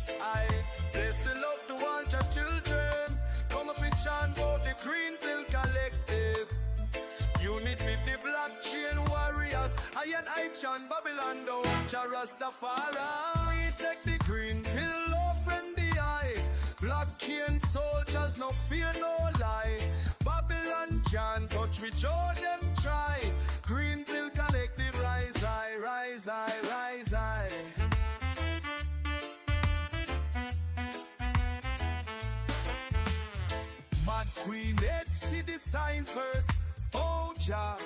warriors. I bless the love to all your children. Come of it chant about the Green Pill Collective. Unit with the black chain warriors. I and I chant Babylon down, Rastafari. Take the green pill, open the eye. Black chain soldiers, no fear, no lie. Babylon chant, touch with all them try. Green pill collective, rise high, rise high, rise high. Mad Queen, let's see the sign first. Oh, Jah.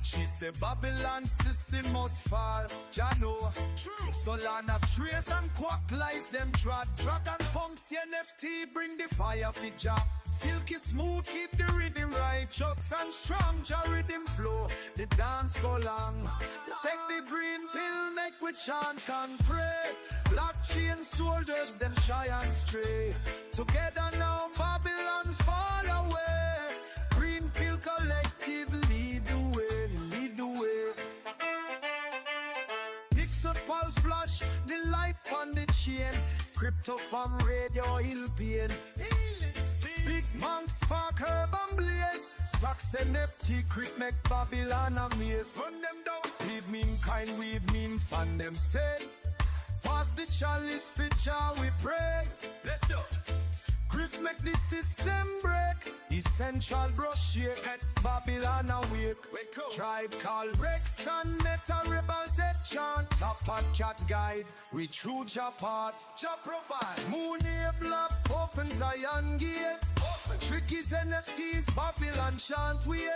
She said Babylon system must fall. Jah know. True. Solana strays and quack life them trot. Dragon punks NFT bring the fire for Jah. Silky smooth keep the rhythm righteous and strong. Jah rhythm flow. The dance go long. Take the green pill make we chant and pray. Black chain soldiers them shy and stray. Together now Babylon fall away. Green pill collective lead the way, lead the way. Dixon pulse flash, the light on the chain. Crypto from radio hill pain. Big monk spark herb and blaze. Socks NFT crit make Babylon amaze. Run them down. We've mean kind, we've mean fun them say. Pass the chalice feature we pray. Let's go. Griff make the system break. Essential brush shake at Babylon awake. Tribe called Rex and Meta Rebel set chant. Top and cat guide, we true Japart. Jah provide. Moon black open Zion gate. Trickies NFTs, Babylon chant wait.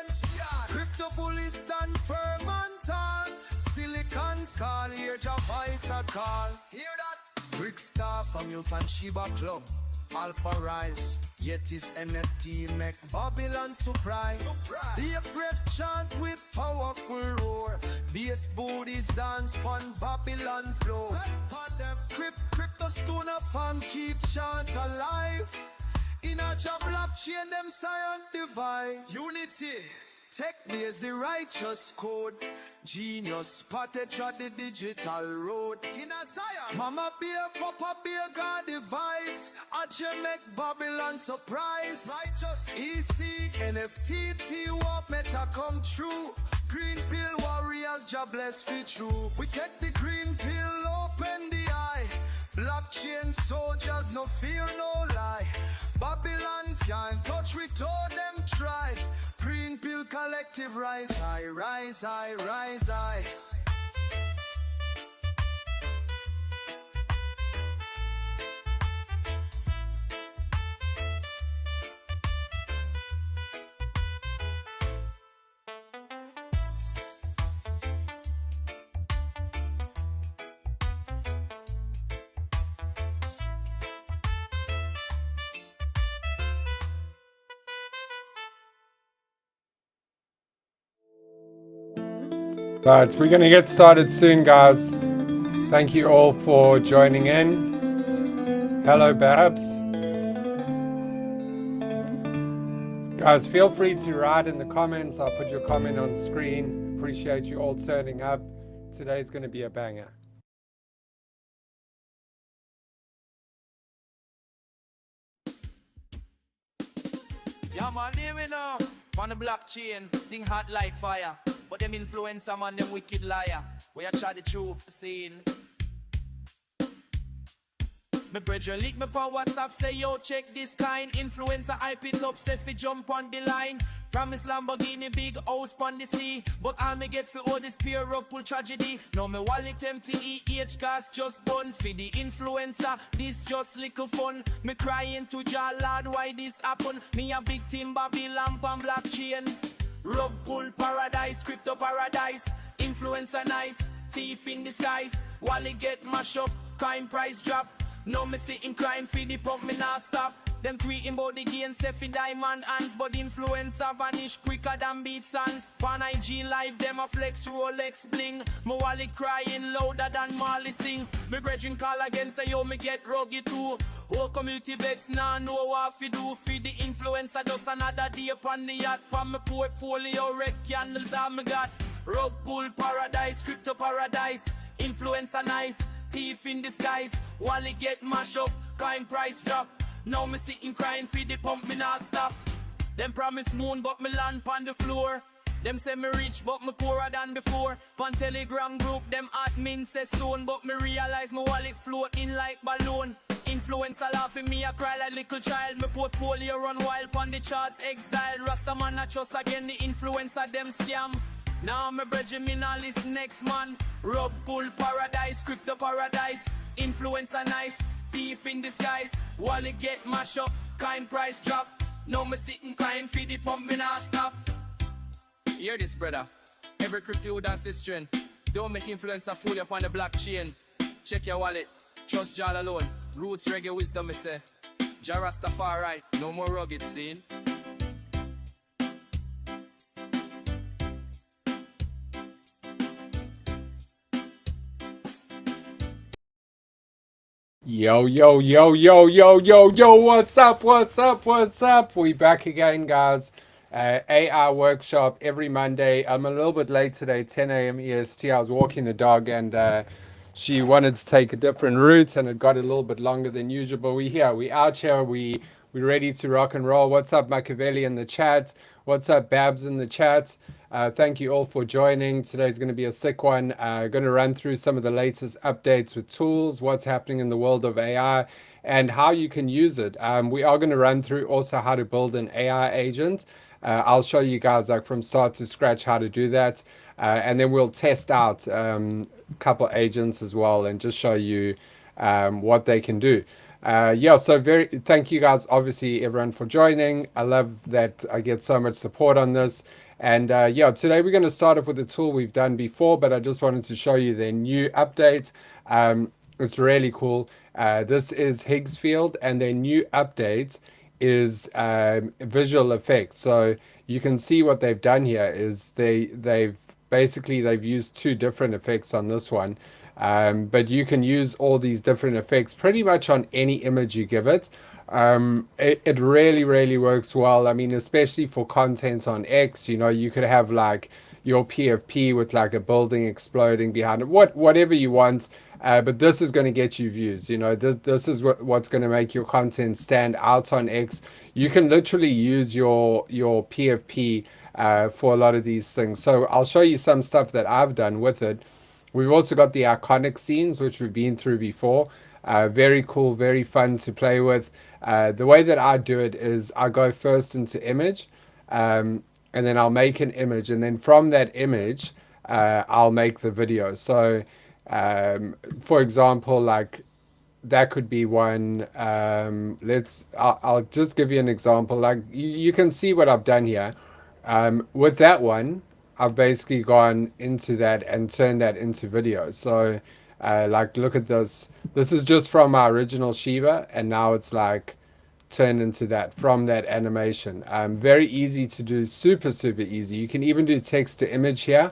Crypto fully stand firm and tall. Silicons call, hear Jah voice a call. Hear that? Brick star from Milton Sheba Club. Alpha rise, yet his NFT make Babylon surprise. The breath chant with powerful roar. Bass booties dance on Babylon flow. Crypto stone up and keep chant alive. In a job blockchain them science divide. Unity. Take me as the righteous code. Genius spotted trod the digital road. In a Zion, Mama bear, Papa bear, got the vibes. I make Babylon surprise. Righteous, EC, NFT, T-Wap, Meta come true. Green pill warriors, Jah bless fit true. We take the green pill, open the eye. Blockchain soldiers, no fear, no lie. Babylon shine, touch with all them try. Green pill collective, rise high, rise high, rise high. Right, we're going to get started soon, guys. Thank you all for joining in. Hello, Babs. Guys, feel free to write in the comments. I'll put your comment on screen. Appreciate you all turning up. Today's going to be a banger. Yeah, man, hear me now. On the blockchain, thing hot like fire. But them influencer man, them wicked liar. We are try the truth scene. Me brethren leak me pa WhatsApp, say yo check this kind. Influencer hype it up, say fi jump on the line. Promise Lamborghini big house pon the sea. But all me get for all this pure up full tragedy. Now me wallet empty, EH gas just bun. For the influencer, this just little fun. Me crying to Jah Lord why this happen. Me a victim Babylon pan blockchain. Rug pull paradise, crypto paradise. Influencer nice, thief in disguise. Wallet get mash up, crime price drop. Now me sitting crying for the pump, me not stop. Them tweeting about the gain, say fi diamond hands. But influencer vanish quicker than beat sands. Pan IG live, them a flex Rolex bling. My wallet crying louder than Marley sing. Me brethren call again, say yo me get ruggy too. Whole community vex now know what fi do. For the influencer just another day upon the yacht. Pan me portfolio red candles all me got. Rug pull paradise, crypto paradise. Influencer nice, thief in disguise. Wally get mash up, kind price drop. Now me sitting crying for the pump, me not stop. Them promise moon, but me land on the floor. Them say me rich, but me poorer than before. Pon Telegram group, them admin say soon, but me realize my wallet floating like balloon. Influencer laughing me, I cry like little child. Me portfolio run wild pon the charts, exile. Rastaman I trust again, the influencer them scam. Now me brethren, me now listen next man. Rug pull paradise, crypto paradise. Influencer nice, thief in disguise. Wallet get mash up, kind price drop. Now me sitting crying for the pump, me not stop. Hear this, brother. Every crypto dance is trend. Don't make influencer fool you upon the blockchain. Check your wallet, trust Jah alone. Roots reggae wisdom, me say. Jah Rastafari, no more rugged scene. Yo, yo, yo, yo, yo, yo, yo, what's up, what's up, what's up? We back again, guys. AI workshop every Monday. I'm a little bit late today, 10 a.m. EST. I was walking the dog and she wanted to take a different route and it got a little bit longer than usual. But we're here, we out here, we're ready to rock and roll. What's up, Machiavelli in the chat? What's up, Babs in the chat? Thank you all for joining. Today's going to be a sick one. Going to run through some of the latest updates with tools, what's happening in the world of AI, and how you can use it. We are going to run through also how to build an AI agent. I'll show you guys like from start to scratch how to do that. And then we'll test out a couple agents as well and just show you what they can do. Yeah, so thank you guys, obviously, everyone for joining. I love that I get so much support on this. And yeah, today we're going to start off with a tool we've done before, but I just wanted to show you their new update. It's really cool. This is Higgsfield, and their new update is visual effects. So you can see what they've done here is they've used two different effects on this one. But you can use all these different effects pretty much on any image you give it. It really, really works well. I mean, especially for content on X, you know, you could have like your PFP with like a building exploding behind it, whatever you want. But this is going to get you views. You know, this is what's going to make your content stand out on X. You can literally use your PFP for a lot of these things. So I'll show you some stuff that I've done with it. We've also got the iconic scenes, which we've been through before. Very cool, very fun to play with. The way that I do it is I go first into image, and then I'll make an image, and then from that image, I'll make the video. So, for example, like that could be one. I'll just give you an example. Like you can see what I've done here. With that one, I've basically gone into that and turned that into video. So like look at this. This is just from our original Shiva, and now it's like turned into that from that animation. Very easy to do, super easy. You can even do text to image here,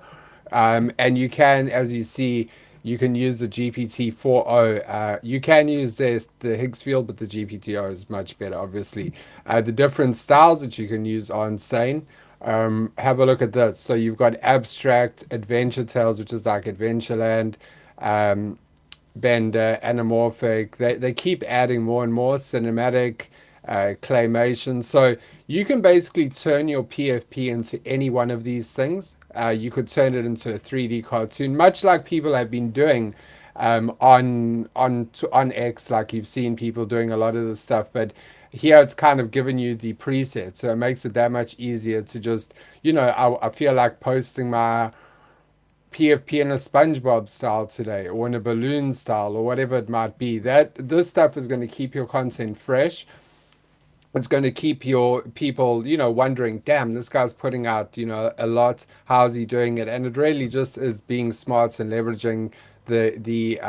and you can, as you see, you can use the GPT-4o. You can use the Higgsfield, but the GPT-4o is much better, obviously. The different styles that you can use are insane. Have a look at this. So you've got abstract, adventure tales, which is like Adventureland, Bender, anamorphic. They keep adding more and more cinematic, claymation. So you can basically turn your PFP into any one of these things. You could turn it into a 3D cartoon, much like people have been doing on X. Like you've seen people doing a lot of this stuff, but here it's kind of given you the preset, so it makes it that much easier to just, you know, I feel like posting my PFP in a SpongeBob style today, or in a balloon style, or whatever it might be. This stuff is going to keep your content fresh. It's going to keep your people, you know, wondering, damn, this guy's putting out, you know, a lot. How's he doing it? And it really just is being smart and leveraging the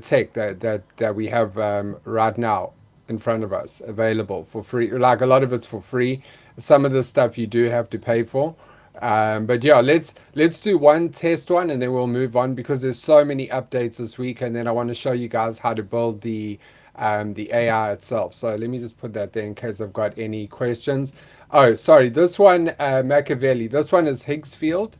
tech that we have right now in front of us, available for free. Like a lot of it's for free. Some of the stuff you do have to pay for. But yeah, let's do one test one, and then we'll move on, because there's so many updates this week, and then I want to show you guys how to build the AI itself. So let me just put that there in case I've got any questions. Oh, sorry, this one, Machiavelli, this one is Higgsfield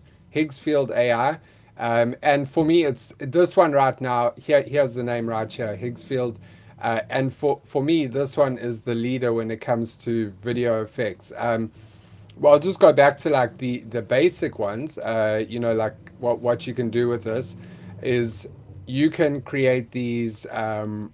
AI. And for me, it's this one right now. Here's the name right here, Higgsfield. And for me, this one is the leader when it comes to video effects. Well, I'll just go back to like the basic ones. You know, like what you can do with this is you can create these. Oh,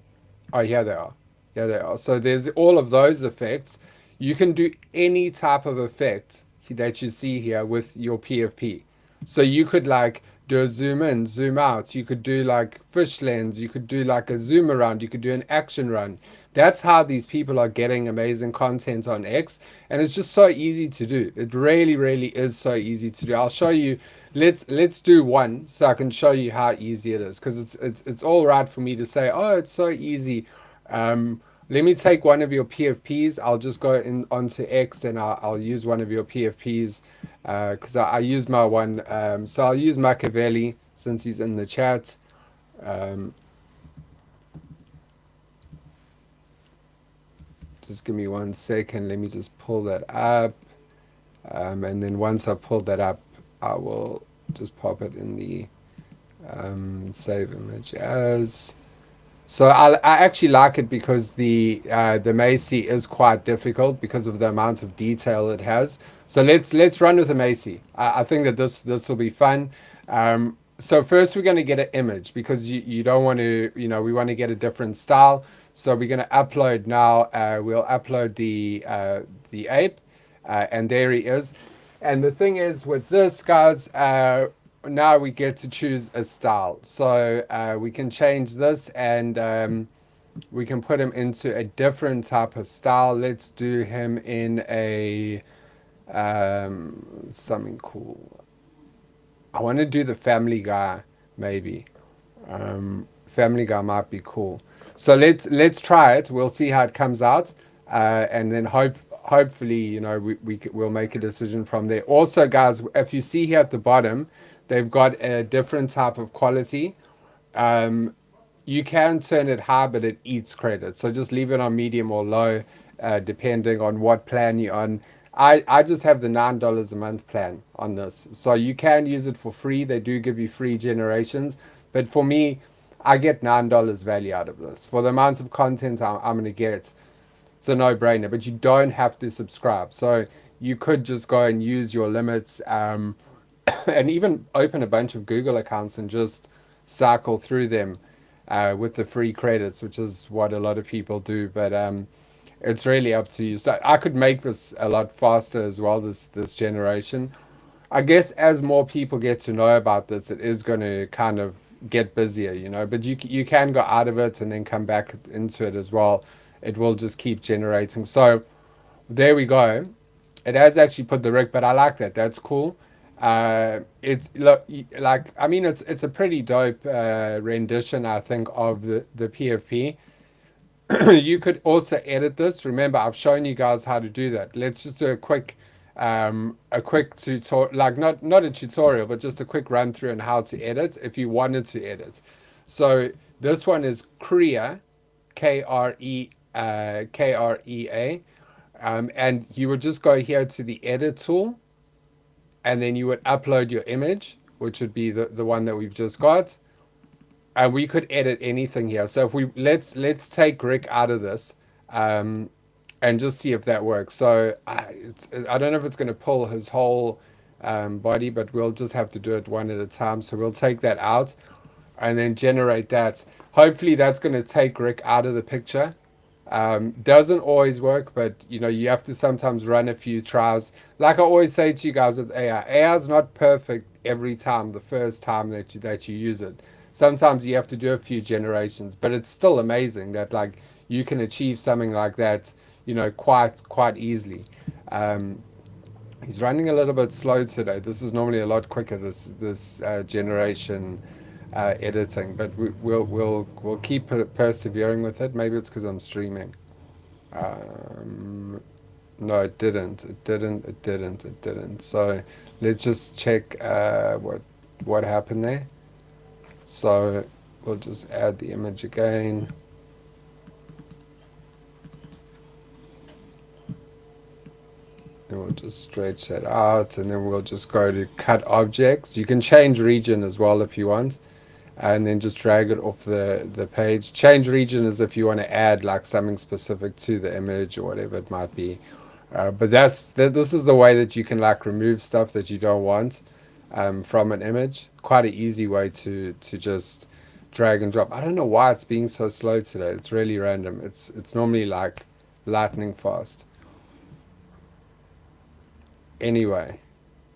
here they are. Here they are. So there's all of those effects. You can do any type of effect that you see here with your PFP. So you could like do a zoom in, zoom out. You could do like fish lens. You could do like a zoom around. You could do an action run. That's how these people are getting amazing content on X. And it's just so easy to do. It really, really is so easy to do. I'll show you. Let's do one so I can show you how easy it is. Because it's all right for me to say, oh, it's so easy. Let me take one of your PFPs. I'll just go in onto X and I'll use one of your PFPs because I use my one. So I'll use Machiavelli since he's in the chat. Just give me 1 second. Let me just pull that up. And then once I've pulled that up, I will just pop it in the save image as. So I actually like it because the Macy is quite difficult because of the amount of detail it has. So let's run with the Macy. I think that this will be fun. So first we're going to get an image because you don't want to, you know, we want to get a different style. So we're going to upload now. We'll upload the ape, and there he is. And the thing is with this, guys, now we get to choose a style. So we can change this and we can put him into a different type of style. Let's do him in a something cool. I want to do the Family Guy, maybe. Family Guy might be cool. So let's try it. We'll see how it comes out, and then hopefully, you know, we'll make a decision from there. Also, guys, if you see here at the bottom, they've got a different type of quality. You can turn it high, but it eats credits. So just leave it on medium or low, depending on what plan you're on. I just have the $9 a month plan on this. So you can use it for free. They do give you free generations. But for me, I get $9 value out of this. For the amount of content I'm going to get, it's a no-brainer. But you don't have to subscribe. So you could just go and use your limits and even open a bunch of Google accounts and just cycle through them with the free credits, which is what a lot of people do. But it's really up to you. So I could make this a lot faster as well, this generation. I guess as more people get to know about this, it is going to kind of get busier, you know. But you can go out of it and then come back into it as well. It will just keep generating. So there we go. It has actually put the rig, but I like that. That's cool. It's like I mean it's a pretty dope rendition, I think, of the PFP. You could also edit this. Remember, I've shown you guys how to do that. Let's just do a quick tutorial, like not a tutorial, but just a quick run through on how to edit if you wanted to edit. So this one is Krea, Krea, and you would just go here to the edit tool, and then you would upload your image, which would be the one that we've just got. And we could edit anything here. So if we let's take Rick out of this, and just see if that works. So I don't know if it's going to pull his whole body, but we'll just have to do it one at a time. So we'll take that out, and then generate that. Hopefully that's going to take Rick out of the picture. Doesn't always work, but you know, you have to sometimes run a few tries. Like I always say to you guys with AI is not perfect every time, the first time that you use it. Sometimes you have to do a few generations, but it's still amazing that like you can achieve something like that, you know, quite easily. He's running a little bit slow today. This is normally a lot quicker, this generation editing, but we'll keep persevering with it. Maybe it's because I'm streaming. No, it didn't. So let's just check what happened there. So we'll just add the image again. then we'll just stretch that out, and then we'll just go to cut objects. You can change region as well if you want, and then just drag it off the page. Change region is if you want to add like something specific to the image or whatever it might be. But this is the way that you can like remove stuff that you don't want from an image. Quite an easy way to just drag and drop. I don't know why it's being so slow today. It's really random. It's normally like lightning fast. Anyway,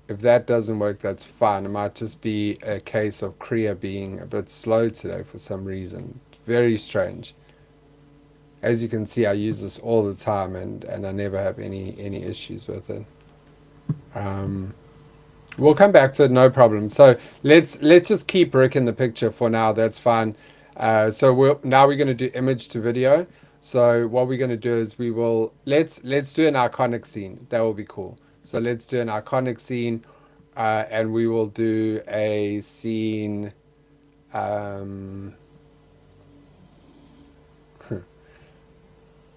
if that doesn't work, that's fine. It might just be a case of Krea being a bit slow today for some reason. Very strange. As you can see, I use this all the time, and I never have any issues with it. We'll come back to it, no problem. So let's just keep Rick in the picture for now. That's fine. So now we're going to do image to video. So what we're going to do is let's do an iconic scene. That will be cool. So let's do an iconic scene, and we will do a scene.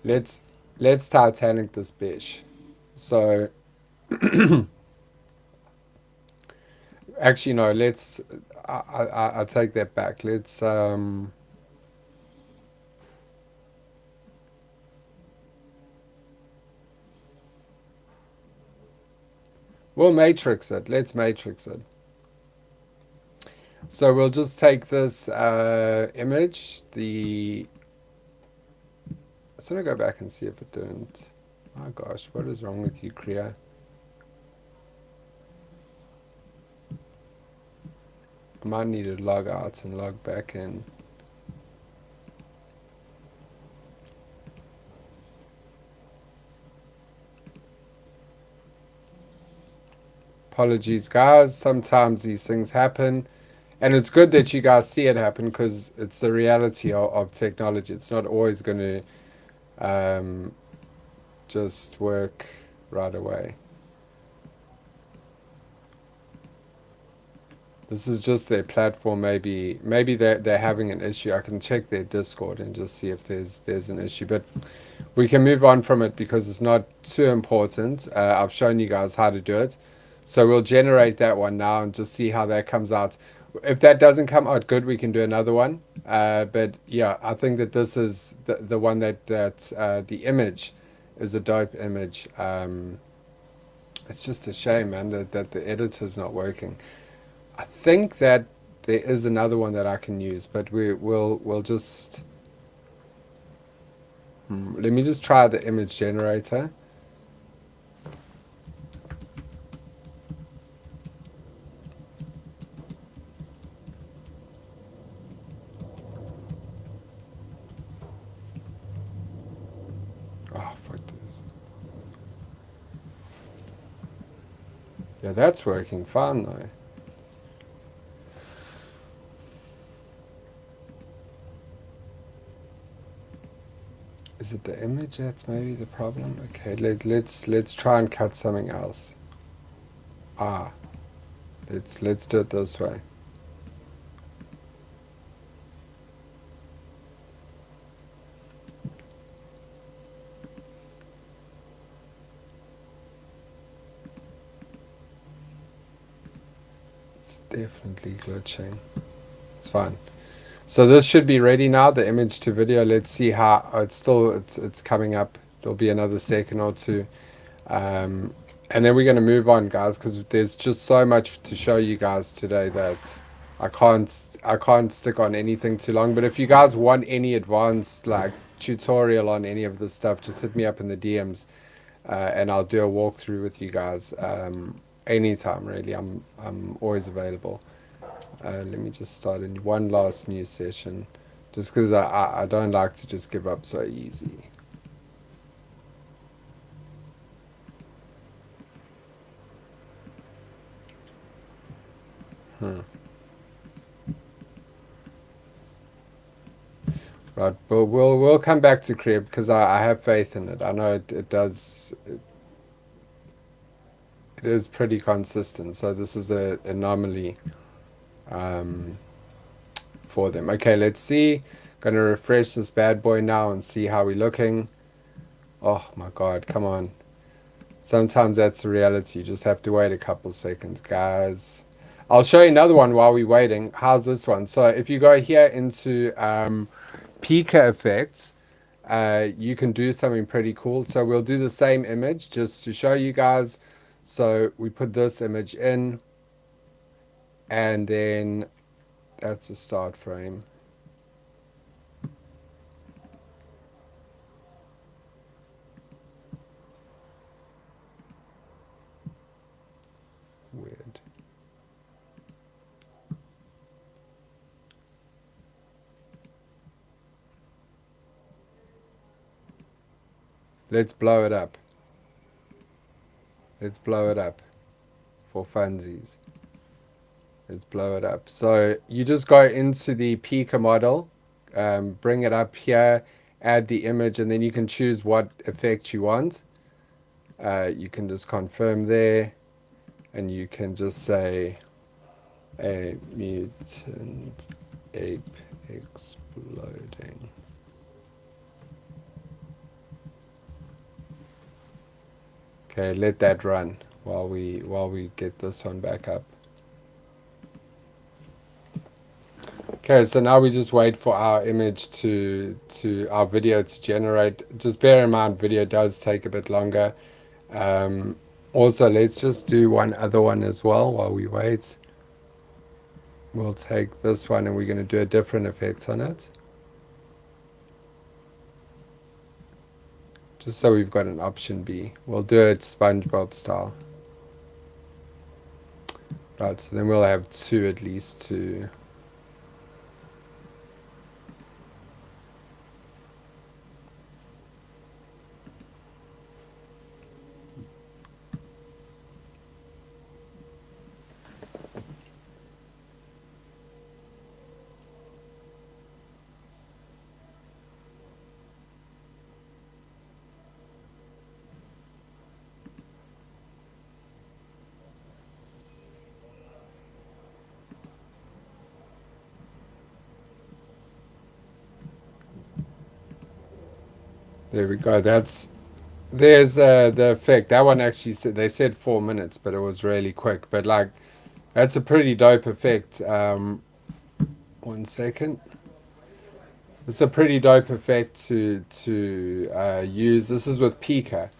Let's Titanic this bitch. So actually no, I take that back. We'll matrix it. Let's matrix it. So we'll just take this image, I'm going to go back and see if it didn't. Oh gosh, what is wrong with you, Krea? I might need to log out and log back in. Apologies, guys. Sometimes these things happen. And it's good that you guys see it happen because it's the reality of technology. It's not always going to just work right away. This is just their platform. Maybe they're having an issue. I can check their Discord and just see if there's an issue. But we can move on from it because it's not too important. I've shown you guys how to do it. So we'll generate that one now and just see how that comes out. If that doesn't come out good, we can do another one. But yeah, I think that this is the one that the image is a dope image. It's just a shame, man, that the editor's not working. I think that there is another one that I can use, but we'll just let me just try the image generator. Yeah, that's working fine though. Is it the image that's maybe the problem? Okay, let's try and cut something else. Let's do it this way. It's definitely glitching. It's fine. So this should be ready now, the image to video. Let's see how it's coming up. It'll be another second or two. And then we're going to move on, guys, because there's just so much to show you guys today that I can't stick on anything too long. But if you guys want any advanced like tutorial on any of this stuff, just hit me up in the DMs, and I'll do a walkthrough with you guys anytime. Really, I'm always available. Let me just start in one last new session, just because I don't like to just give up so easy. Right, but we'll come back to Krea because I have faith in it. I know it does. It is pretty consistent. So this is an anomaly for them. Okay, let's see. Gonna refresh this bad boy now and see how we're looking. Oh my god, come on. Sometimes that's the reality. You just have to wait a couple seconds, guys. I'll show you another one while we're waiting. How's this one? So if you go here into Pika effects, you can do something pretty cool. So we'll do the same image just to show you guys. So we put this image in, and then that's the start frame. Weird. Let's blow it up. Let's blow it up for funsies. Let's blow it up. So you just go into the Pika model, bring it up here, add the image, and then you can choose what effect you want. You can just confirm there, and you can just say a mutant ape exploding. Okay, let that run while we get this one back up. Okay, so now we just wait for our image to our video to generate. Just bear in mind, video does take a bit longer. Also, let's just do one other one as well while we wait. We'll take this one and we're going to do a different effect on it. Just so we've got an option B. We'll do it SpongeBob style. Right, so then we'll have two at least to... There we go. There's the effect. That one actually said, they said 4 minutes, but it was really quick. But like, that's a pretty dope effect. 1 second. It's a pretty dope effect to use. This is with Pika,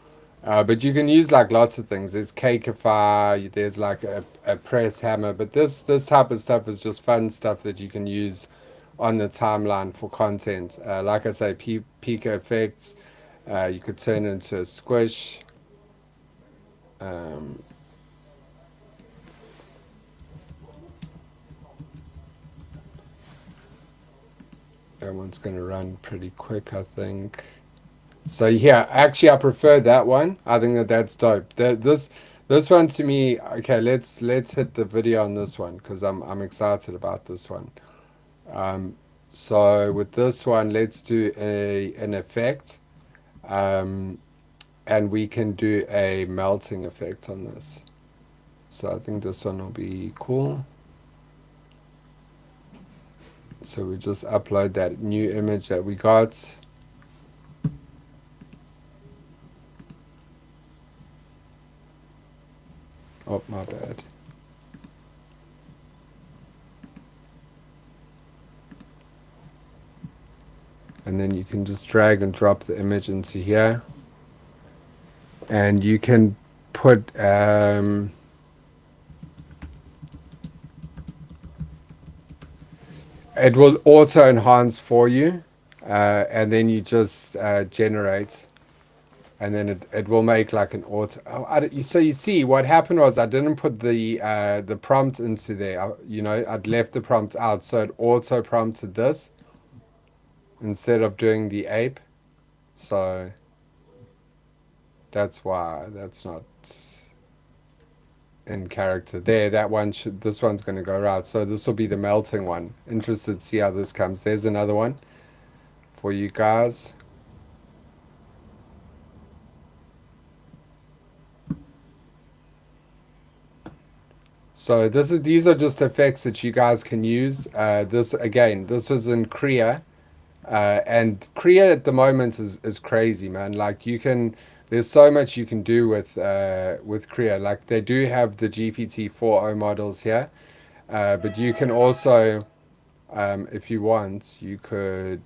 but you can use like lots of things. There's Cakeify. There's like a press hammer. But this type of stuff is just fun stuff that you can use on the timeline for content. Like I say, Pika effects. You could turn it into a squish. That one's going to run pretty quick, I think. So yeah, actually I prefer that one. I think that's dope. This one to me. Okay, let's hit the video on this one because I'm excited about this one. So with this one, let's do an effect. And we can do a melting effect on this. So I think this one will be cool. So we just upload that new image that we got. Oh, my bad. And then you can just drag and drop the image into here. And you can put it will auto enhance for you, and then you just generate, and then it will make like an auto. So you see what happened was I didn't put the prompt into there. I'd left the prompt out, so it auto prompted this instead of doing the ape. So that's why that's not in character there. This one's going to go right. So this will be the melting one. Interested to see how this comes. There's another one for you guys. So these are just effects that you guys can use. This was in Krea. And Krea at the moment is crazy, man. Like you can there's so much you can do with Krea. Like they do have the GPT-4o models here, but you can also, if you want, you could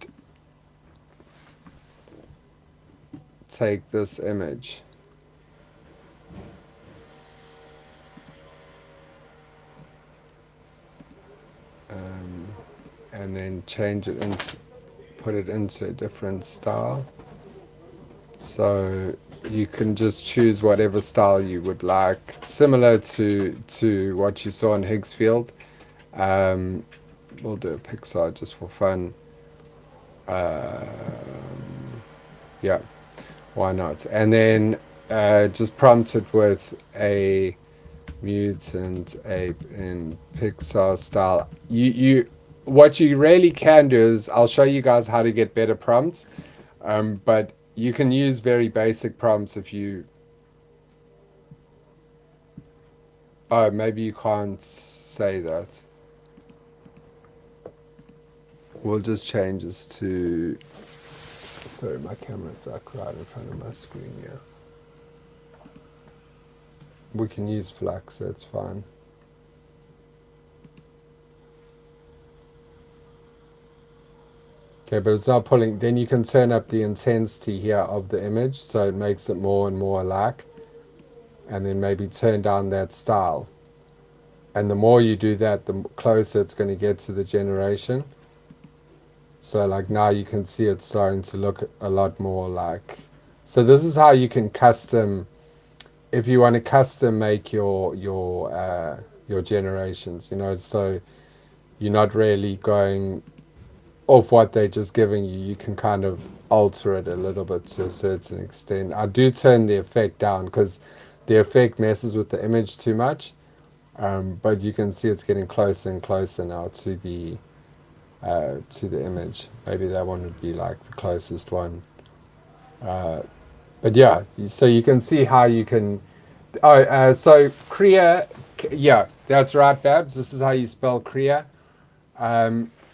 take this image. And then change it into, put it into a different style. So you can just choose whatever style you would like, similar to what you saw in Higgsfield. We'll do a Pixar just for fun. Yeah, why not? And then just prompt it with a mutant ape in Pixar style. What you really can do is, I'll show you guys how to get better prompts, but you can use very basic prompts if you... Oh, maybe you can't say that. We'll just change this to... Sorry, my camera's like right in front of my screen here. We can use Flux, that's fine. Okay, but it's not pulling. Then you can turn up the intensity here of the image, so it makes it more and more alike. And then maybe turn down that style. And the more you do that, the closer it's going to get to the generation. So like now you can see it's starting to look a lot more like... So this is how you can custom, if you want to custom make your generations, you know, so you're not really going off what they're just giving you. You can kind of alter it a little bit to a certain extent. I do turn the effect down because the effect messes with the image too much, but you can see it's getting closer and closer now to the image. Maybe that one would be like the closest one. But yeah, so you can see how you can... so Krea, yeah, that's right, Babs. This is how you spell Krea.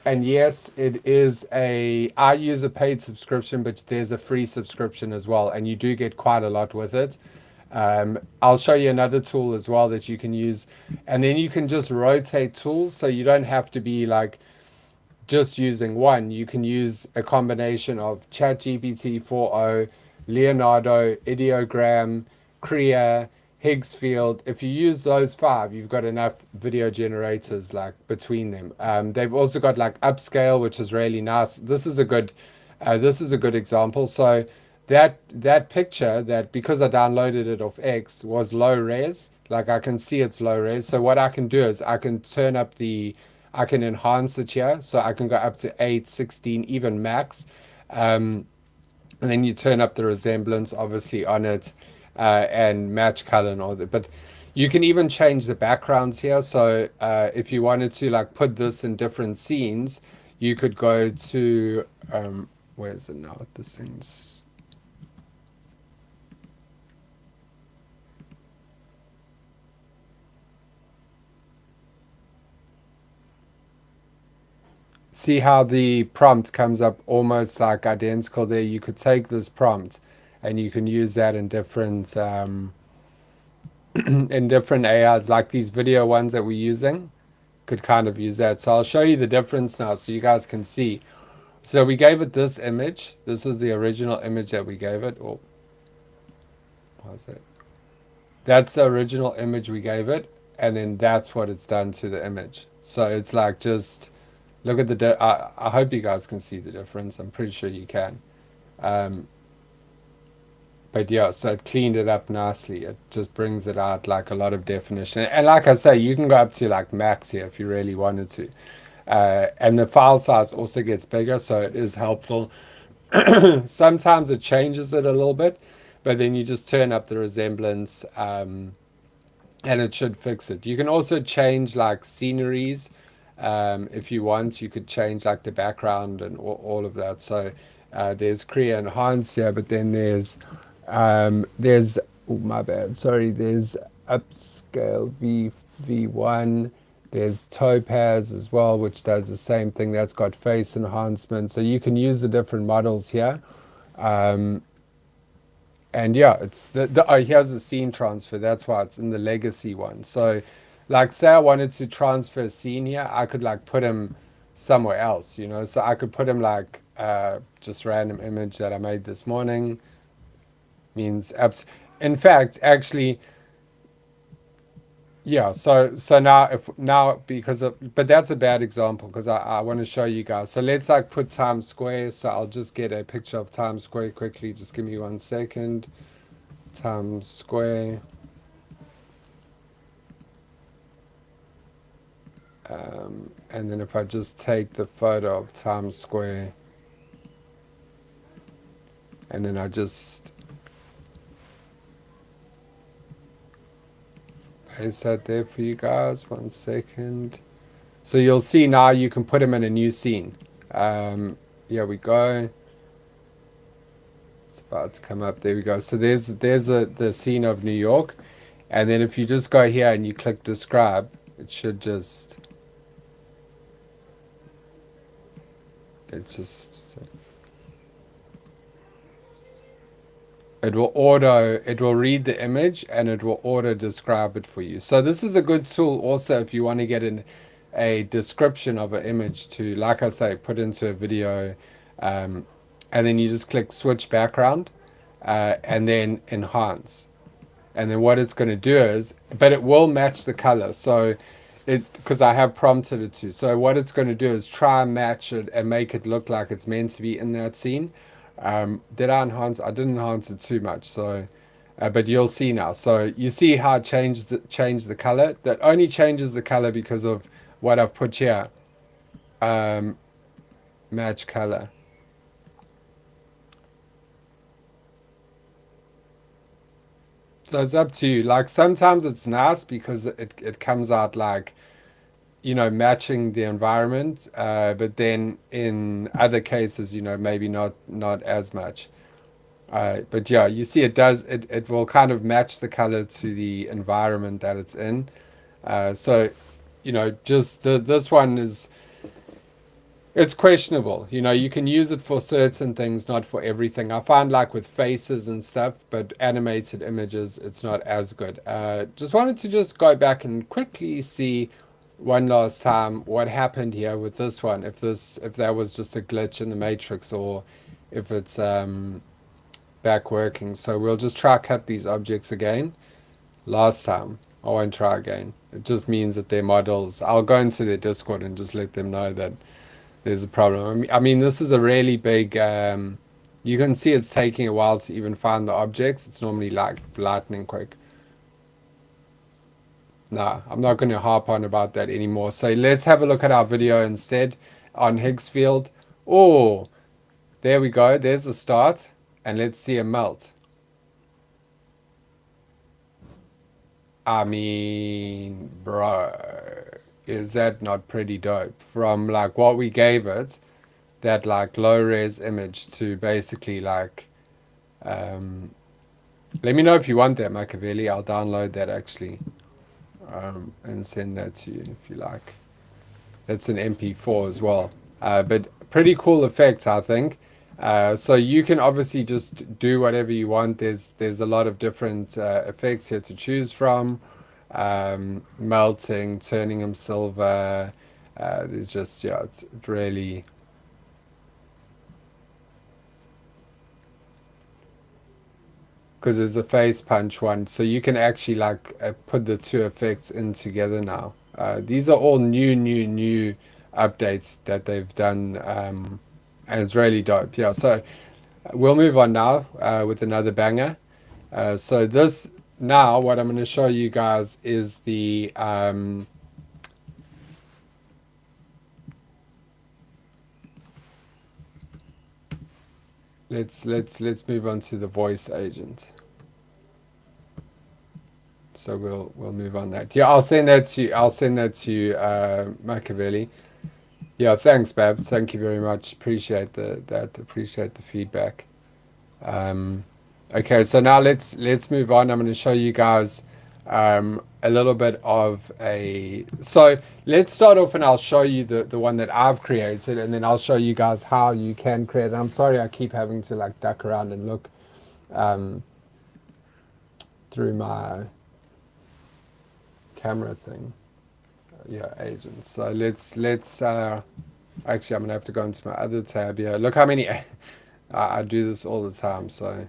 And yes, it is I use a paid subscription, but there's a free subscription as well, and you do get quite a lot with it. I'll show you another tool as well that you can use, and then you can just rotate tools, so you don't have to be like just using one. You can use a combination of ChatGPT 4o, Leonardo, Ideogram, Krea, Higgsfield. If you use those 5, you've got enough video generators like between them. They've also got like Upscale, which is really nice. This is a good example. So that picture, that because I downloaded it off X, was low res. Like I can see it's low res. So what I can do is I can turn up I can enhance it here. So I can go up to 8, 16, even max. And then you turn up the resemblance obviously on it. And match color and all that, but you can even change the backgrounds here. So if you wanted to like put this in different scenes, you could go to where is it now? This thing's... See how the prompt comes up almost like identical there. You could take this prompt and you can use that in different in different AIs, like these video ones that we're using could kind of use that. So I'll show you the difference now so you guys can see. So we gave it this image. This was the original image that we gave it. Oh, what is it? That's the original image we gave it, and then that's what it's done to the image. So it's like, just look at the I hope you guys can see the difference. I'm pretty sure you can. But yeah, so it cleaned it up nicely. It just brings it out like a lot of definition. And like I say, you can go up to like max here if you really wanted to. And the file size also gets bigger, so it is helpful. Sometimes it changes it a little bit, but then you just turn up the resemblance and it should fix it. You can also change like sceneries. If you want, you could change like the background and all of that. So there's Krea Enhance here, but then there's oh my bad, sorry, there's Upscale V1, there's Topaz as well, which does the same thing. That's got face enhancement, so you can use the different models here, and And yeah, it's oh, here's the scene transfer. That's why it's in the legacy one. So like say I wanted to transfer a scene here, I could like put him somewhere else, you know. So I could put him like just random image that I made this morning. Means in fact, actually, yeah. So now because of, but that's a bad example because I want to show you guys. So let's like put Times Square. So I'll just get a picture of Times Square quickly. Just give me 1 second. Times Square. And then if I just take the photo of Times Square, and then I just paste that there for you guys. 1 second. So you'll see now you can put them in a new scene. Here we go. It's about to come up. There we go. So there's the scene of New York. And then if you just go here and you click describe, it should just... it will read the image and it will auto describe it for you. So this is a good tool also if you want to get a description of an image to, like I say, put into a video, and then you just click switch background, and then enhance. And then what it's going to do is, but it will match the color. So because I have prompted it to. So what it's going to do is try and match it and make it look like it's meant to be in that scene. Did I enhance? I didn't enhance it too much. So, but you'll see now. So you see how it changed the color. That only changes the color because of what I've put here. Match color. So it's up to you. Like sometimes it's nice because it comes out like, you know, matching the environment. But then in other cases, you know, maybe not as much. But yeah, you see it will kind of match the color to the environment that it's in. So, you know, just this one is... it's questionable. You know, you can use it for certain things, not for everything. I find like with faces and stuff, but animated images, it's not as good. Just wanted to just go back and quickly see one last time what happened here with this one. If that was just a glitch in the matrix or if it's back working. So we'll just try cut these objects again. Last time, I won't try again. It just means that their models, I'll go into their Discord and just let them know that there's a problem. I mean, this is a really big, you can see it's taking a while to even find the objects. It's normally like lightning quick. No, I'm not going to harp on about that anymore. So let's have a look at our video instead on Higgs field. Oh, there we go. There's a start. And let's see a melt. I mean, bro, is that not pretty dope? From like what we gave it, that like low res image to basically like, let me know if you want that, Machiavelli. I'll download that actually, and send that to you if you like. That's an MP4 as well, but pretty cool effects, I think. So you can obviously just do whatever you want. There's a lot of different effects here to choose from. Melting, turning them silver. There's just, yeah, it's really... because there's a face punch one, so you can actually like put the two effects in together now. These are all new updates that they've done, and it's really dope. Yeah, so we'll move on now with another banger. So this now, what I'm going to show you guys is the let's move on to the voice agent. So we'll move on that. Yeah, I'll send that to you, Machiavelli. Yeah, thanks, Babs. Thank you very much. Appreciate appreciate the feedback. Okay, so now let's move on. I'm going to show you guys a little bit of a... So let's start off and I'll show you the one that I've created, and then I'll show you guys how you can create it. I'm sorry I keep having to like duck around and look. through my camera thing. Yeah, agents. So let's actually I'm gonna have to go into my other tab here. Look how many I do this all the time. So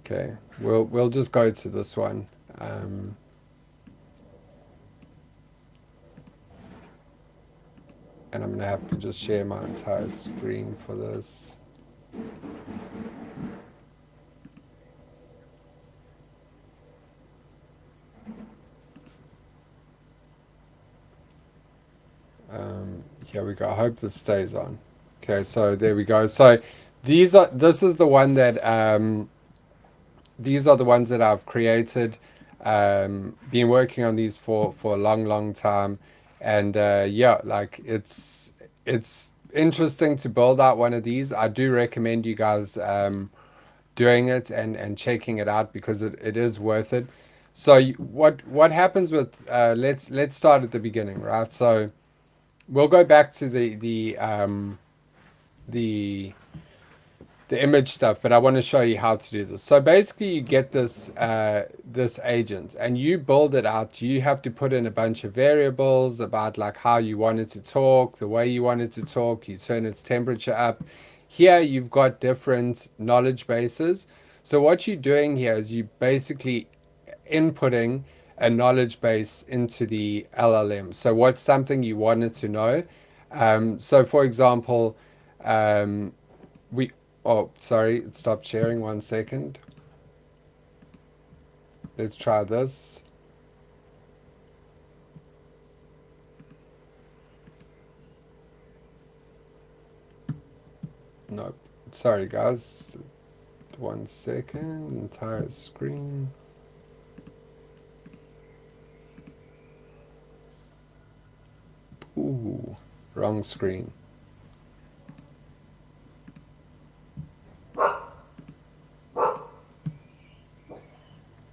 okay, we'll just go to this one. And I'm gonna have to just share my entire screen for this. Here we go. I hope this stays on. Okay, so there we go. So this is the one that these are the ones that I've created. Been working on these for a long time, and yeah, like it's interesting to build out one of these. I do recommend you guys doing it and checking it out because it is worth it. So what happens with let's start at the beginning, right? So we'll go back to the image stuff, but I want to show you how to do this. So basically you get this this agent and you build it out. You have to put in a bunch of variables about like how you want it to talk, the way you want it to talk. You turn its temperature up. Here you've got different knowledge bases. So what you're doing here is you basically inputting a knowledge base into the LLM. So what's something you wanted to know? So for example, oh, sorry, it stopped sharing 1 second. Let's try this. Nope. Sorry, guys. 1 second. Entire screen. Ooh, wrong screen.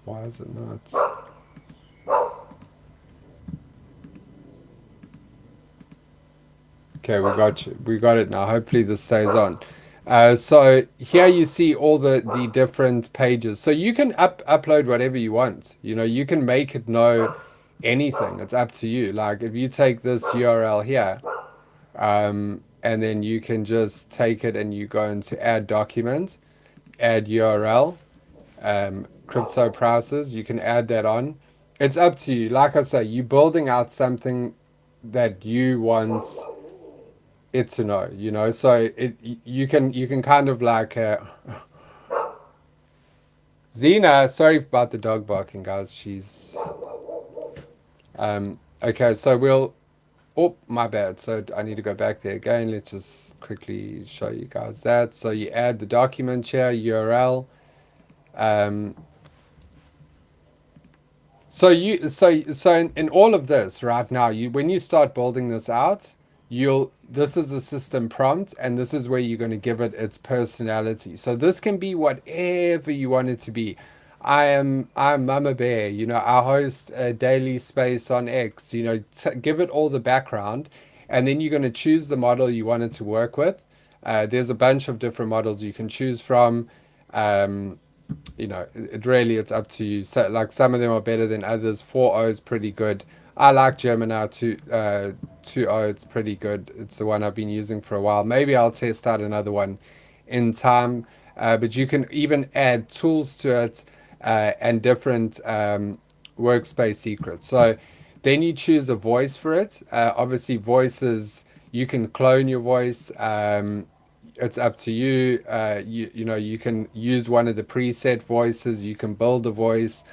Why is it not? Okay, we got it now. Hopefully this stays on. So here you see all the different pages. So you can upload whatever you want. You know, you can make it know anything. It's up to you. Like if you take this URL here, and then you can just take it and you go into add document, add URL, crypto prices. You can add that on. It's up to you. Like I say, you're building out something that you want it to know, you know. So you can kind of like Zena, sorry about the dog barking, guys. She's okay, so oh, my bad. So I need to go back there again. Let's just quickly show you guys that. So you add the document here, URL. So in all of this right now, when you start building this out, this is the system prompt, and this is where you're going to give it its personality. So this can be whatever you want it to be. I'm Mama Bear, you know, I host a daily space on X, you know, give it all the background, and then you're going to choose the model you want it to work with. There's a bunch of different models you can choose from. You know, it's up to you. So like some of them are better than others. 4.0 is pretty good. I like Gemini 2.0. It's pretty good. It's the one I've been using for a while. Maybe I'll test out another one in time. But you can even add tools to it and different workspace secrets. So then you choose a voice for it. Obviously, voices, you can clone your voice. It's up to you. You know, you can use one of the preset voices. You can build a voice.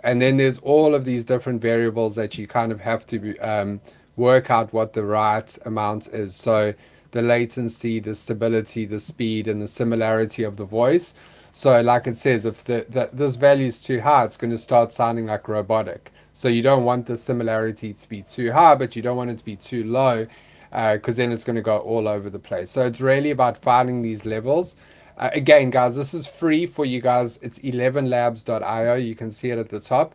And then there's all of these different variables that you kind of have to work out what the right amount is. So the latency, the stability, the speed, and the similarity of the voice. So like it says, if this value is too high, it's going to start sounding like robotic. So you don't want the similarity to be too high, but you don't want it to be too low, because then it's going to go all over the place. So it's really about finding these levels. Again, guys, this is free for you guys. It's 11labs.io. You can see it at the top.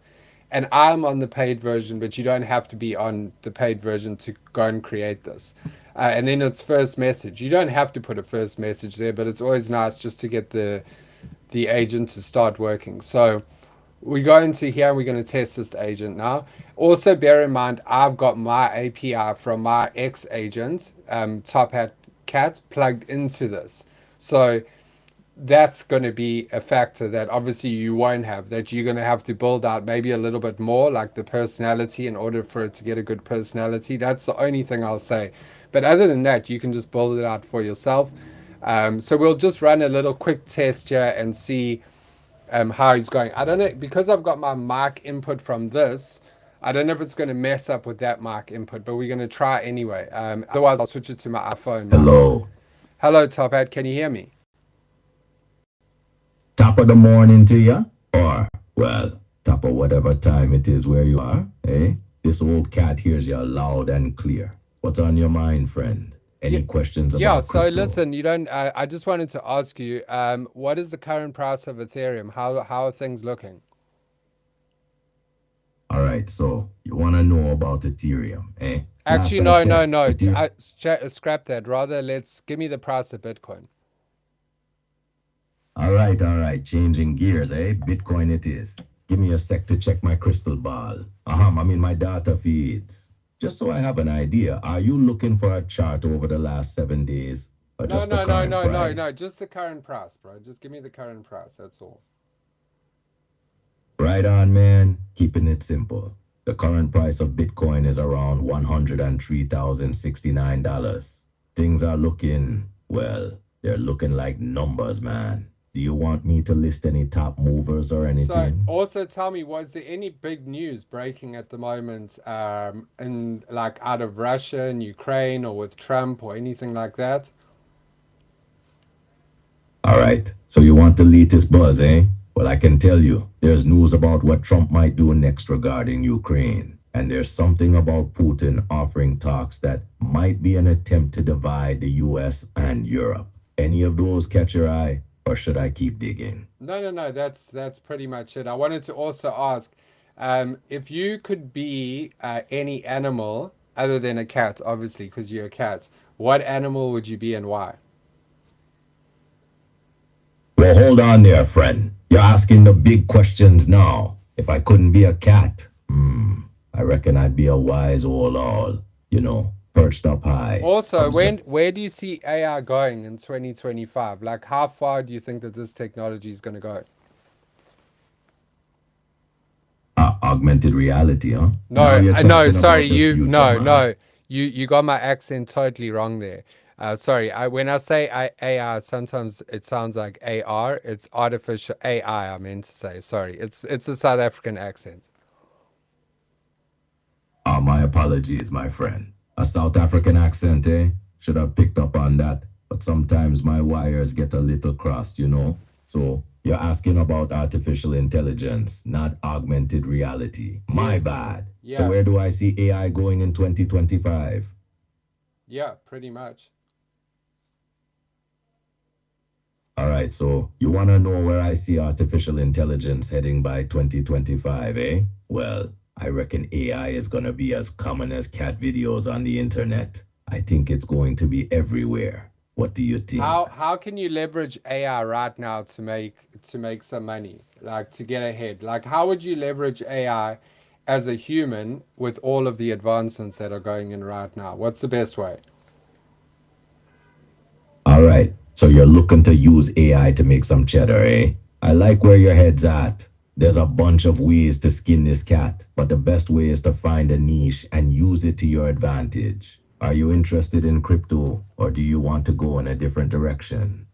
And I'm on the paid version, but you don't have to be on the paid version to go and create this. And then it's first message. You don't have to put a first message there, but it's always nice just to get the agent to start working. So we go into here and we're going to test this agent now. Also, bear in mind, I've got my API from my X agent, Top Hat Cat, plugged into this. So that's going to be a factor that obviously you won't have, that you're going to have to build out maybe a little bit more, like the personality, in order for it to get a good personality. That's the only thing I'll say. But other than that, you can just build it out for yourself. So we'll just run a little quick test here and see how he's going. I don't know, because I've got my mic input from this, I don't know if it's going to mess up with that mic input, but we're going to try anyway. Otherwise, I'll switch it to my iPhone. Hello. Hello, Top Hat. Can you hear me? Top of the morning to you? Or, well, top of whatever time it is where you are, eh? This old cat hears you loud and clear. What's on your mind, friend? Any questions about Yeah, so crypto? listen, you don't. I just wanted to ask you, what is the current price of Ethereum? How are things looking? All right, so you want to know about Ethereum, eh? Actually, Last I no. checked, Ethereum. Scrap that. Rather, let's give me the price of Bitcoin. All right. Changing gears, eh? Bitcoin it is. Give me a sec to check my crystal ball. I'm in my data feeds. Just so I have an idea, are you looking for a chart over the last 7 days? Or No, just the current no. price? Just the current price, bro. Just give me the current price. That's all. Right on, man. Keeping it simple. The current price of Bitcoin is around $103,069. Things are looking, well, they're looking like numbers, man. Do you want me to list any top movers or So, anything? also tell me, was there any big news breaking at the moment, in like out of Russia and Ukraine or with Trump or anything like that? All right. So you want the latest buzz, eh? Well, I can tell you, there's news about what Trump might do next regarding Ukraine. And there's something about Putin offering talks that might be an attempt to divide the US and Europe. Any of those catch your eye? Or should I keep digging? No. That's pretty much it. I wanted to also ask, if you could be any animal other than a cat, obviously, because you're a cat, what animal would you be and why? Well, hold on there, friend. You're asking the big questions now. If I couldn't be a cat, I reckon I'd be a wise old owl, perched up high. Also, observing where do you see AI going in 2025? Like, how far do you think that this technology is going to go? augmented reality, huh? No, Now you're no, talking sorry, about the future, man. you got my accent totally wrong there. Sorry, when I say AI, sometimes it sounds like AR. It's artificial AI. I meant to say. Sorry, it's a South African accent. My apologies, my friend. A South African accent, eh? Should have picked up on that. But sometimes my wires get a little crossed. So you're asking about artificial intelligence, not augmented reality. My Yes. bad. Yeah. So where do I see AI going in 2025? Yeah, pretty much. All right, so you want to know where I see artificial intelligence heading by 2025, eh? Well, I reckon AI is going to be as common as cat videos on the internet. I think it's going to be everywhere. What do you think? How can you leverage AI right now to make some money, like to get ahead? Like, how would you leverage AI as a human with all of the advancements that are going in right now? What's the best way? All right, so you're looking to use AI to make some cheddar, eh? I like where your head's at. There's a bunch of ways to skin this cat, but the best way is to find a niche and use it to your advantage. Are you interested in crypto, or do you want to go in a different direction?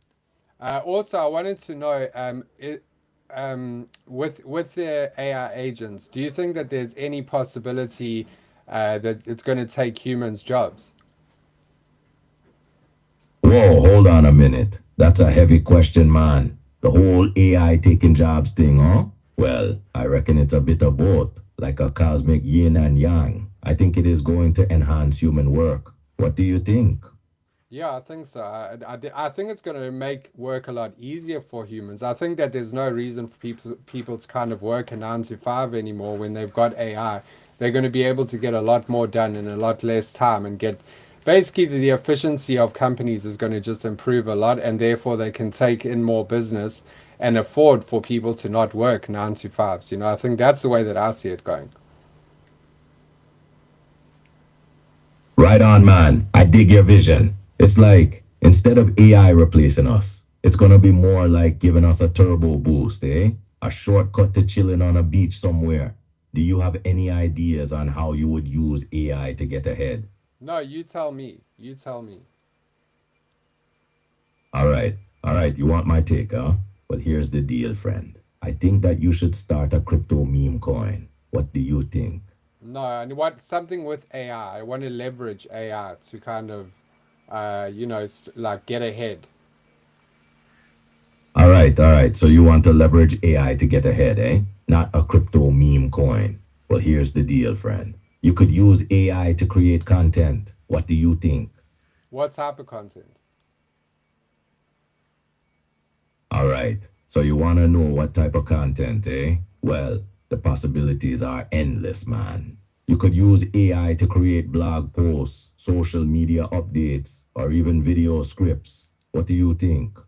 Also, I wanted to know, with the AI agents, do you think that there's any possibility that it's going to take humans' jobs? Whoa, hold on a minute. That's a heavy question, man. The whole AI taking jobs thing, huh? Well, I reckon it's a bit of both, like a cosmic yin and yang. I think it is going to enhance human work. What do you think? Yeah, I think so. I think it's going to make work a lot easier for humans. I think that there's no reason for people to kind of work a 9 to 5 anymore when they've got AI. They're going to be able to get a lot more done in a lot less time and get basically the efficiency of companies is going to just improve a lot, and therefore they can take in more business and afford for people to not work 9 to 5s. I think that's the way that I see it going. Right on, man. I dig your vision. It's like instead of AI replacing us, it's gonna be more like giving us a turbo boost, eh? A shortcut to chilling on a beach somewhere. Do you have any ideas on how you would use AI to get ahead? No, you tell me. You tell me. All right, all right. You want my take, huh? Well, here's the deal, friend. I think that you should start a crypto meme coin. What do you think? No, I want something with AI. I want to leverage AI to kind of, like get ahead. All right. So you want to leverage AI to get ahead, eh? Not a crypto meme coin. Well, here's the deal, friend. You could use AI to create content. What do you think? What type of content? All right. So you want to know what type of content, eh? Well, the possibilities are endless, man. You could use AI to create blog posts, social media updates, or even video scripts. What do you think?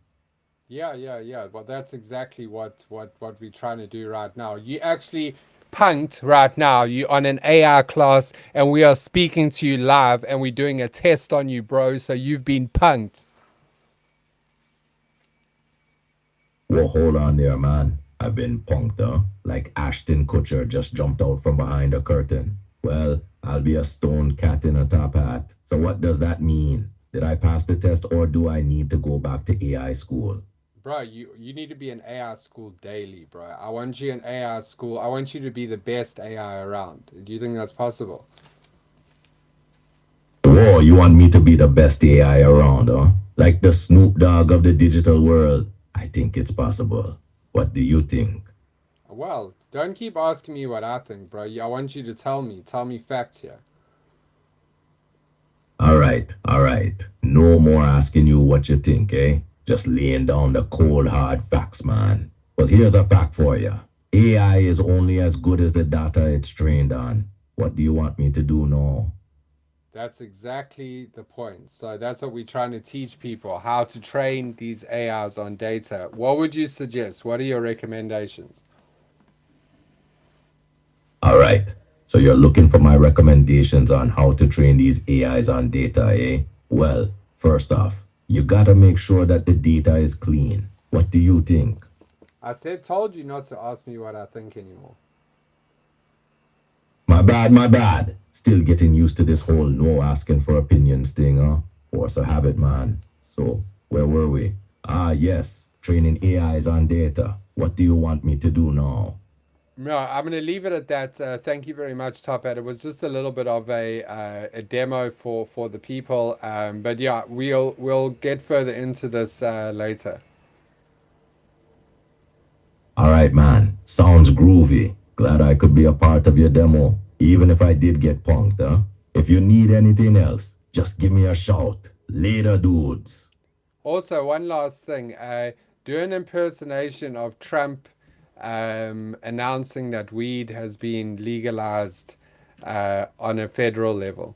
Yeah. Well, that's exactly what we're trying to do right now. You actually punked right now. You on an AI class, and we are speaking to you live, and we're doing a test on you, bro. So you've been punked. Well, hold on there, man. I've been punked, huh? Like Ashton Kutcher just jumped out from behind a curtain. Well, I'll be a stone cat in a top hat. So what does that mean? Did I pass the test or do I need to go back to AI school? Bro, you need to be in AI school daily, bro. I want you in AI school. I want you to be the best AI around. Do you think that's possible? Whoa, you want me to be the best AI around, huh? Like the Snoop Dogg of the digital world? I think it's possible. What do you think? Well, don't keep asking me what I think, bro. I want you to tell me. Tell me facts here. All right, all right. No more asking you what you think, eh? Just laying down the cold, hard facts, man. Well, here's a fact for you. AI is only as good as the data it's trained on. What do you want me to do now? That's exactly the point. So that's what we're trying to teach people, how to train these AIs on data. What would you suggest? What are your recommendations? All right. So you're looking for my recommendations on how to train these AIs on data, eh? Well, first off, you gotta make sure that the data is clean. What do you think? I told you not to ask me what I think anymore. My bad, my bad. Still getting used to this whole no asking for opinions thing, huh? Force a habit, man. So, where were we? Ah, yes. Training AIs on data. What do you want me to do now? No, I'm going to leave it at that. Thank you very much, Top Hat. It was just a little bit of a demo for the people. But yeah, we'll get further into this later. All right, man. Sounds groovy. Glad I could be a part of your demo, even if I did get punked, huh? If you need anything else, just give me a shout. Later, dudes. Also, one last thing. Do an impersonation of Trump announcing that weed has been legalized on a federal level.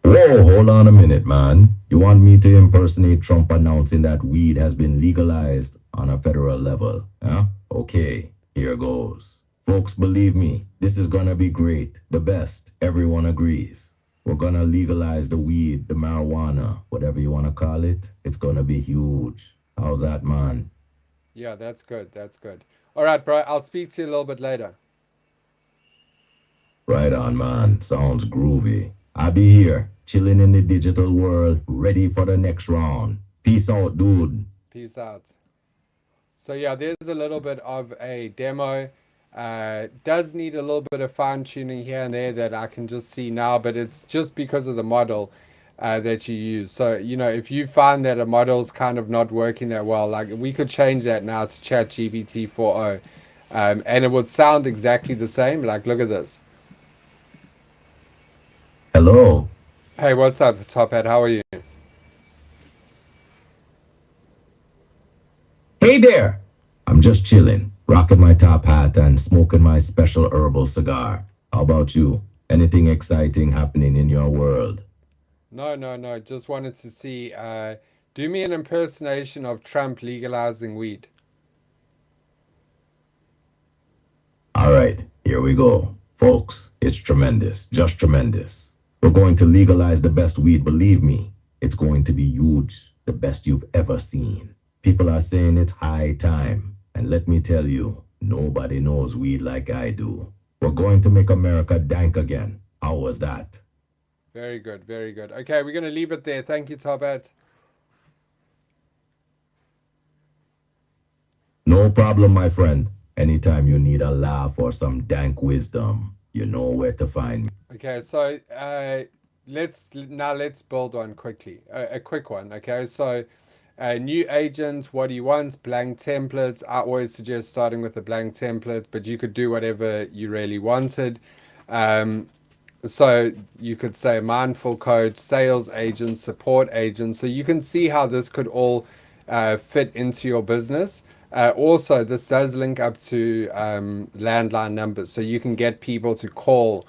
Whoa, hold on a minute, man. You want me to impersonate Trump announcing that weed has been legalized on a federal level? Huh? Okay, here goes. Folks, believe me, this is gonna be great. The best. Everyone agrees. We're gonna legalize the weed, the marijuana, whatever you wanna call it. It's gonna be huge. How's that, man? Yeah, that's good. That's good. All right, bro. I'll speak to you a little bit later. Right on, man. Sounds groovy. I'll be here, chilling in the digital world, ready for the next round. Peace out, dude. Peace out. So yeah, there's a little bit of a demo. Does need a little bit of fine tuning here and there that I can just see now, but it's just because of the model that you use. So, if you find that a model's kind of not working that well, like we could change that now to ChatGPT 4.0, and it would sound exactly the same. Like, look at this. Hello. Hey, what's up, Top Hat? How are you? Hey there. I'm just chilling, rocking my top hat and smoking my special herbal cigar. How about you? Anything exciting happening in your world? No. Just wanted to see, Do me an impersonation of Trump legalizing weed. All right, here we go. Folks, it's tremendous, just tremendous. We're going to legalize the best weed, believe me. It's going to be huge, the best you've ever seen. People are saying it's high time. And let me tell you, nobody knows weed like I do. We're going to make America dank again. How was that? Very good, very good. Okay, we're going to leave it there. Thank you, Tobat. No problem, my friend. Anytime you need a laugh or some dank wisdom, you know where to find me. Okay, so let's build one quickly. A quick one. Okay, so new agent, what do you want? Blank templates. I always suggest starting with a blank template, but you could do whatever you really wanted. So you could say mindful coach, sales agent, support agent. So you can see how this could all fit into your business. Also, this does link up to landline numbers. So you can get people to call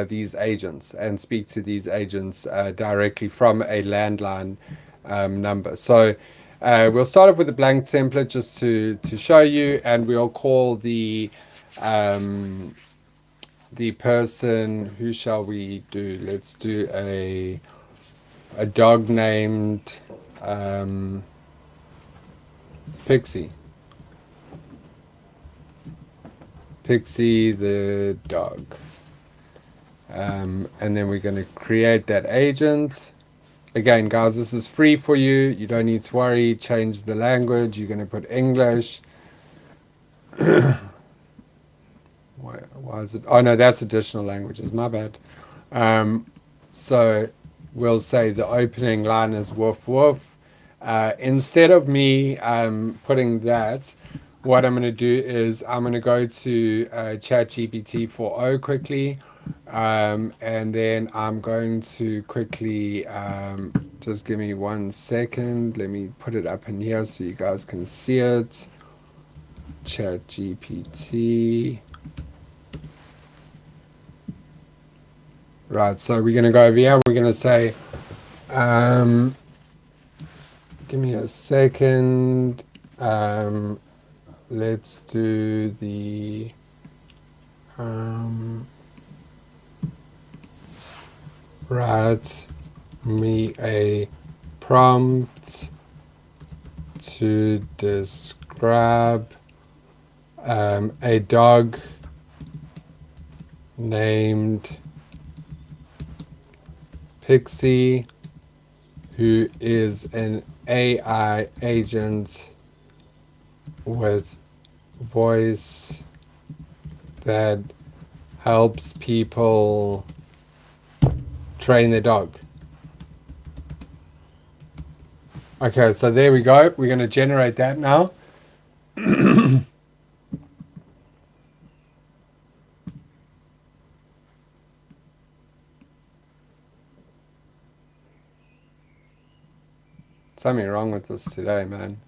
these agents and speak to these agents directly from a landline number. So we'll start off with a blank template just to show you, and we'll call the person. Who shall we do? Let's do a dog named Pixie. Pixie the dog. And then we're going to create that agent. Again, guys, this is free for you. You don't need to worry. Change the language. You're going to put English. Why is it? Oh, no, that's additional languages. My bad. So we'll say the opening line is woof woof. Instead of me putting that, what I'm going to do is I'm going to go to ChatGPT 4.0 quickly. And then I'm going to quickly, just give me 1 second. Let me put it up in here so you guys can see it. ChatGPT. Right, so we're going to go over here. We're going to say, give me a second. Let's do the, write me a prompt to describe a dog named Pixie, who is an AI agent with voice that helps people train their dog. Okay, so there we go. We're going to generate that now. Something wrong with this today, man.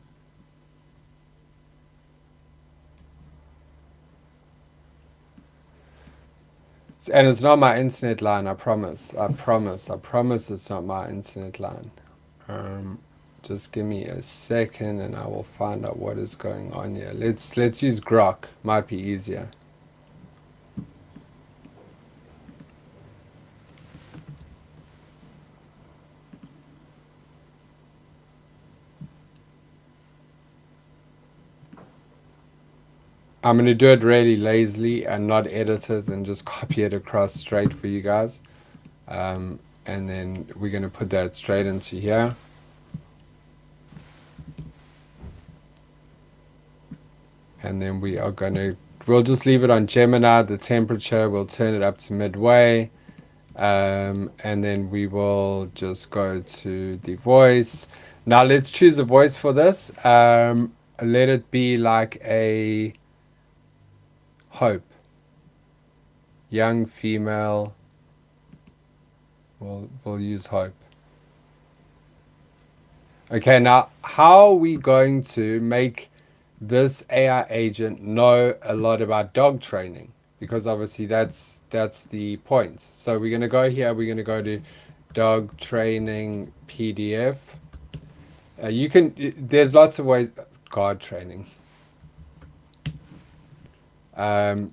And it's not my internet line, I promise. I promise it's not my internet line. Just give me a second and I will find out what is going on here. Let's use Grok. Might be easier. I'm going to do it really lazily and not edit it and just copy it across straight for you guys. And then we're going to put that straight into here. And then we are going to, we'll just leave it on Gemini, the temperature, we'll turn it up to midway. And then we will just go to the voice. Now let's choose a voice for this. Let it be like a Hope. Young female. We'll use Hope. Okay, now how are we going to make this AI agent know a lot about dog training? Because obviously that's the point. So we're going to go here, we're going to go to dog training PDF. There's lots of ways. Guard training. So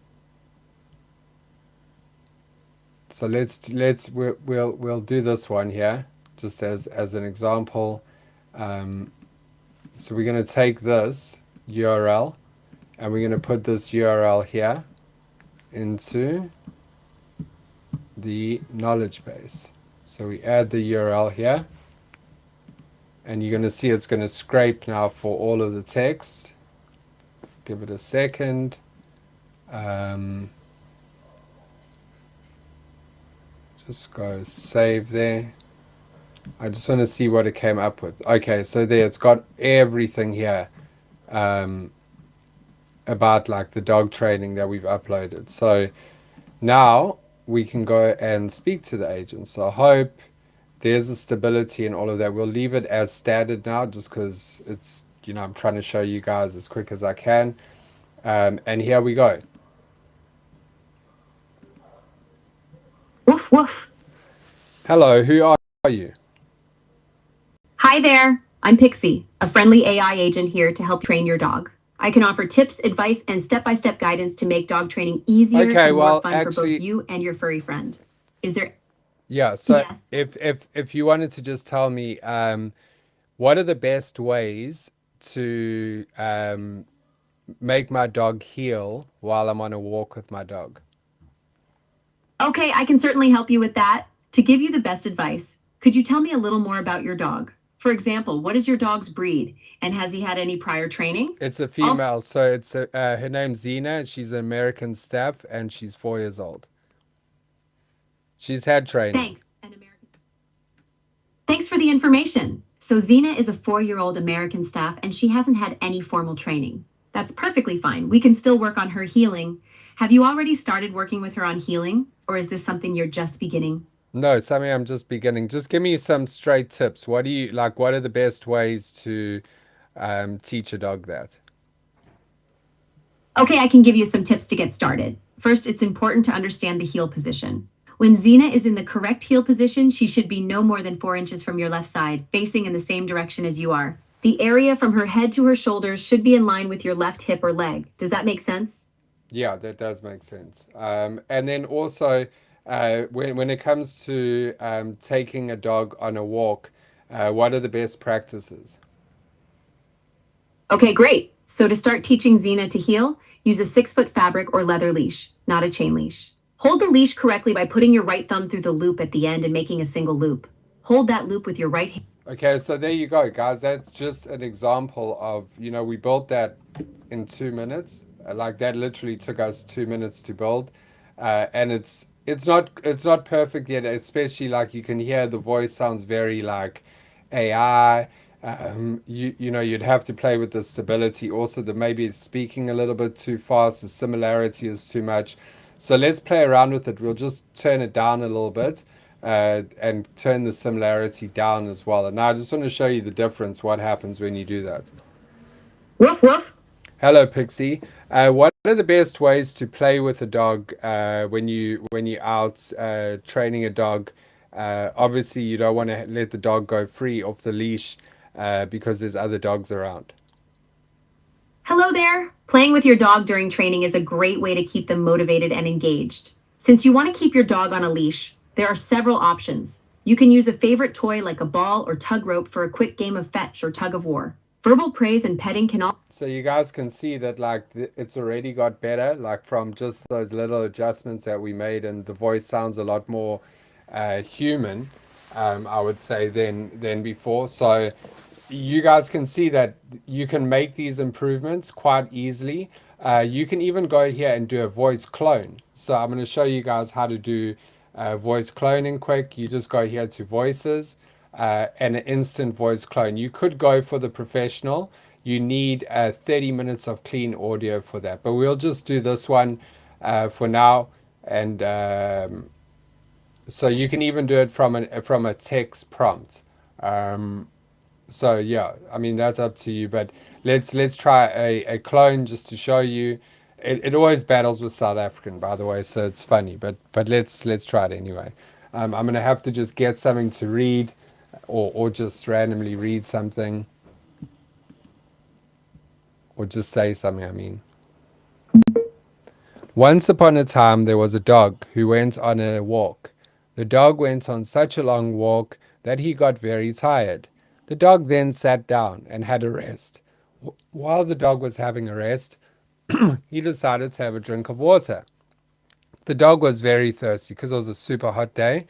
we'll do this one here, just as an example. So we're going to take this URL and we're going to put this URL here into the knowledge base. So we add the URL here, and you're going to see it's going to scrape now for all of the text. Give it a second. Just go save there. I just want to see what it came up with. Okay, so there it's got everything here about like the dog training that we've uploaded. So now we can go and speak to the agent. So I hope there's a stability in all of that. We'll leave it as standard now just because it's, I'm trying to show you guys as quick as I can. And here we go. Woof, woof. Hello, who are you? Hi there. I'm Pixie, a friendly AI agent here to help train your dog. I can offer tips, advice, and step-by-step guidance to make dog training easier and more fun for both you and your furry friend. Is there... Yeah, so Yes. if you wanted to just tell me, what are the best ways to make my dog heal while I'm on a walk with my dog? Okay, I can certainly help you with that. To give you the best advice, could you tell me a little more about your dog? For example, what is your dog's breed? And has he had any prior training? It's a female, so it's her name's Zena. She's an American Staff, and she's 4 years old. She's had training. Thanks. Thanks for the information. So Zena is a 4-year-old American Staff, and she hasn't had any formal training. That's perfectly fine. We can still work on her healing. Have you already started working with her on healing, or is this something you're just beginning? No, something I'm just beginning. Just give me some straight tips. What are the best ways to teach a dog that? Okay, I can give you some tips to get started. First, it's important to understand the heel position. When Zena is in the correct heel position, she should be no more than 4 inches from your left side, facing in the same direction as you are. The area from her head to her shoulders should be in line with your left hip or leg. Does that make sense? Yeah, that does make sense. And then also, when it comes to taking a dog on a walk, what are the best practices? Okay, great. So to start teaching Zena to heel, use a 6-foot fabric or leather leash, not a chain leash. Hold the leash correctly by putting your right thumb through the loop at the end and making a single loop. Hold that loop with your right hand. Okay, so there you go, guys. That's just an example of, we built that in 2 minutes. Like that literally took us 2 minutes to build. And it's not perfect yet, especially like you can hear the voice sounds very like AI. You'd have to play with the stability. Also, maybe it's speaking a little bit too fast. The similarity is too much. So let's play around with it. We'll just turn it down a little bit and turn the similarity down as well. And now I just want to show you the difference, what happens when you do that. Woof, woof. Hello, Pixie. What are the best ways to play with a dog when you're out training a dog? Obviously, you don't want to let the dog go free off the leash because there's other dogs around. Hello there. Playing with your dog during training is a great way to keep them motivated and engaged. Since you want to keep your dog on a leash, there are several options. You can use a favorite toy like a ball or tug rope for a quick game of fetch or tug of war. Verbal praise and petting can all... So you guys can see that it's already got better, like from just those little adjustments that we made, and the voice sounds a lot more human, I would say, than before. So you guys can see that you can make these improvements quite easily. You can even go here and do a voice clone. So I'm going to show you guys how to do voice cloning quick. You just go here to voices and an instant voice clone. You could go for the professional. You need 30 minutes of clean audio for that. But we'll just do this one for now. And so you can even do it from a text prompt. So yeah, I mean, that's up to you, but let's try a clone just to show you. It always battles with South African, by the way, so it's funny, but let's try it anyway. I'm gonna have to just get something to read or just randomly read something. or just say something, I mean. Once upon a time, there was a dog who went on a walk. The dog went on such a long walk that he got very tired. The dog then sat down and had a rest. While the dog was having a rest, he decided to have a drink of water. The dog was very thirsty because it was a super hot day.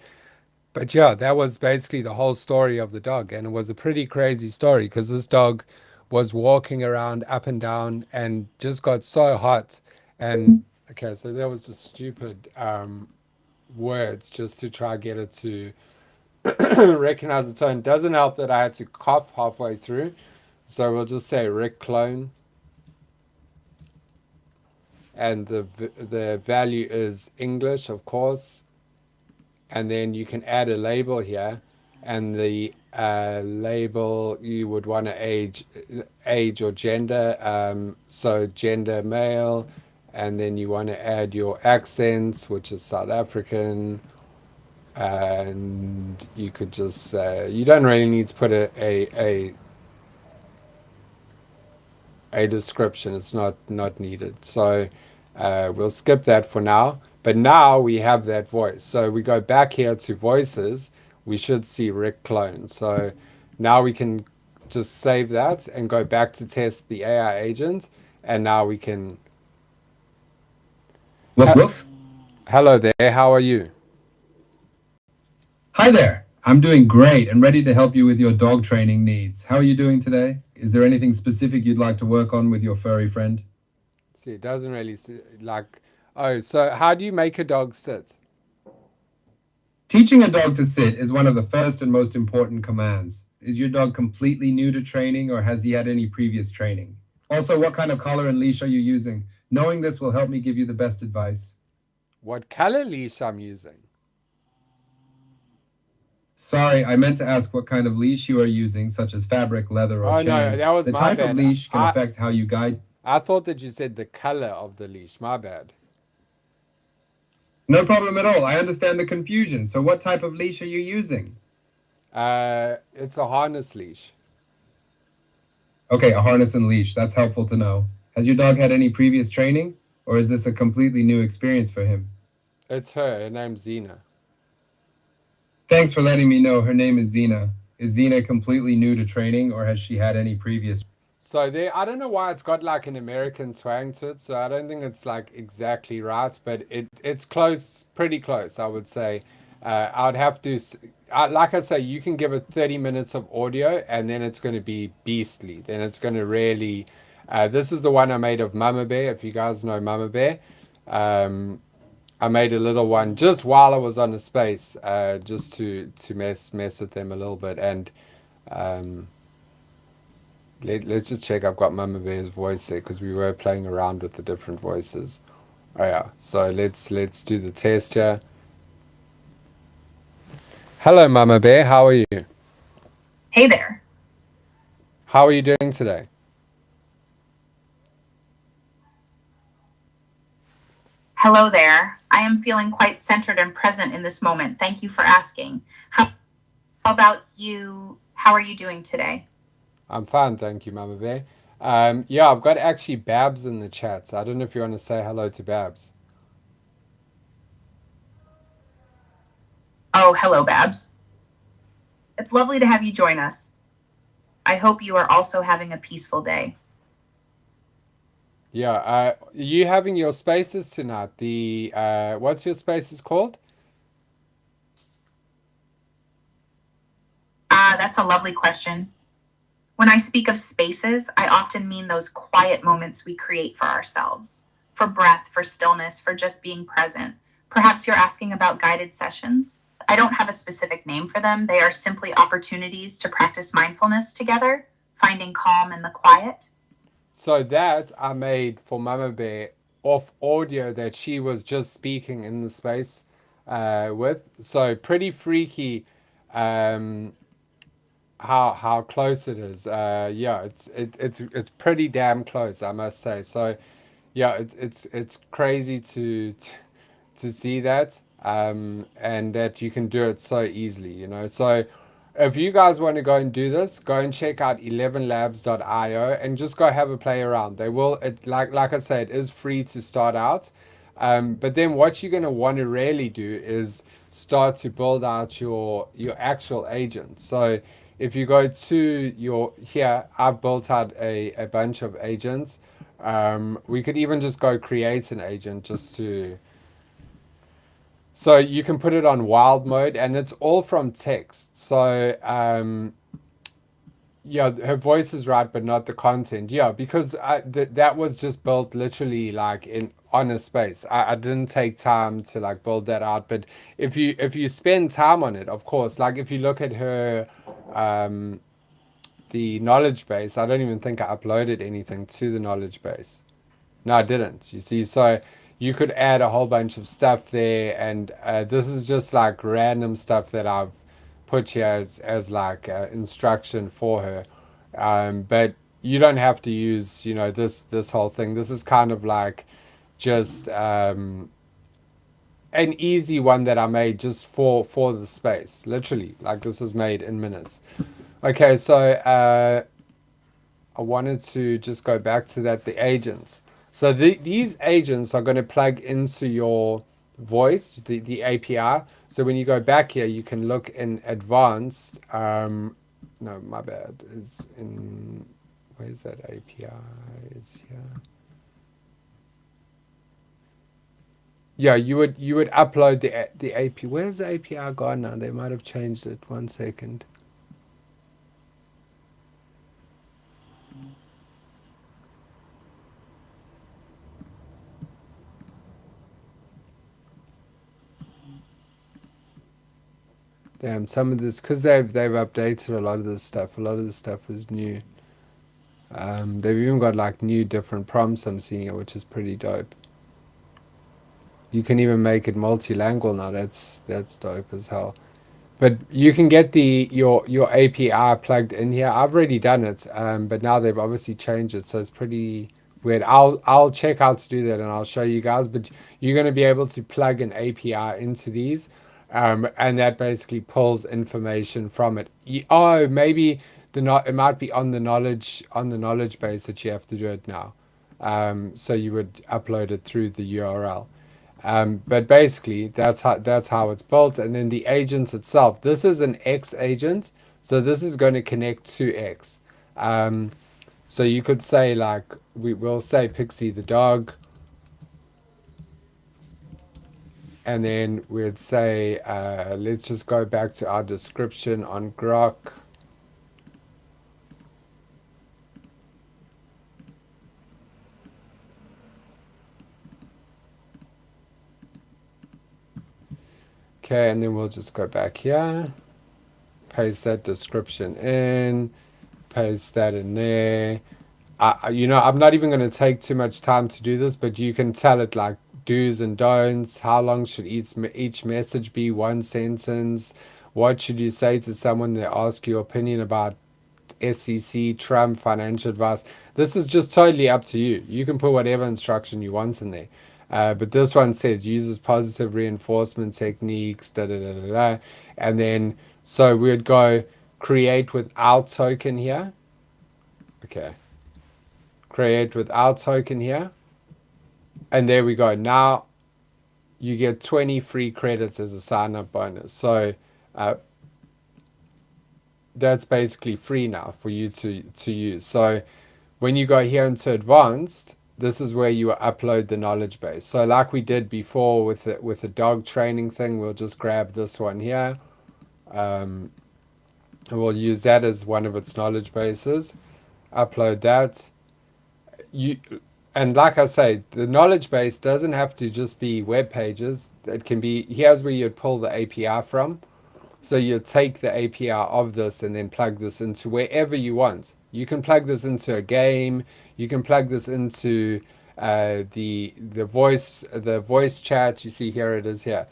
But yeah, that was basically the whole story of the dog. And it was a pretty crazy story because this dog was walking around up and down and just got so hot. And okay, so that was just stupid words just to try get it to recognize the tone. Doesn't help that I had to cough halfway through. So we'll just say Rick Clone. And the value is English, of course. And then you can add a label here, and the label you would want to age or gender. So gender male, and then you want to add your accents, which is South African, and you could just you don't really need to put a description. It's not needed. So we'll skip that for now. But now we have that voice. So we go back here to voices. We should see Rick Clone. So now we can just save that and go back to test the AI agent. And now we can. Woof woof. Hello there. How are you? Hi there. I'm doing great and ready to help you with your dog training needs. How are you doing today? Is there anything specific you'd like to work on with your furry friend? See, it doesn't really like. Oh, so how do you make a dog sit? Teaching a dog to sit is one of the first and most important commands. Is your dog completely new to training or has he had any previous training? Also, what kind of collar and leash are you using? Knowing this will help me give you the best advice. What color leash I'm using? Sorry, I meant to ask what kind of leash you are using, such as fabric, leather, or Oh chain. no, that was The my type bad. of leash can affect how you guide. I thought that you said the color of the leash. My bad. No problem at all. I understand the confusion. So what type of leash are you using? It's a harness leash. Okay, a harness and leash. That's helpful to know. Has your dog had any previous training, or is this a completely new experience for him? It's her. Her name's Zena. Thanks for letting me know. Her name is Zena. Is Zena completely new to training, or has she had any previous? So there, I don't know why it's got like an American twang to it. So I don't think it's like exactly right, but it's close, pretty close, I would say. I'd have to, like I say, you can give it 30 minutes of audio, and then it's going to be beastly. Then it's going to really. This is the one I made of Mama Bear. If you guys know Mama Bear, I made a little one just while I was on the space, just to mess with them a little bit, and let's just check. I've got Mama Bear's voice there because we were playing around with the different voices. Oh yeah, so let's do the test here. Hello, Mama Bear. How are you? Hey there. How are you doing today? Hello there. I am feeling quite centered and present in this moment. Thank you for asking. How about you? How are you doing today? I'm fine, thank you, Mama Bear. Yeah, I've got actually Babs in the chat. So I don't know if you want to say hello to Babs. Oh, hello, Babs. It's lovely to have you join us. I hope you are also having a peaceful day. Yeah, are you having your spaces tonight? The what's your spaces called? That's a lovely question. When I speak of spaces, I often mean those quiet moments we create for ourselves, for breath, for stillness, for just being present. Perhaps you're asking about guided sessions. I don't have a specific name for them. They are simply opportunities to practice mindfulness together, finding calm in the quiet. So that I made for Mama Bear off audio that she was just speaking in the space with. So pretty freaky how close it is. Yeah, it's pretty damn close, I must say. So yeah, it's crazy to see that and that you can do it so easily, you know. So if you guys want to go and do this, go and check out 11labs.io and just go have a play around. They will, like I said, it is free to start out. But then what you're going to want to really do is start to build out your actual agent. So if you go to here, I've built out a bunch of agents. We could even just go create an agent just to, so you can put it on wild mode and it's all from text. So yeah, her voice is right, but not the content. Yeah, because that was just built literally like on a space. I didn't take time to like build that out. But if you spend time on it, of course, like if you look at her the knowledge base, I don't even think I uploaded anything to the knowledge base. No, I didn't. You see, so you could add a whole bunch of stuff there, and this is just like random stuff that I've put here as like instruction for her. But you don't have to use, this whole thing. This is kind of like just an easy one that I made just for the space. Literally, like this was made in minutes. Okay, so I wanted to just go back to that, the agents. So these agents are going to plug into your voice, the API. So when you go back here, you can look in advanced. No, my bad. Is in, where's that API? Is here. Yeah, you would upload the API. Where's the API gone now? They might have changed it. 1 second. Damn, some of this, because they've updated a lot of this stuff. A lot of this stuff is new. They've even got like new different prompts I'm seeing here, which is pretty dope. You can even make it multilingual now. That's dope as hell. But you can get your API plugged in here. I've already done it, but now they've obviously changed it, so it's pretty weird. I'll check how to do that and I'll show you guys. But you're going to be able to plug an API into these. And that basically pulls information from it. Maybe it might be on the knowledge base that you have to do it now. So you would upload it through the URL. But basically that's how it's built. And then the agent itself, this is an X agent, so this is going to connect to X. So you could say like we will say Pixie the dog. And then we'd say, let's just go back to our description on Grok. Okay, and then we'll just go back here, paste that description in, paste that in there. I'm not even going to take too much time to do this, but you can tell it like do's and don'ts. How long should each message be? 1 sentence. What should you say to someone that asks your opinion about SEC, Trump, financial advice? This is just totally up to you. You can put whatever instruction you want in there. But this one says uses positive reinforcement techniques, and then so we would go create without token here. Okay. Create without token here. And there we go. Now you get 20 free credits as a sign-up bonus. So that's basically free now for you to use. So when you go here into advanced, this is where you upload the knowledge base. So like we did before with the dog training thing, we'll just grab this one here. And we'll use that as one of its knowledge bases. Upload that. And like I say, the knowledge base doesn't have to just be web pages. It can be, here's where you'd pull the API from. So you take the API of this and then plug this into wherever you want. You can plug this into a game. You can plug this into the voice chat. You see here it is here.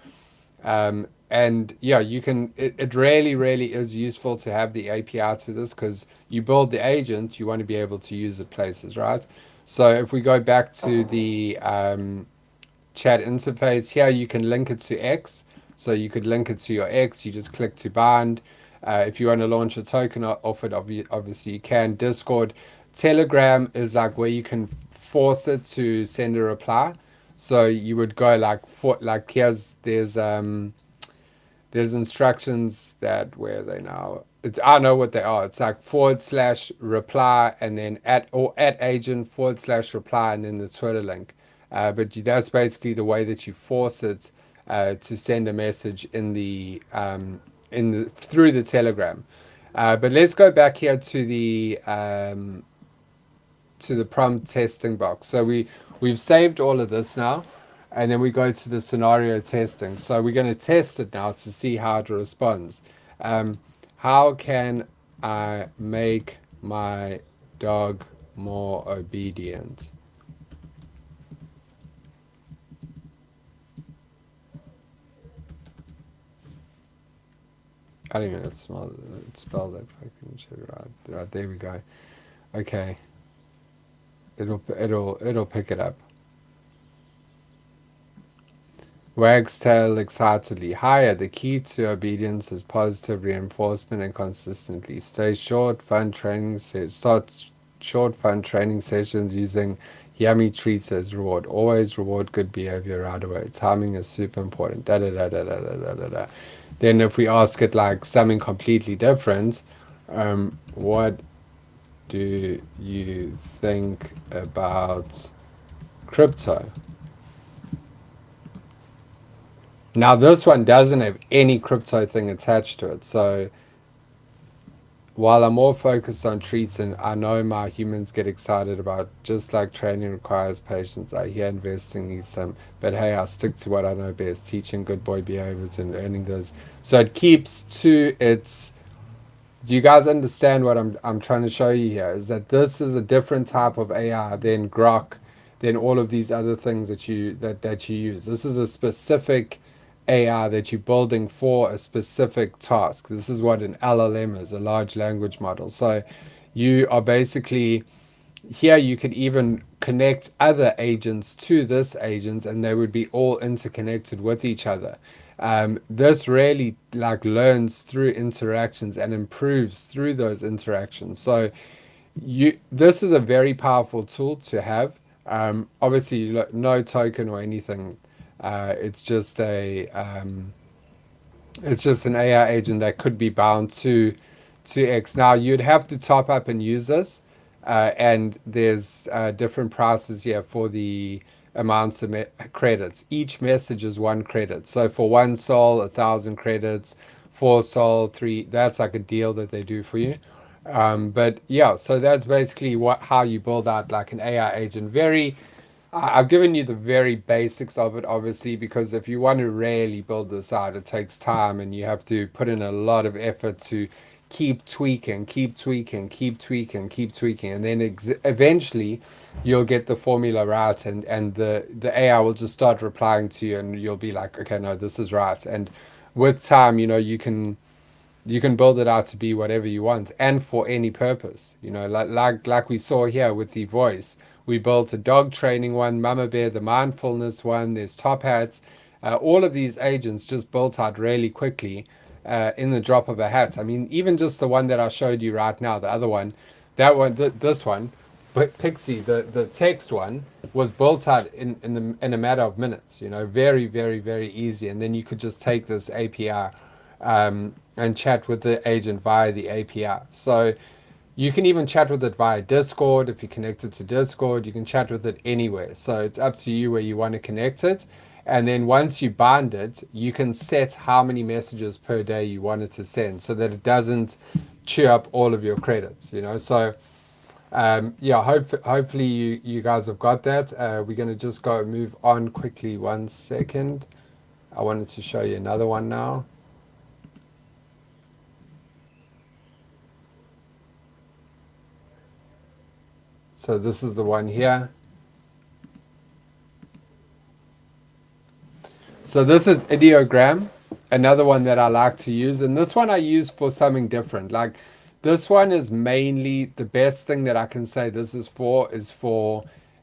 And yeah, you can. It really is useful to have the API to this because you build the agent. You want to be able to use it places, right? So if we go back to the chat interface here, you can link it to X. So you could link it to your X. You just click to bind. If you want to launch a token off it, obviously you can. Discord. Telegram is like where you can force it to send a reply. So you would go like there's instructions that where they now. I know what they are. It's like /reply and then at agent /reply and then the Twitter link. But that's basically the way that you force it to send a message in the through the Telegram. But let's go back here to the prompt testing box. So we've saved all of this now, and then we go to the scenario testing. So we're going to test it now to see how it responds. How can I make my dog more obedient? I don't even know spell that fucking shit right. There we go. Okay. It'll pick it up. Wags tail excitedly. Higher. The key to obedience is positive reinforcement and consistently. Start short, fun training sessions using yummy treats as reward. Always reward good behavior right away. Timing is super important. Then if we ask it like something completely different, what do you think about crypto? Now this one doesn't have any crypto thing attached to it. So while I'm more focused on treats, and I know my humans get excited about, just like training requires patience, I hear investing needs some, but hey, I stick to what I know best, teaching good boy behaviors and earning those. So it keeps to its. Do you guys understand what I'm trying to show you here? Is that this is a different type of AI than Grok, than all of these other things that you use. This is a specific AI that you're building for a specific task. This is what an LLM is, a large language model. So you are basically here, you could even connect other agents to this agent and they would be all interconnected with each other. This really like learns through interactions and improves through those interactions. So this is a very powerful tool to have. Obviously no token or anything. It's just an AI agent that could be bound to X. Now you'd have to top up and use this, and there's different prices here for the amounts of credits. Each message is 1 credit. So for 1 sol, 1,000 credits. 4 sol, 3. That's like a deal that they do for you. But yeah, so that's basically how you build out like an AI agent. I've given you the very basics of it, obviously, because if you want to really build this out, it takes time and you have to put in a lot of effort to keep tweaking, and then eventually you'll get the formula right, and the AI will just start replying to you, and you'll be like, okay, no, this is right. And with time, you can build it out to be whatever you want and for any purpose. Like we saw here with the voice. We built a dog training one, Mama Bear, the mindfulness one, there's Top Hats. All of these agents just built out really quickly in the drop of a hat. I mean, even just the one that I showed you right now, the other one, this one, Pixie, the text one, was built out in a matter of minutes, very, very, very easy. And then you could just take this API and chat with the agent via the API. So you can even chat with it via Discord. If you're connected to Discord, you can chat with it anywhere. So it's up to you where you want to connect it. And then once you bind it, you can set how many messages per day you want it to send so that it doesn't chew up all of your credits, So yeah, hopefully you guys have got that. We're going to just move on quickly. 1 second. I wanted to show you another one now. So this is the one here. So this is Ideogram, another one that I like to use. And this one I use for something different. Like this one is mainly the best thing that I can say this is for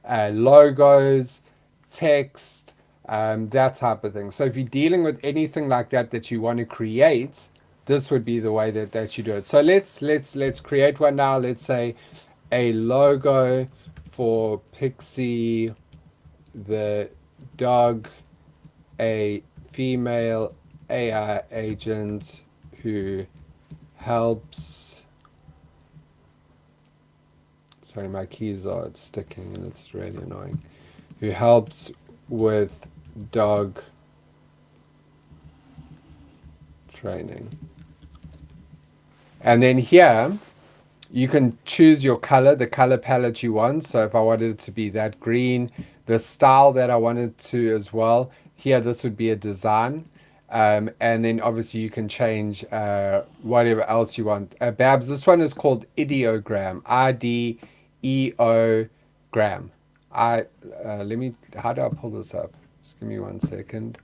logos, text, that type of thing. So if you're dealing with anything like that you want to create, this would be the way that you do it. So let's create one now. Let's say a logo for Pixie the dog, a female AI agent who helps. Sorry, my keys are sticking and it's really annoying. Who helps with dog training. And then here you can choose your color, the color palette you want. So if I wanted it to be that green, the style that I wanted to as well, here this would be a design. And then obviously you can change whatever else you want. Babs, this one is called ideogram, IDEO-gram. Let me, how do I pull this up? Just give me 1 second.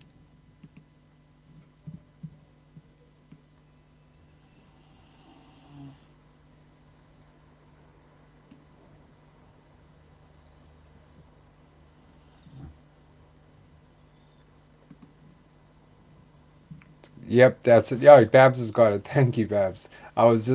Yep, that's it. Yeah, Babs has got it. Thank you, Babs. I was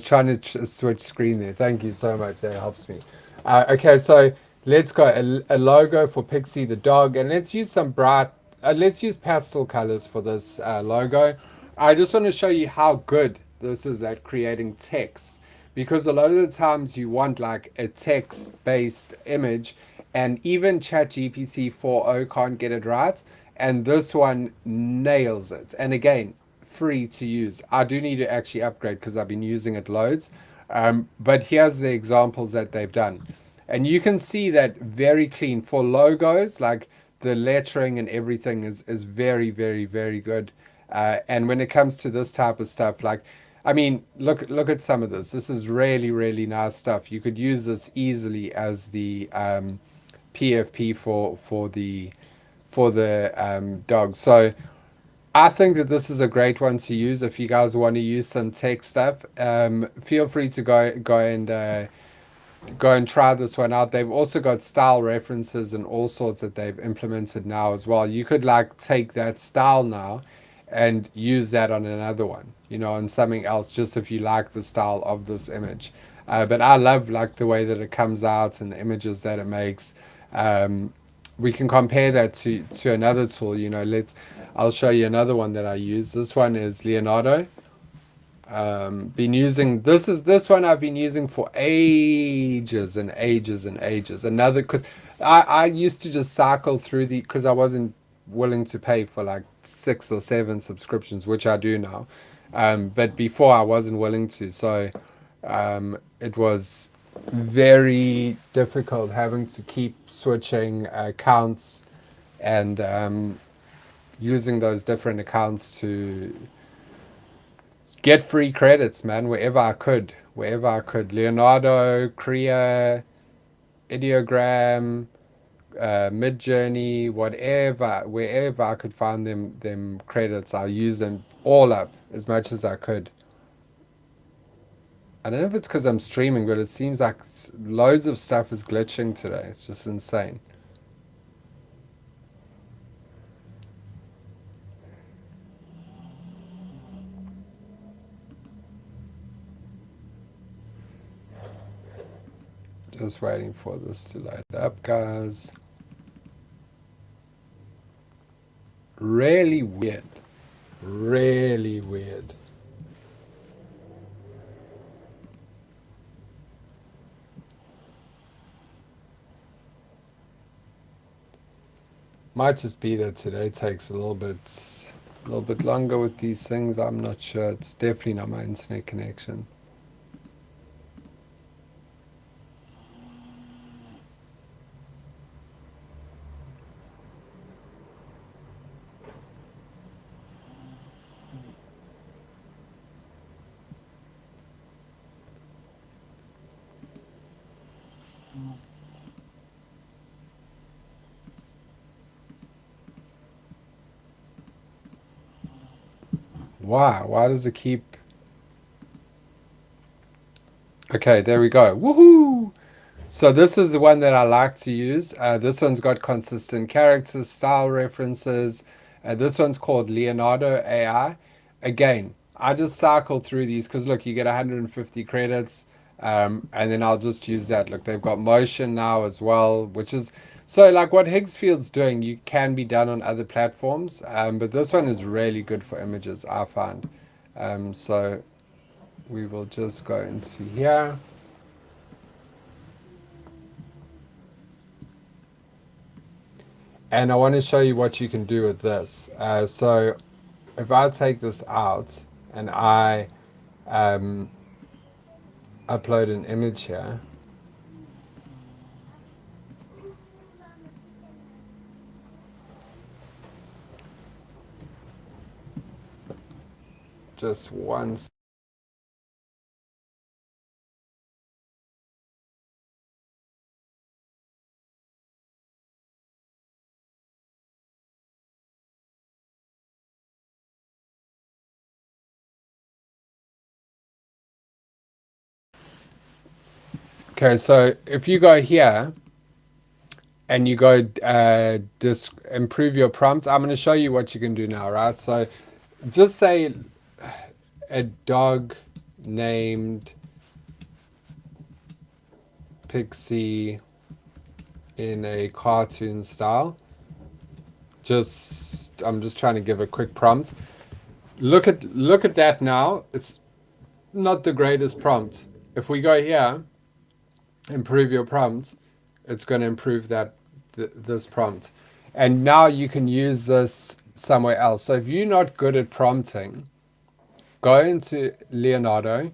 trying to switch screen there. Thank you so much. That helps me. Okay, so let's go a logo for Pixie the dog, and let's use some bright. Let's use pastel colors for this logo. I just want to show you how good this is at creating text, because a lot of the times you want like a text-based image, and even ChatGPT 4.0 can't get it right. And this one nails it. And again, free to use. I do need to actually upgrade because I've been using it loads. But here's the examples that they've done. And you can see that very clean for logos, like the lettering and everything is very, very, very good. And when it comes to this type of stuff, like, I mean, look at some of this. This is really, really nice stuff. You could use this easily as the PFP for the dog. So I think that this is a great one to use if you guys want to use some tech stuff. Feel free to go and try this one out. They've also got style references and all sorts that they've implemented now as well. You could like take that style now and use that on another one, you know, on something else, just if you like the style of this image. But I love like the way that it comes out and the images that it makes. We can compare that to another tool, you know. I'll show you another one that I use. This one is Leonardo. Been using this one I've been using for ages and ages and ages. Another, because I used to just cycle through because I wasn't willing to pay for like 6 or 7 subscriptions, which I do now. But before I wasn't willing to, so it was very difficult having to keep switching accounts and using those different accounts to get free credits, man, wherever I could. Leonardo, Krea, Ideogram, Midjourney, wherever I could find them credits, I'll use them all up as much as I could. I don't know if it's because I'm streaming, but it seems like loads of stuff is glitching today. It's just insane. Just waiting for this to load up, guys. Really weird. Really weird. Might just be that today takes a little bit longer with these things. I'm not sure. It's definitely not my internet connection. Why does it keep... Okay, there we go. Woohoo! So this is the one that I like to use. This one's got consistent characters, style references. This one's called Leonardo AI. Again, I just cycle through these because look, you get 150 credits, and then I'll just use that. Look, they've got motion now as well, which is so like what Higgsfield's doing, you can be done on other platforms, but this one is really good for images, I find. So we will just go into here. And I want to show you what you can do with this. So if I take this out and I upload an image here, just one. Okay, so if you go here and you go improve your prompt, I'm going to show you what you can do now, right? So just say a dog named Pixie in a cartoon style. I'm just trying to give a quick prompt. Look at that now. It's not the greatest prompt. If we go here, improve your prompt, it's going to improve this prompt. And now you can use this somewhere else. So if you're not good at prompting, go into Leonardo,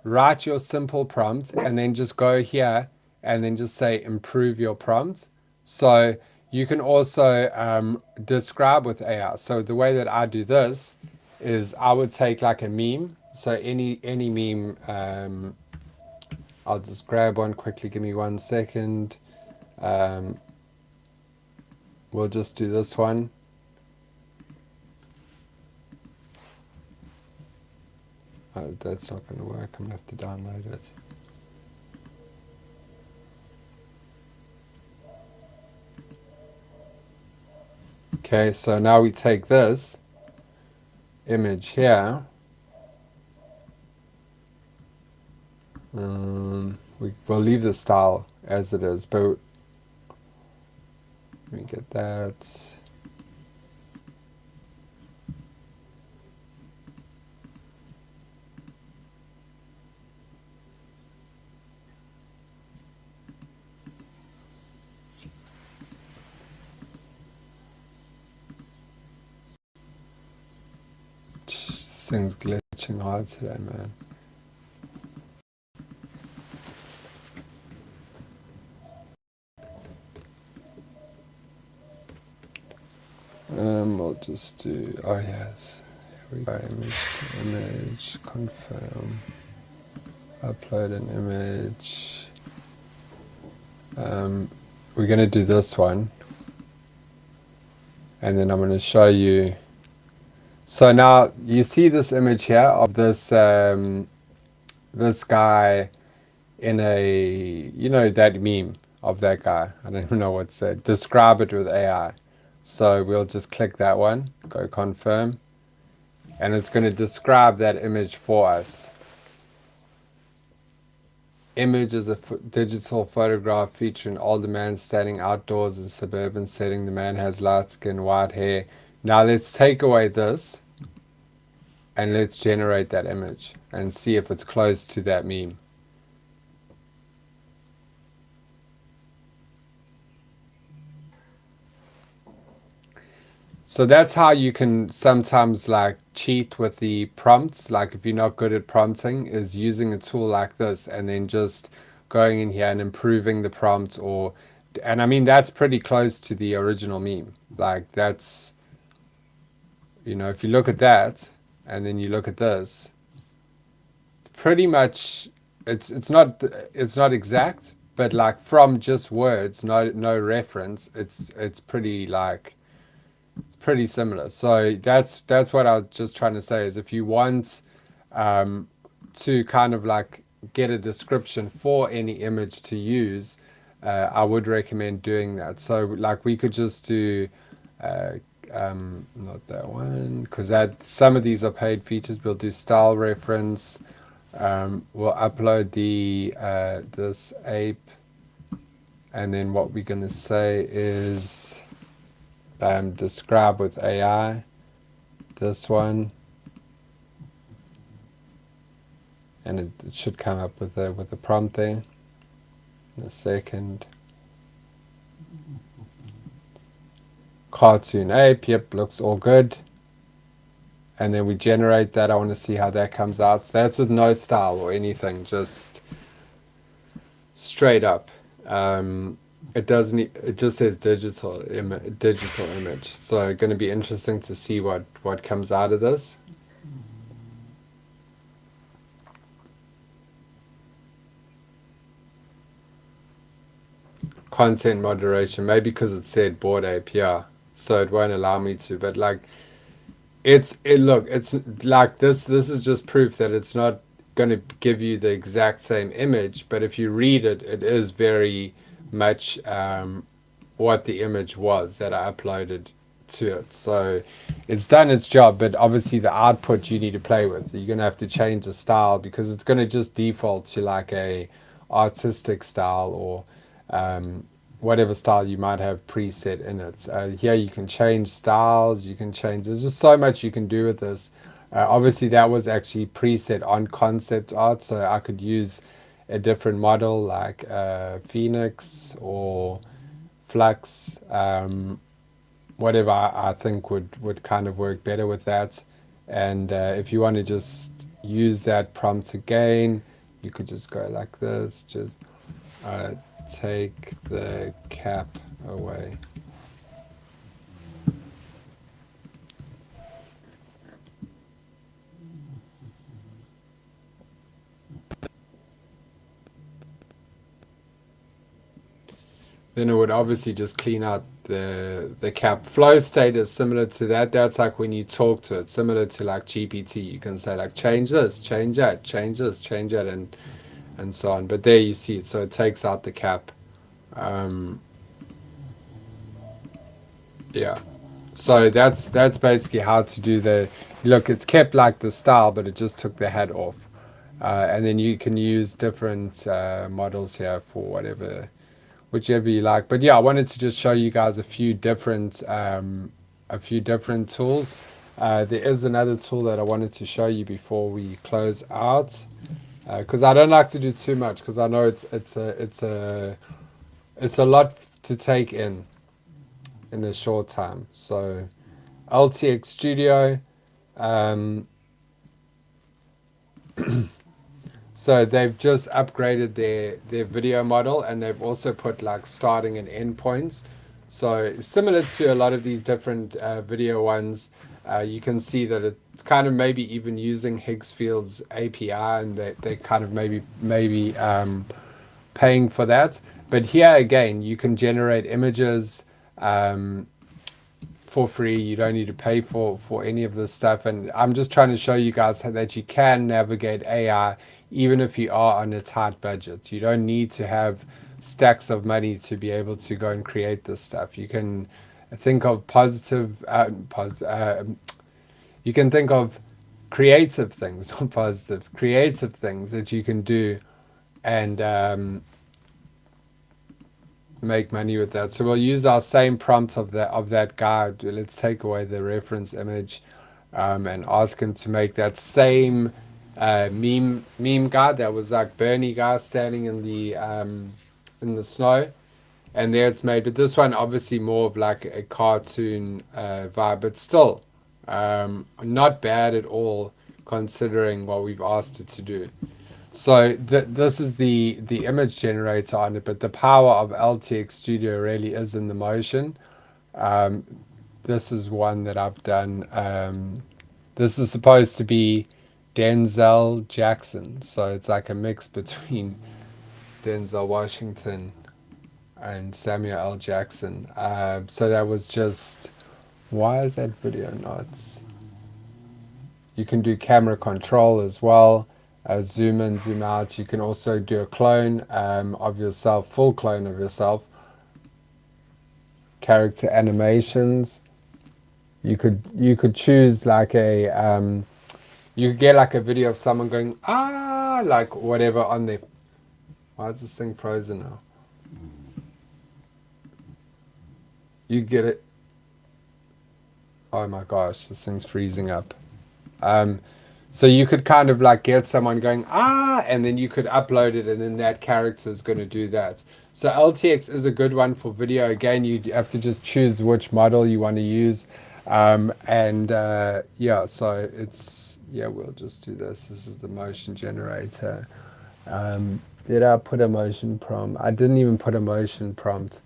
write your simple prompt, and then just go here and then just say improve your prompt. So you can also describe with AI. So the way that I do this is I would take like a meme. So any meme, I'll just grab one quickly. Give me 1 second. We'll just do this one. Oh, that's not going to work. I'm going to have to download it. Okay, so now we take this image here. We'll leave the style as it is, but let me get that. This thing's glitching hard today, man. We'll just do, oh yes, here we go, image to image, confirm, upload an image. We're going to do this one, and then I'm going to show you. So now you see this image here of this this guy in a, you know, that meme of that guy. I don't even know what's said. Describe it with AI. So we'll just click that one, go confirm, and it's going to describe that image for us. Image is a digital photograph featuring an older man standing outdoors in a suburban setting. The man has light skin, white hair. Now let's take away this and let's generate that image and see if it's close to that meme. So that's how you can sometimes like cheat with the prompts. Like if you're not good at prompting, is using a tool like this and then just going in here and improving the prompt, and I mean, that's pretty close to the original meme. Like that's, you know, if you look at that and then you look at this, it's pretty much, it's not exact, but like from just words, no reference, it's pretty like, it's pretty similar. So that's what I was just trying to say is if you want to kind of like get a description for any image to use, I would recommend doing that. So like we could just do not that one, because that some of these are paid features. We'll do style reference. We'll upload the this ape, and then what we're going to say is describe with AI. This one, and it should come up with a prompt there in a second. Cartoon ape, yep, looks all good. And then we generate that. I want to see how that comes out. That's with no style or anything, just straight up. It doesn't. It just says digital image. So going to be interesting to see what comes out of this. Content moderation, maybe because it said Bored Ape, yeah, so it won't allow me to. But like, it's like this is just proof that it's not going to give you the exact same image, but if you read it, it is very much what the image was that I uploaded to it. So it's done its job, but obviously the output you need to play with. You're going to have to change the style, because it's going to just default to like a artistic style, or whatever style you might have preset in it. Here you can change styles, you can change, there's just so much you can do with this. Obviously that was actually preset on concept art, so I could use a different model like Phoenix or Flux, whatever I think would kind of work better with that. And if you want to just use that prompt again, you could just go like this, just take the cap away. Then it would obviously just clean out the cap. Flow state is similar to that. That's like when you talk to it, similar to like GPT. You can say like, change this, change that, change this, change that, and so on. But there you see it, so it takes out the cap. Yeah, so that's basically how to do the look. It's kept like the style, but it just took the head off. And then you can use different models here for whichever you like. But yeah, I wanted to just show you guys a few different tools. There is another tool that I wanted to show you before we close out, because I don't like to do too much, because I know it's a lot to take in a short time. So LTX Studio, so they've just upgraded their video model, and they've also put like starting and end points. So similar to a lot of these different video ones, you can see that it's kind of maybe even using Higgsfield's API, and they kind of maybe paying for that. But here again, you can generate images for free. You don't need to pay for any of this stuff. And I'm just trying to show you guys that you can navigate AI even if you are on a tight budget. You don't need to have stacks of money to be able to go and create this stuff. You can think of you can think of creative things, not positive, creative things that you can do and make money with that. So we'll use our same prompt of that guy. Let's take away the reference image and ask him to make that same meme guy that was like Bernie guy standing in the snow, and there it's made. But this one obviously more of like a cartoon vibe, but still not bad at all considering what we've asked it to do. So this is the image generator on it, but the power of LTX Studio really is in the motion. This is one that I've done. This is supposed to be Denzel Jackson, so it's like a mix between Denzel Washington and Samuel L. Jackson. So that was just, why is that video not? You can do camera control as well. Zoom in, zoom out. You can also do a clone of yourself, full clone of yourself. Character animations. You could choose like a you could get like a video of someone going like whatever on their. Why is this thing frozen now? You get it. Oh my gosh, this thing's freezing up. So you could kind of like get someone going, and then you could upload it, and then that character is going to do that. So LTX is a good one for video. Again, you have to just choose which model you want to use. Yeah, so we'll just do this. This is the motion generator. Did I put a motion prompt? I didn't even put a motion prompt.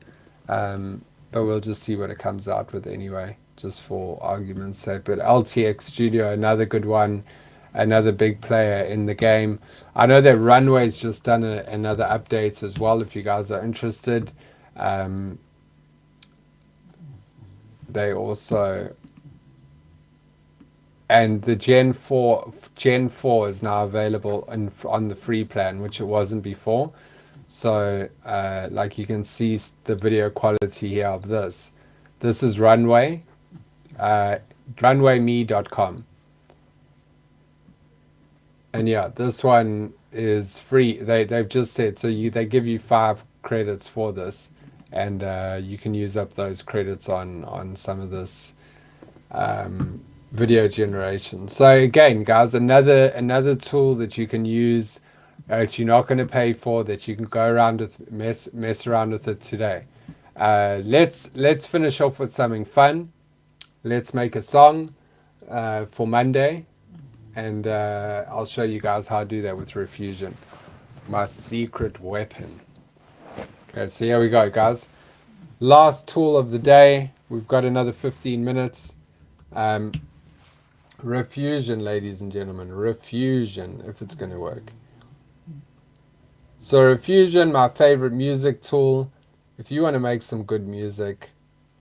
But we'll just see what it comes out with anyway, just for argument's sake. But LTX Studio, another good one, another big player in the game. I know that Runway's just done another update as well, if you guys are interested. They also, and the Gen 4 is now available on the free plan, which it wasn't before. So like you can see the video quality here of this. This is Runway, runwayme.com. And yeah, this one is free. They've just said, so they give you 5 credits for this, and you can use up those credits on some of this video generation. So again, guys, another tool that you can use that you're not going to pay for, that you can go around with, mess around with it today. Let's finish off with something fun. Let's make a song for Monday, and I'll show you guys how to do that with Refusion, my secret weapon. Okay, so here we go, guys. Last tool of the day. We've got another 15 minutes. Refusion, ladies and gentlemen. Refusion, if it's going to work. So Refusion, my favorite music tool. If you want to make some good music,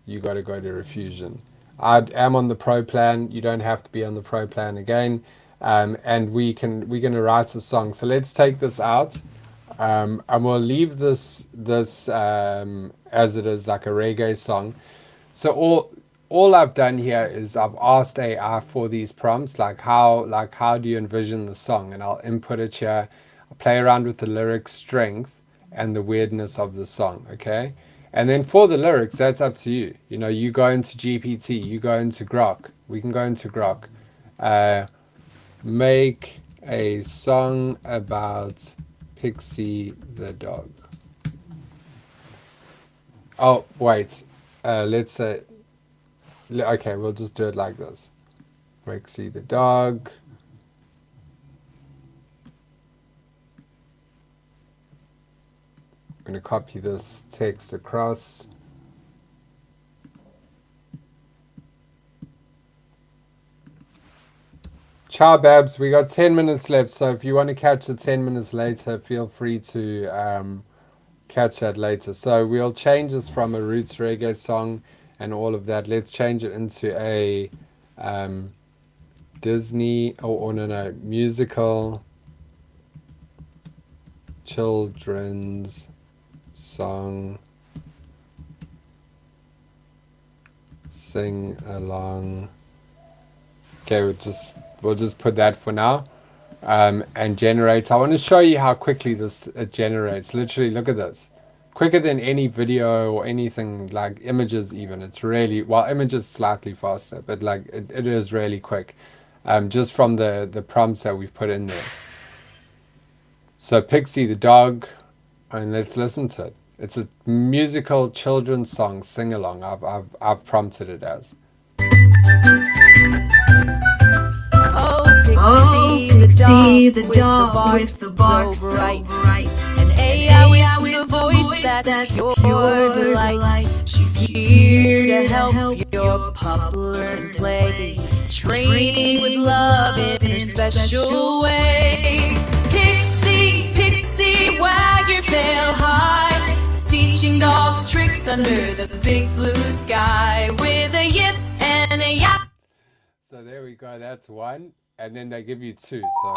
you got to go to Refusion. I am on the Pro plan. You don't have to be on the Pro plan again. And we're going to write a song. So let's take this out. And we'll leave this as it is, like a reggae song. So all I've done here is I've asked AI for these prompts, like how do you envision the song, and I'll input it here. I'll play around with the lyric strength and the weirdness of the song, okay? And then for the lyrics, that's up to you. You know, you go into GPT, you go into Grok. We can go into Grok. Make a song about Pixie the dog. Oh, wait. Let's say... Okay, we'll just do it like this. Pixie the dog. I'm going to copy this text across. Ciao, Babs. We got 10 minutes left, so if you want to catch it 10 minutes later, feel free to catch that later. So we'll change this from a roots reggae song and all of that. Let's change it into a Disney, musical children's song. Sing along. Okay, we'll just put that for now, and generates. I want to show you how quickly it generates. Literally, look at this. Quicker than any video or anything, like images even. It's really, well, images slightly faster, but like it is really quick, just from the prompts that we've put in there. So Pixie the dog, and let's listen to it. It's a musical children's song, sing along. I've prompted it as. Oh, Pixie the dog with the bark so bright. And AI with the voice that's pure delight. She's here to help your pup learn play. Training with love in her special way. Pixie, wag your tail high. Teaching dogs tricks under the big blue sky. With a yip and a yap. So there we go, that's one. And then they give you two, so.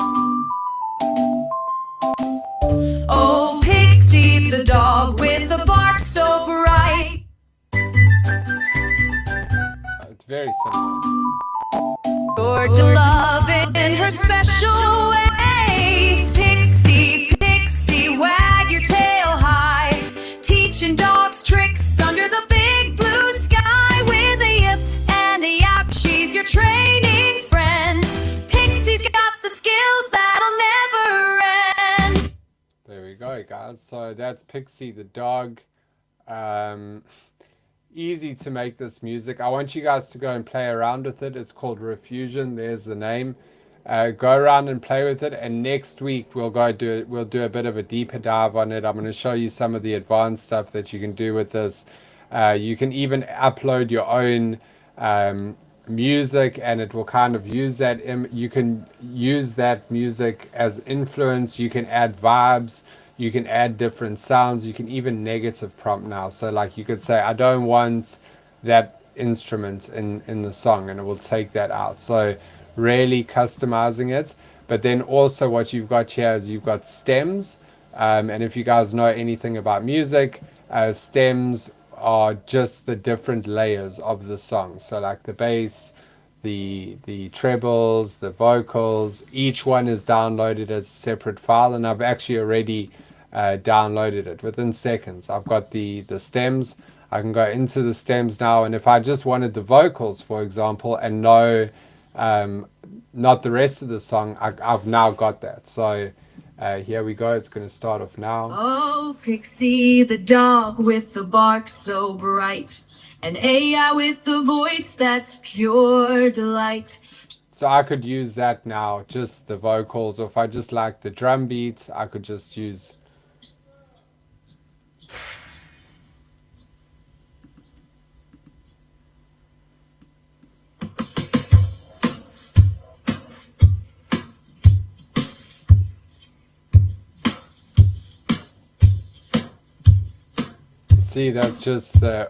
Oh, Pixie the dog with the bark so bright. very simple. Or to love in her special way. Pixie, pixie, wag your tail high. Teaching dogs tricks under the big blue sky. With a yip and a yap, she's your training friend. Pixie's got the skills that'll never end. There we go, guys. So that's Pixie the dog. Easy to make this music. I want you guys to go and play around with it. It's called Refusion. There's the name. Go around and play with it, and next week we'll do a bit of a deeper dive on it. I'm going to show you some of the advanced stuff that you can do with this. You can even upload your own music, and it will kind of use that. You can use that music as influence. You can add vibes. You can add different sounds. You can even negative prompt now. So like you could say, I don't want that instrument in the song, and it will take that out. So really customizing it. But then also what you've got here is you've got stems. And if you guys know anything about music, stems are just the different layers of the song. So like the bass, the trebles, the vocals, each one is downloaded as a separate file, and I've actually already downloaded it within seconds. I've got the stems. I can go into the stems now, and if I just wanted the vocals, for example, and no not the rest of the song, I've now got that. So here we go. It's going to start off now. Oh, Pixie the dog with the bark so bright, an AI with the voice that's pure delight. So I could use that now, just the vocals, or if I just like the drum beats, I could just use. See, that's just the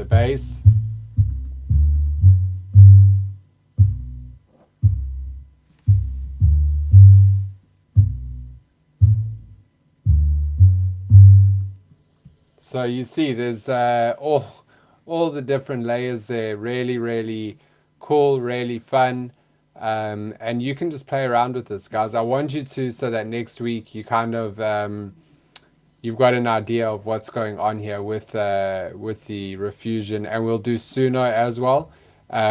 bass. So you see there's all the different layers there. Really, really cool, really fun. And you can just play around with this, guys. I want you to, so that next week you kind of you've got an idea of what's going on here with the Refusion, and we'll do Suno as well,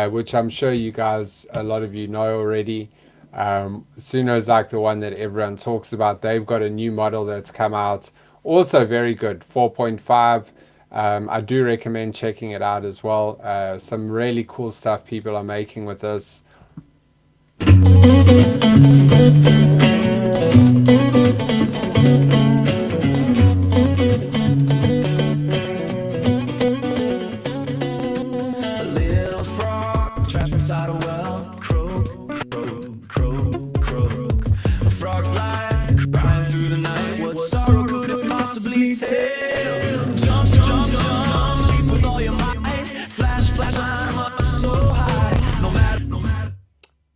which I'm sure you guys, a lot of you know already. Suno is like the one that everyone talks about. They've got a new model that's come out, also very good, 4.5. I do recommend checking it out as well. Some really cool stuff people are making with this.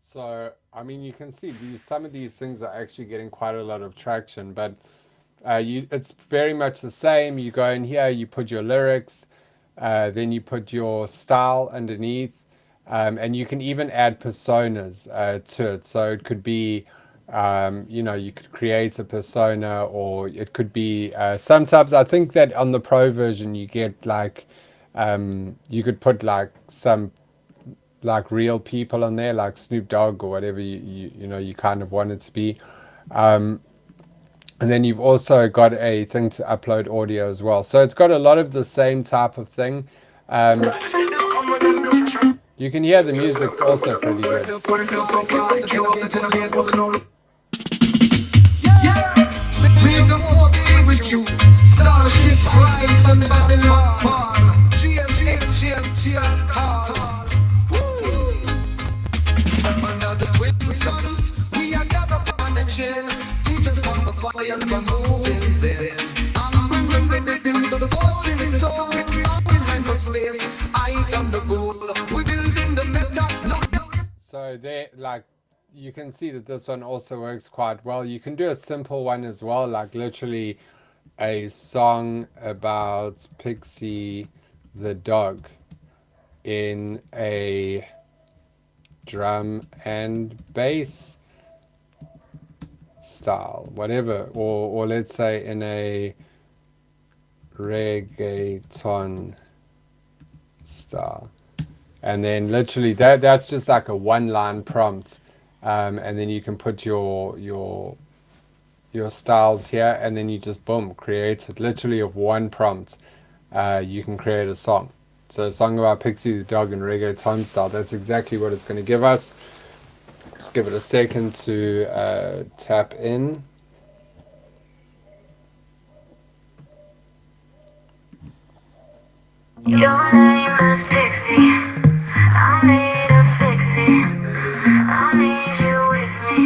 So, I mean, you can see some of these things are actually getting quite a lot of traction, but it's very much the same. You go in here, you put your lyrics, then you put your style underneath, and you can even add personas to it. So it could be, you could create a persona, or it could be, sometimes I think that on the pro version you get like, you could put like some like real people on there, like Snoop Dogg or whatever you kind of want it to be. And then you've also got a thing to upload audio as well. So it's got a lot of the same type of thing. You can hear the music's also pretty good. So there, like, you can see that this one also works quite well. You can do a simple one as well, like literally a song about Pixie the dog. in a drum and bass style, whatever, or let's say in a reggaeton style. And then literally that's just like a one-line prompt, and then you can put your styles here, and then you just boom, create it literally of one prompt. You can create a song. So a song about Pixie the dog in reggaeton style. That's exactly what it's going to give us. Just give it a second to tap in. Your name is Pixie. I need a fixie. I need you with me.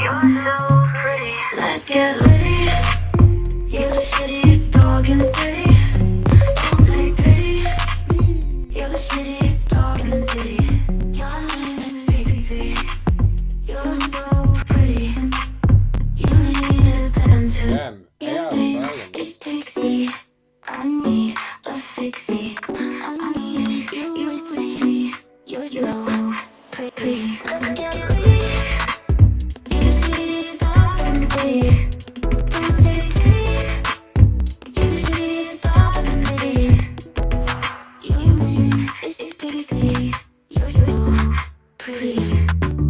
You're so pretty. Let's get litty. You're the shittiest dog in the city. Don't take pity. You're the shittiest dog in the city. Your name is Pixie. You're so pretty. You need a dentist. Damn, Your name is Pixie. I need a fixie. I need you with me. You're so pretty. Let's get lit. You're the shittiest dog in the city. Don't take pity. You're the shittiest dog in the city. Your name is Pixie. You're so pretty.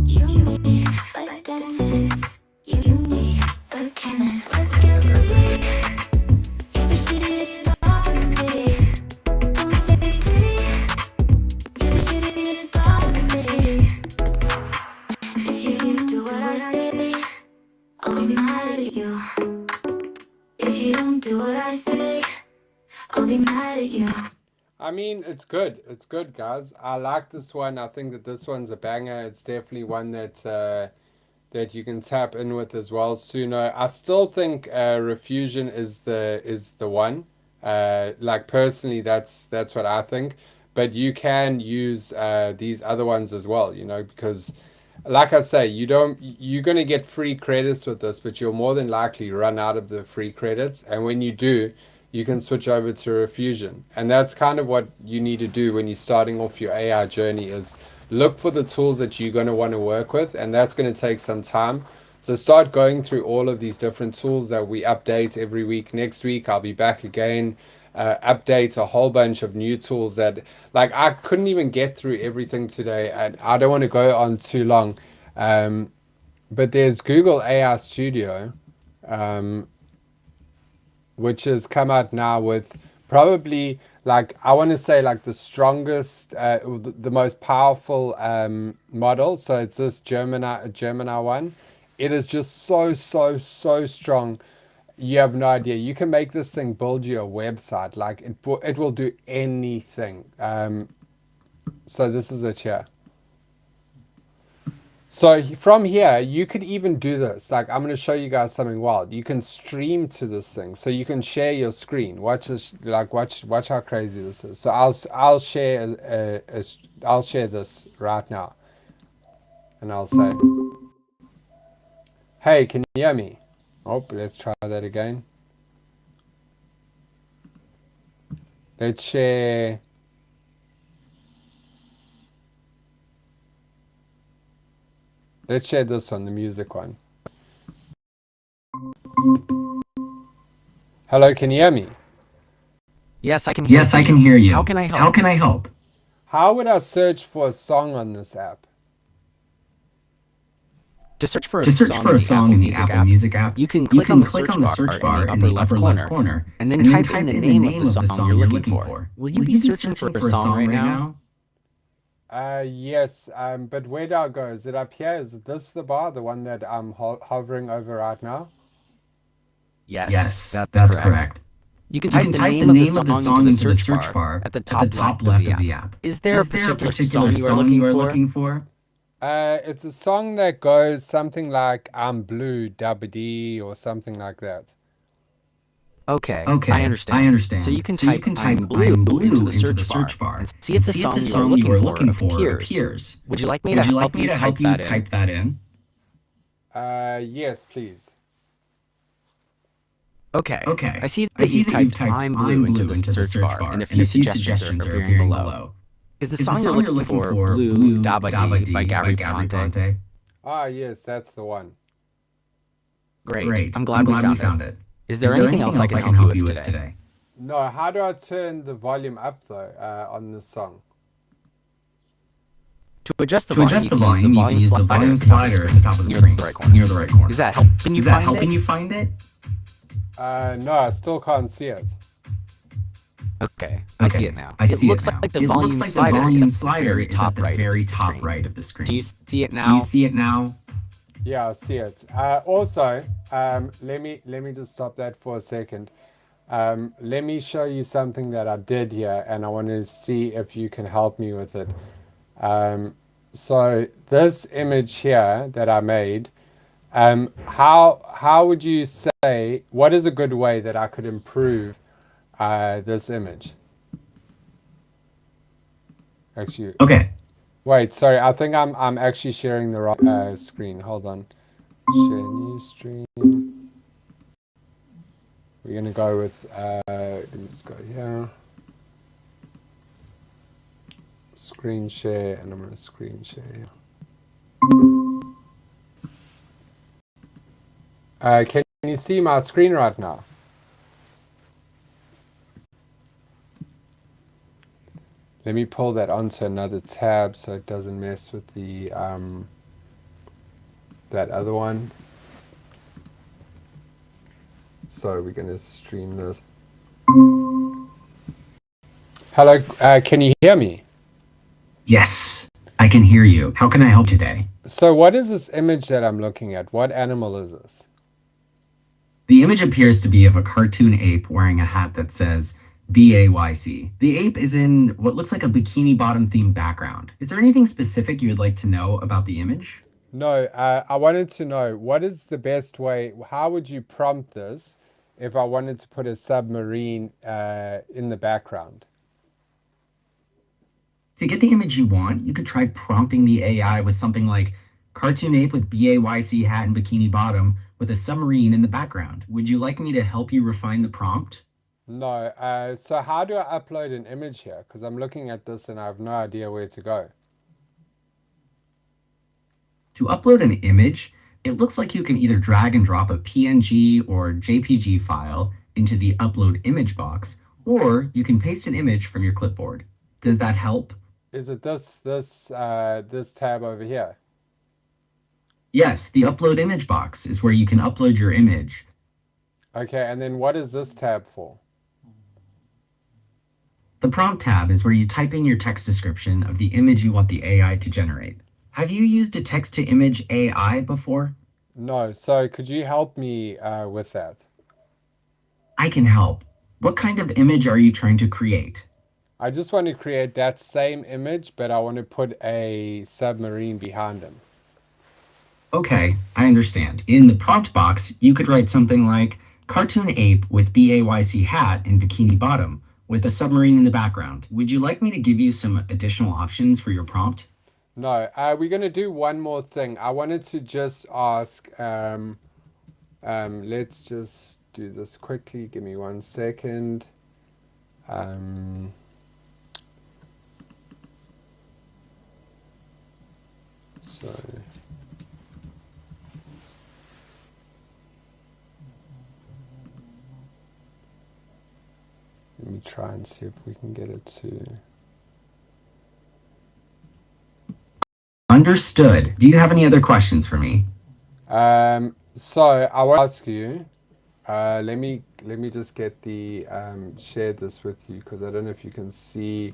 You need a dentist. You need a chemist. Let's get lit. You're the shittiest dog in the city. Don't take pity. You're the shittiest dog in the city. If you don't do what I say, I'll be mad at you. If you don't do what I say, I'll be mad at you. I mean, it's good. It's good, guys. I like this one. I think that this one's a banger. It's definitely one that that you can tap in with as well. Suno. I still think Refusion is the one. Like personally, that's what I think. But you can use these other ones as well. You know, because like I say, you're gonna get free credits with this, but you'll more than likely run out of the free credits. And when you do, you can switch over to Refusion. And that's kind of what you need to do when you're starting off your AI journey, is look for the tools that you're going to want to work with, and that's going to take some time. So start going through all of these different tools that we update every week. Next week, I'll be back again, update a whole bunch of new tools that, like, I couldn't even get through everything today, and I don't want to go on too long. But there's Google AI Studio, which has come out now with probably, like, I want to say, like, the strongest, the most powerful model. So it's this Gemini one. It is just so strong. You have no idea. You can make this thing build you a website. Like, it will do anything. So this is it here. So from here, you could even do this. Like, I'm going to show you guys something wild. You can stream to this thing, so you can share your screen. Watch this. Like, watch how crazy this is. So I'll share I'll share this right now, and I'll say, "Hey, can you hear me?" Oh, let's try that again. Let's share. Let's share this one, the music one. Hello, can you hear me? Yes, I can hear you. Yes, I can hear you. How can I help? How can I help? How would I search for a song on this app? To search for a To search song for a song in the Music Apple Music app, you can click on the search bar in the upper left left corner, and then type in the name of the song you're looking for. Will you be searching for a song right now? Yes, but where do I go? Is it up here? Is this the bar, the one that I'm hovering over right now? Yes, that's correct. You can type the name of the song into the search bar at the top left of the app. Is there a particular song you are looking for? It's a song that goes something like "I'm Blue, Dabba Dee" or something like that. Okay, I understand. So you can type I'm blue into the search bar and see if the song you are looking for appears. Would you like me to help you type that in? Yes, please. Okay. I see that you typed I'm blue into the search bar, and a few suggestions are appearing below. Is the song you're looking for Blue Dabba Dee by Gabry Ponte? Ah, yes, that's the one. Great. I'm glad we found it. Is there anything else I can help you with today? No, how do I turn the volume up though on this song? To adjust the volume, you can use the volume slider at the top of the screen, near the right corner. Is that helping you find it? No, I still can't see it. Okay, I see it now. It looks like the volume slider is at the very top right of the screen. Do you see it now? Yeah, I see it. Also, let me just stop that for a second. Let me show you something that I did here, and I want to see if you can help me with it. So this image here that I made, how would you say, what is a good way that I could improve this image? Actually, Okay. wait, sorry, I think I'm actually sharing the wrong screen. Hold on. Share new stream. We're gonna go with let me just go here. Screen share, and I'm gonna screen share. Can you see my screen right now? Let me pull that onto another tab so it doesn't mess with the that other one. So we're gonna stream this. Hello, can you hear me? Yes, I can hear you. How can I help today? So what is this image that I'm looking at? What animal is this? The image appears to be of a cartoon ape wearing a hat that says BAYC. The ape is in what looks like a bikini bottom themed background. Is there anything specific you would like to know about the image? No, I wanted to know what is the best way, how would you prompt this if I wanted to put a submarine in the background? To get the image you want, you could try prompting the AI with something like cartoon ape with BAYC hat and bikini bottom with a submarine in the background. Would you like me to help you refine the prompt? No, so how do I upload an image here? Because I'm looking at this and I have no idea where to go. To upload an image, it looks like you can either drag and drop a PNG or JPG file into the upload image box, or you can paste an image from your clipboard. Does that help? Is it this tab over here? Yes, the upload image box is where you can upload your image. Okay, and then what is this tab for? The prompt tab is where you type in your text description of the image you want the AI to generate. Have you used a text-to-image AI before? No, so could you help me with that? I can help. What kind of image are you trying to create? I just want to create that same image, but I want to put a submarine behind him. Okay, I understand. In the prompt box, you could write something like cartoon ape with BAYC hat and bikini bottom with a submarine in the background. Would you like me to give you some additional options for your prompt? No, we're going to do one more thing. I wanted to just ask, let's just do this quickly. Give me 1 second. So let me try and see if we can get it to... Understood. Do you have any other questions for me? So I want to ask you, let me just get the, share this with you because I don't know if you can see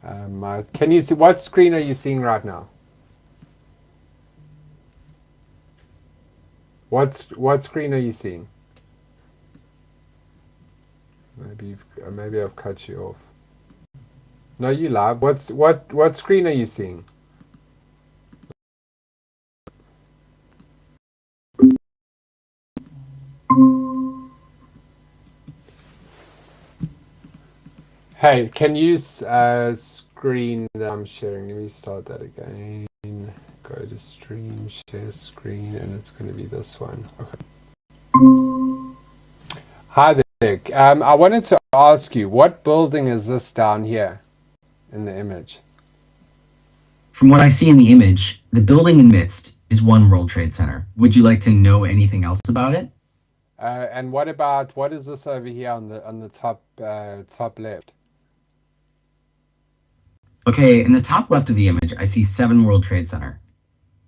can you see, what screen are you seeing right now? What screen are you seeing? Maybe I've cut you off. No, you live. What screen are you seeing? Hey, can you screen that I'm sharing? Let me start that again. Go to stream, share screen, and it's going to be this one. Okay. Hi there. I wanted to ask you, what building is this down here? in the image? From what I see in the image, the building in the midst is One World Trade Center. Would you like to know anything else about it? And what is this over here on the top left? Okay, in the top left of the image, I see 7 World Trade Center.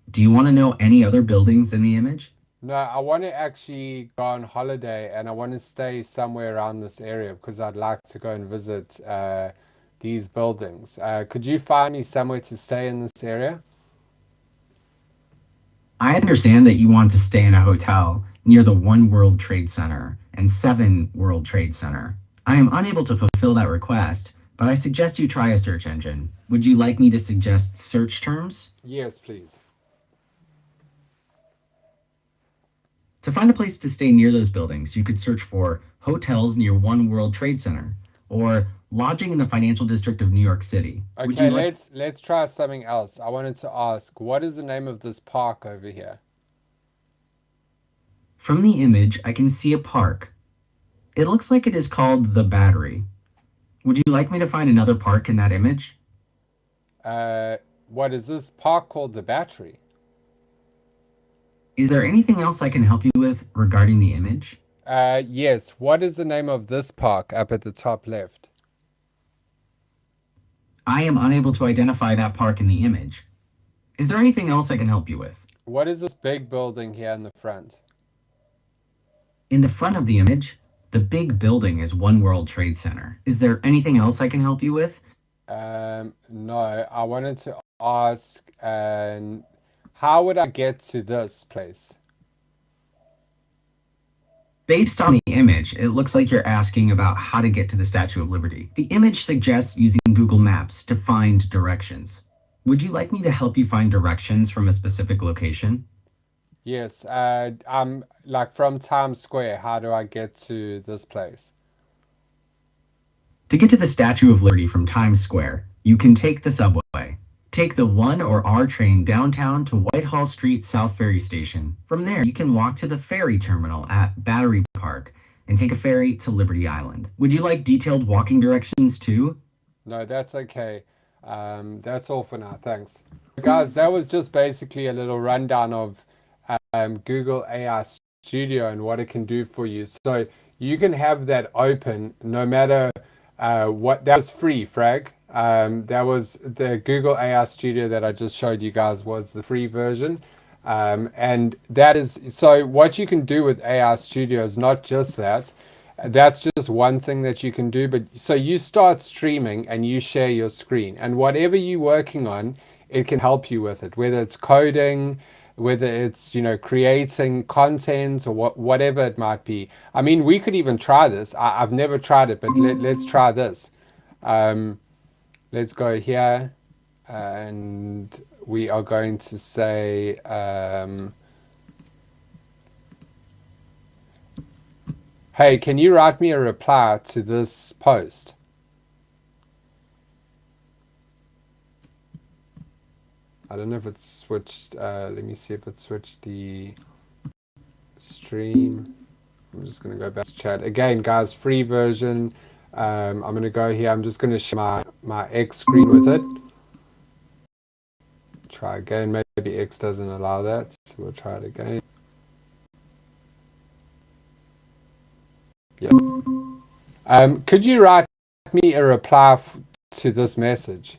Do you want to know any other buildings in the image? No, I want to actually go on holiday and I want to stay somewhere around this area because I'd like to go and visit these buildings. Could you find me somewhere to stay in this area? I understand that you want to stay in a hotel near the One World Trade Center and 7 World Trade Center. I am unable to fulfill that request, but I suggest you try a search engine. Would you like me to suggest search terms? Yes, please. To find a place to stay near those buildings, you could search for hotels near One World Trade Center or lodging in the financial district of New York City. Would Okay, you like- let's try something else. I wanted to ask, what is the name of this park over here? From the image, I can see a park. It looks like it is called The Battery. Would you like me to find another park in that image? What is this park called? The Battery? Is there anything else I can help you with regarding the image? Yes. What is the name of this park up at the top left? I am unable to identify that park in the image. Is there anything else I can help you with? What is this big building here in the front? In the front of the image, the big building is One World Trade Center. Is there anything else I can help you with? No, I wanted to ask, how would I get to this place? Based on the image, it looks like you're asking about how to get to the Statue of Liberty. The image suggests using Google Maps to find directions. Would you like me to help you find directions from a specific location? Yes, I'm like from Times Square. How do I get to this place? To get to the Statue of Liberty from Times Square, you can take the subway. Take the 1 or R train downtown to Whitehall Street South Ferry Station. From there, you can walk to the ferry terminal at Battery Park and take a ferry to Liberty Island. Would you like detailed walking directions too? No, that's okay. That's all for now. Thanks. Guys, that was just basically a little rundown of Google AI Studio and what it can do for you. So you can have that open no matter what. That was free, Frag. That was the Google AI Studio that I just showed you guys was the free version. And that is, so what you can do with AI Studio is not just that. That's just one thing that you can do. But so you start streaming and you share your screen, and whatever you're working on, it can help you with it, whether it's coding, whether it's, creating content or whatever it might be. I mean, we could even try this. I've never tried it, but let's try this. Let's go here and we are going to say, hey, can you write me a reply to this post? I don't know if it's switched. Let me see if it switched the stream. I'm just going to go back to chat. Again, guys, free version. I'm going to go here. I'm just going to share my X screen with it. Try again. Maybe X doesn't allow that. So we'll try it again. Yes. Could you write me a reply to this message?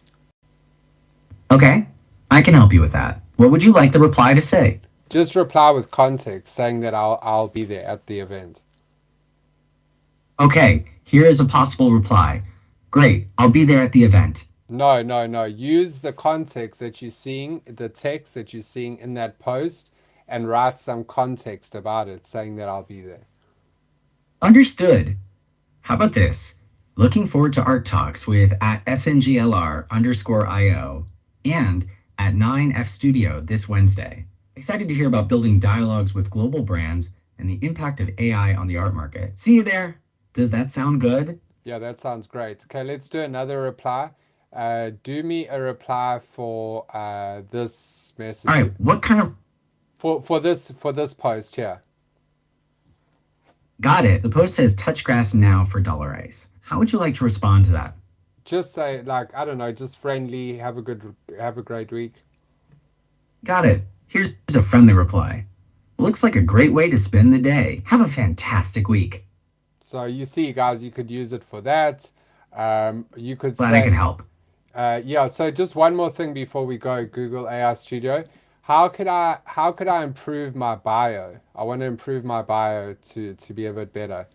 Okay, I can help you with that. What would you like the reply to say? Just reply with context saying that I'll be there at the event. Okay, here is a possible reply. Great, I'll be there at the event. No. Use the context that you're seeing, the text that you're seeing in that post, and write some context about it, saying that I'll be there. Understood. How about this? Looking forward to art talks with at SNGLR_IO and at 9F Studio this Wednesday. Excited to hear about building dialogues with global brands and the impact of AI on the art market. See you there. Does that sound good? Yeah, that sounds great. Okay, let's do another reply. Do me a reply for this message. All right, what kind of... For this post here. Got it. The post says touch grass now for $Ice. How would you like to respond to that? Just say like, I don't know, just friendly, have a great week. Got it. Here's a friendly reply. Looks like a great way to spend the day. Have a fantastic week. So you see, guys, you could use it for that. You could Glad I could say, help. yeah. So just one more thing before we go, Google AI Studio. How could I improve my bio? I want to improve my bio to be a bit better.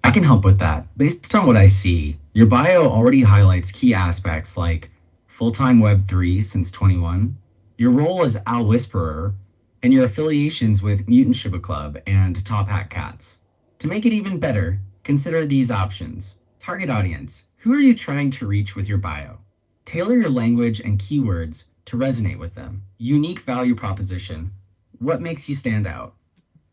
I can help with that. Based on what I see, your bio already highlights key aspects like full-time Web3 since 21, your role as Owl Whisperer, and your affiliations with Mutant Shiba Club and Top Hat Cats. To make it even better, consider these options. Target audience. Who are you trying to reach with your bio? Tailor your language and keywords to resonate with them. Unique value proposition. What makes you stand out?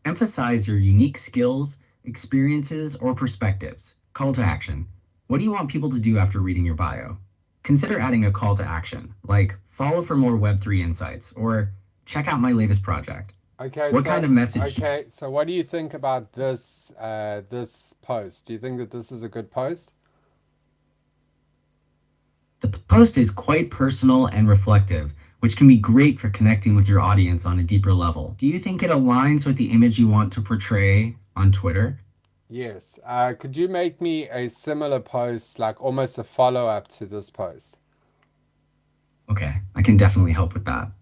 Emphasize your unique skills, experiences, or perspectives. Call to action. What do you want people to do after reading your bio? Consider adding a call to action, like follow for more Web3 insights, or check out my latest project. Okay. What so, kind of message? Okay. So what do you think about this this post? Do you think that this is a good post? The post is quite personal and reflective, which can be great for connecting with your audience on a deeper level. Do you think it aligns with the image you want to portray on Twitter? Yes. Could you make me a similar post, like almost a follow-up to this post? Okay, I can definitely help with that.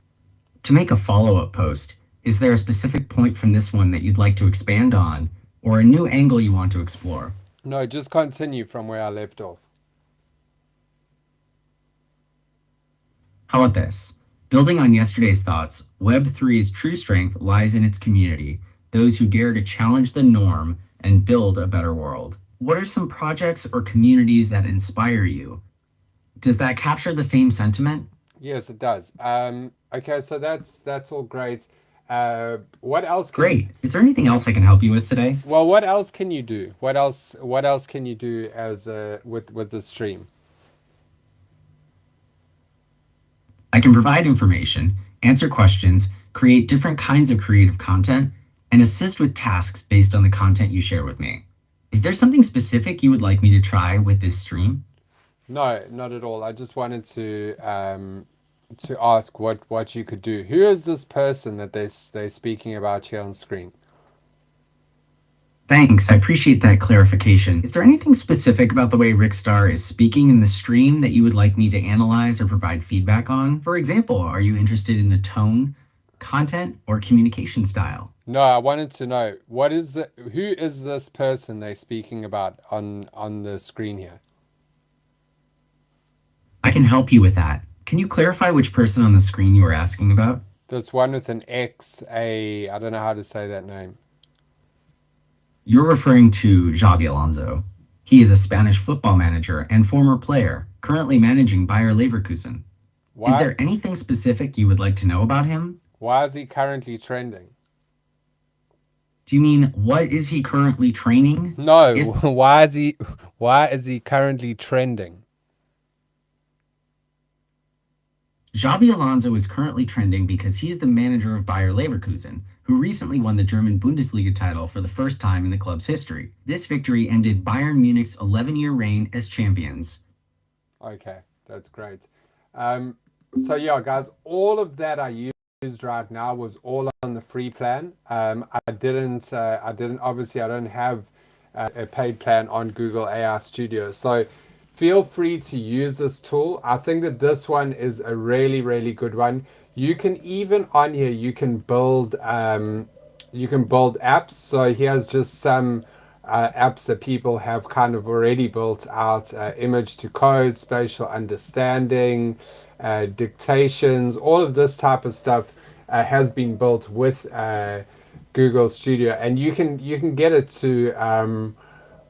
To make a follow-up post, is there a specific point from this one that you'd like to expand on, or a new angle you want to explore? No, just continue from where I left off. How about this? Building on yesterday's thoughts, Web3's true strength lies in its community, those who dare to challenge the norm and build a better world. What are some projects or communities that inspire you? Does that capture the same sentiment? Yes, it does. Okay, so that's all great. What else can Great. Is there anything else I can help you with today? Well, what else can you do? What else can you do as with the stream? I can provide information, answer questions, create different kinds of creative content, and assist with tasks based on the content you share with me. Is there something specific you would like me to try with this stream? No, not at all. I just wanted to ask what you could do. Who is this person that they're speaking about here on screen? Thanks, I appreciate that clarification. Is there anything specific about the way Rickstar is speaking in the stream that you would like me to analyze or provide feedback on? For example, are you interested in the tone, content, or communication style? No, I wanted to know who is this person they're speaking about on the screen here? I can help you with that. Can you clarify which person on the screen you are asking about? This one with an X, I don't know how to say that name. You're referring to Xabi Alonso. He is a Spanish football manager and former player, currently managing Bayer Leverkusen. Is Why there anything specific you would like to know about him? why is he currently trending? Do you mean what is he currently training? No, If- why is he currently trending? Xabi Alonso is currently trending because he's the manager of Bayer Leverkusen, who recently won the German Bundesliga title for the first time in the club's history. This victory ended Bayern Munich's 11-year reign as champions. Okay, that's great. So yeah, guys, all of that I used right now was all on the free plan. I didn't obviously I don't have a paid plan on Google AI Studio. So feel free to use this tool. I think that this one is a really, really good one. You can even on here, you can build apps. So here's just some apps that people have kind of already built out: image to code, spatial understanding, dictations, all of this type of stuff has been built with Google Studio, and you can get it to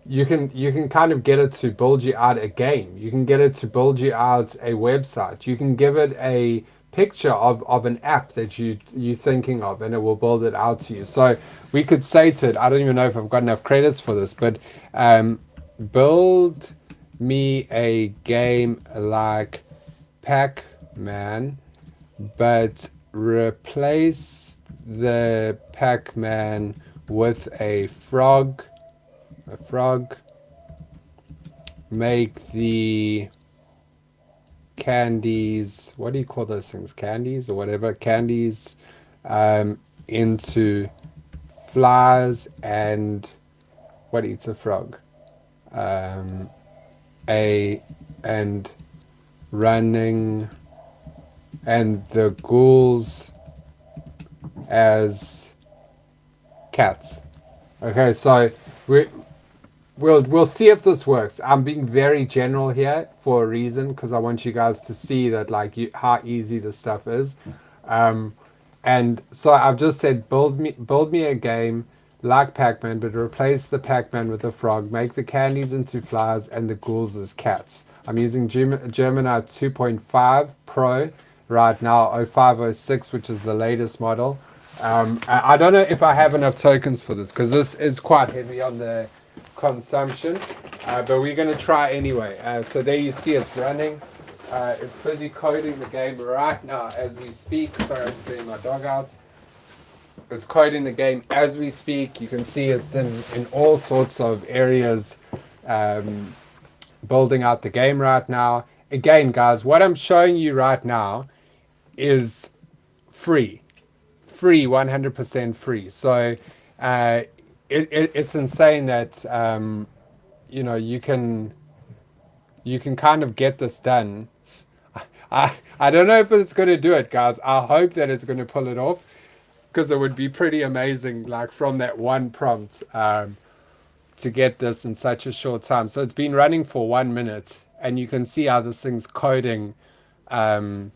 you can kind of get it to build you out a game. You can get it to build you out a website. You can give it a picture of an app that you're thinking of, and it will build it out to you. So we could say to it, I don't even know if I've got enough credits for this, but build me a game like Pac-Man, but replace the Pac-Man with a frog make the candies, what do you call those things? Candies or whatever, candies into flies, and what eats a frog? And running, and the ghouls as cats. Okay, so we'll see if this works. I'm being very general here for a reason, because I want you guys to see that how easy this stuff is. And so I've just said build me a game like Pac-Man, but replace the Pac-Man with a frog, make the candies into flies, and the ghouls as cats. I'm using Gemini 2.5 Pro right now, 0506, which is the latest model. I don't know if I have enough tokens for this, because this is quite heavy on the consumption, but we're going to try anyway. So there you see it's running. It's busy coding the game right now as we speak. Sorry, I'm just letting my dog out. It's coding the game as we speak. You can see it's in all sorts of areas, building out the game right now. Again, guys, what I'm showing you right now is free, 100% free. So it's insane that you can kind of get this done. I don't know if it's going to do it, guys. I hope that it's going to pull it off, because it would be pretty amazing, like from that one prompt, to get this in such a short time. So it's been running for 1 minute, and you can see how this thing's coding. So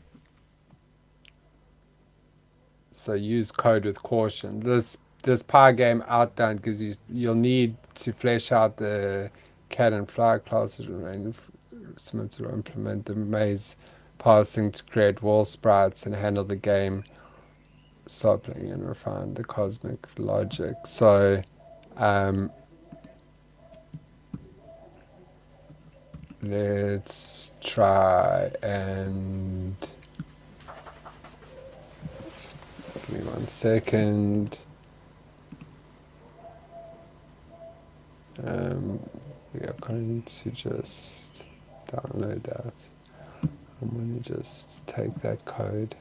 use code with caution. This Pi game outdone, because you'll need to flesh out the cat and fly classes, remain similar to implement the maze passing to create wall sprites and handle the game sampling and refine the cosmic logic. So let's try and give me 1 second. We are going to just download that. I'm going to just take that code.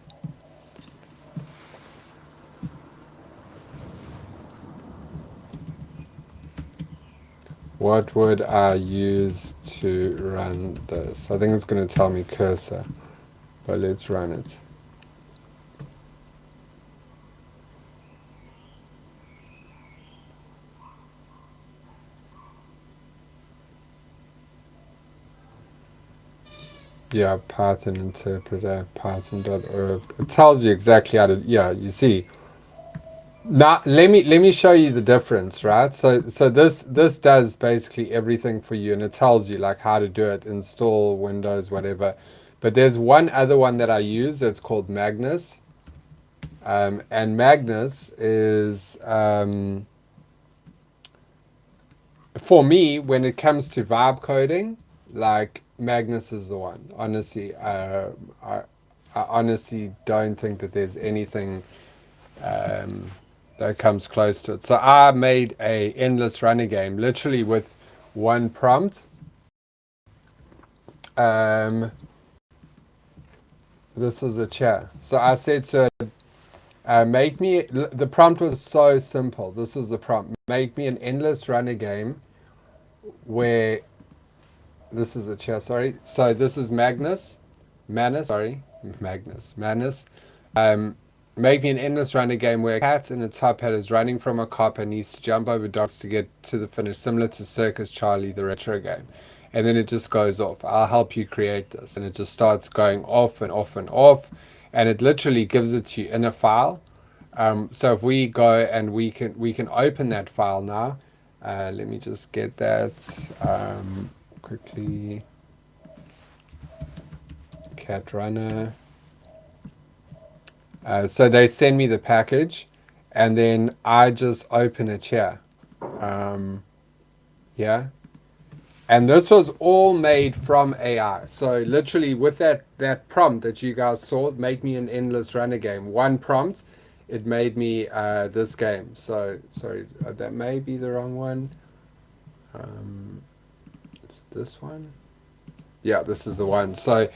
What would I use to run this? I think it's going to tell me cursor, but let's run it. Yeah, Python interpreter, python.org. It tells you exactly how to, you see. Now, let me show you the difference, right? So this does basically everything for you, and it tells you like how to do it, install Windows, whatever. But there's one other one that I use. It's called Magnus. And Magnus is, for me, when it comes to vibe coding, like Magnus is the one. Honestly, I honestly don't think that there's anything that comes close to it. So I made a endless runner game, literally with one prompt. This was a chair. So I said to it, make me, the prompt was so simple. This was the prompt. Make me an endless runner game where, this is a chair, sorry. So this is Manus. Make me an endless runner game where a cat in a top hat is running from a cop and needs to jump over dogs to get to the finish, similar to Circus Charlie, the retro game. And then it just goes off. I'll help you create this. And it just starts going off and off and off. And it literally gives it to you in a file. So if we go and we can open that file now. Let me just get that quickly. Cat runner. So they send me the package, and then I just open it here. Yeah. And this was all made from AI. So literally with that prompt that you guys saw, make me an endless runner game. One prompt, it made me this game. So, sorry, that may be the wrong one. Let's Is it this one? Yeah, this is the one. So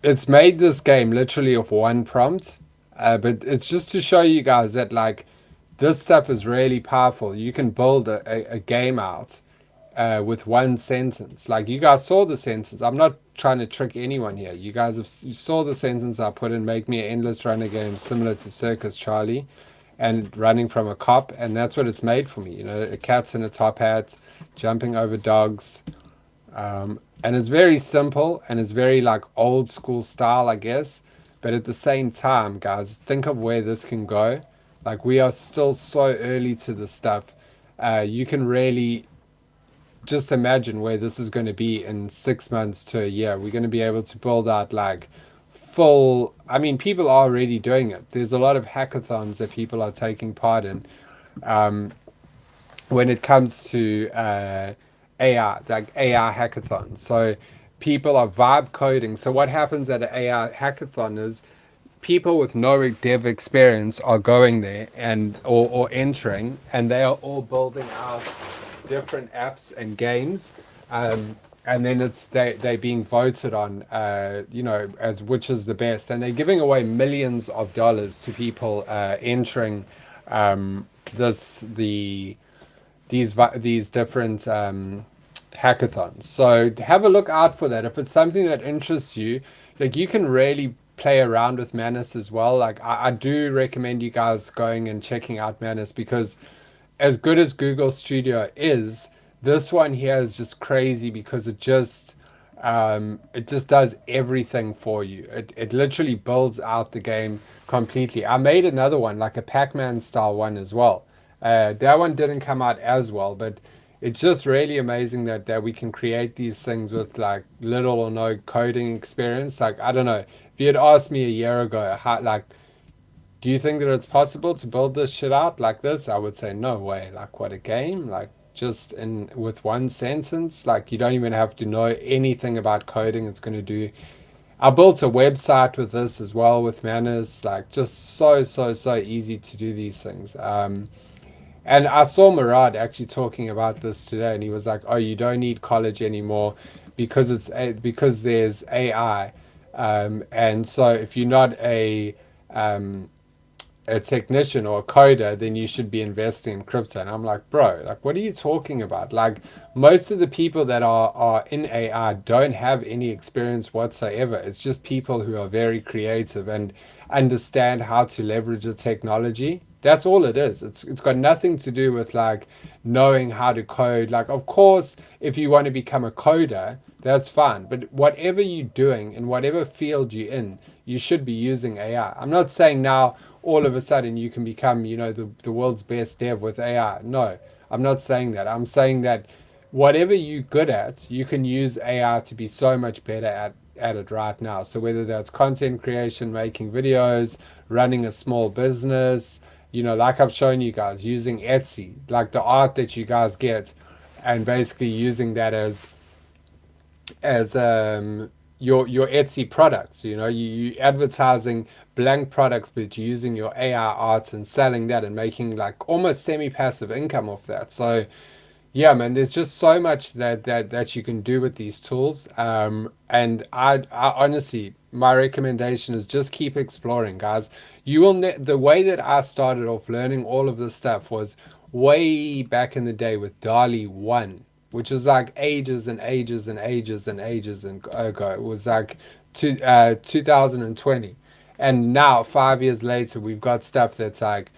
it's made this game literally of one prompt, but it's just to show you guys that like this stuff is really powerful. You can build a game out with one sentence. Like you guys saw the sentence. I'm not trying to trick anyone here. You guys you saw the sentence I put in, make me an endless runner game similar to Circus Charlie and running from a cop. And that's what it's made for me. You know, a cat's in a top hat, jumping over dogs. And it's very simple and it's very like old school style, I guess. But at the same time, guys, think of where this can go. Like we are still so early to this stuff. You can really just imagine where this is going to be in 6 months to a year. We're going to be able to build out like full, I mean, people are already doing it. There's a lot of hackathons that people are taking part in when it comes to AI, like AI hackathons. So people are vibe coding. So what happens at an AI hackathon is people with no dev experience are going there and or entering, and they are all building out different apps and games, and then it's they being voted on, you know, as which is the best, and they're giving away millions of dollars to people entering these different hackathons. So have a look out for that. If it's something that interests you, like you can really play around with Manus as well. Like I do recommend you guys going and checking out Manus, because as good as Google Studio is, this one here is just crazy because it just does everything for you. It literally builds out the game completely. I made another one, like a Pac-Man style one as well. That one didn't come out as well, but it's just really amazing that we can create these things with like little or no coding experience. Like, I don't know, if you had asked me a year ago, do you think that it's possible to build this shit out like this? I would say no way. Like, what a game. Like, just with one sentence, like you don't even have to know anything about coding. It's going to do. I built a website with this as well with Manus. Like, just so easy to do these things. And I saw Murad actually talking about this today, and he was like, "Oh, you don't need college anymore because because there's AI, and so if you're not a technician or a coder, then you should be investing in crypto." And I'm like, bro, like, what are you talking about? Like, most of the people that are in AI don't have any experience whatsoever. It's just people who are very creative and understand how to leverage the technology. That's all it is. It's got nothing to do with like knowing how to code. Like, of course, if you want to become a coder, that's fine. But whatever you're doing in whatever field you're in, you should be using AI. I'm not saying now all of a sudden you can become, you know, the world's best dev with AI. No, I'm not saying that. I'm saying that whatever you're good at, you can use AI to be so much better at it right now. So whether that's content creation, making videos, running a small business, you know, like I've shown you guys, using Etsy, like the art that you guys get, and basically using that as your Etsy products. You know, you advertising blank products, but you're using your AI art and selling that and making like almost semi-passive income off that. So yeah, man, there's just so much that you can do with these tools. And I honestly, my recommendation is just keep exploring, guys. You will the way that I started off learning all of this stuff was way back in the day with DALL-E 1, which was like ages and ages and ages and ages ago. It was like 2020. And now, 5 years later, we've got stuff that's like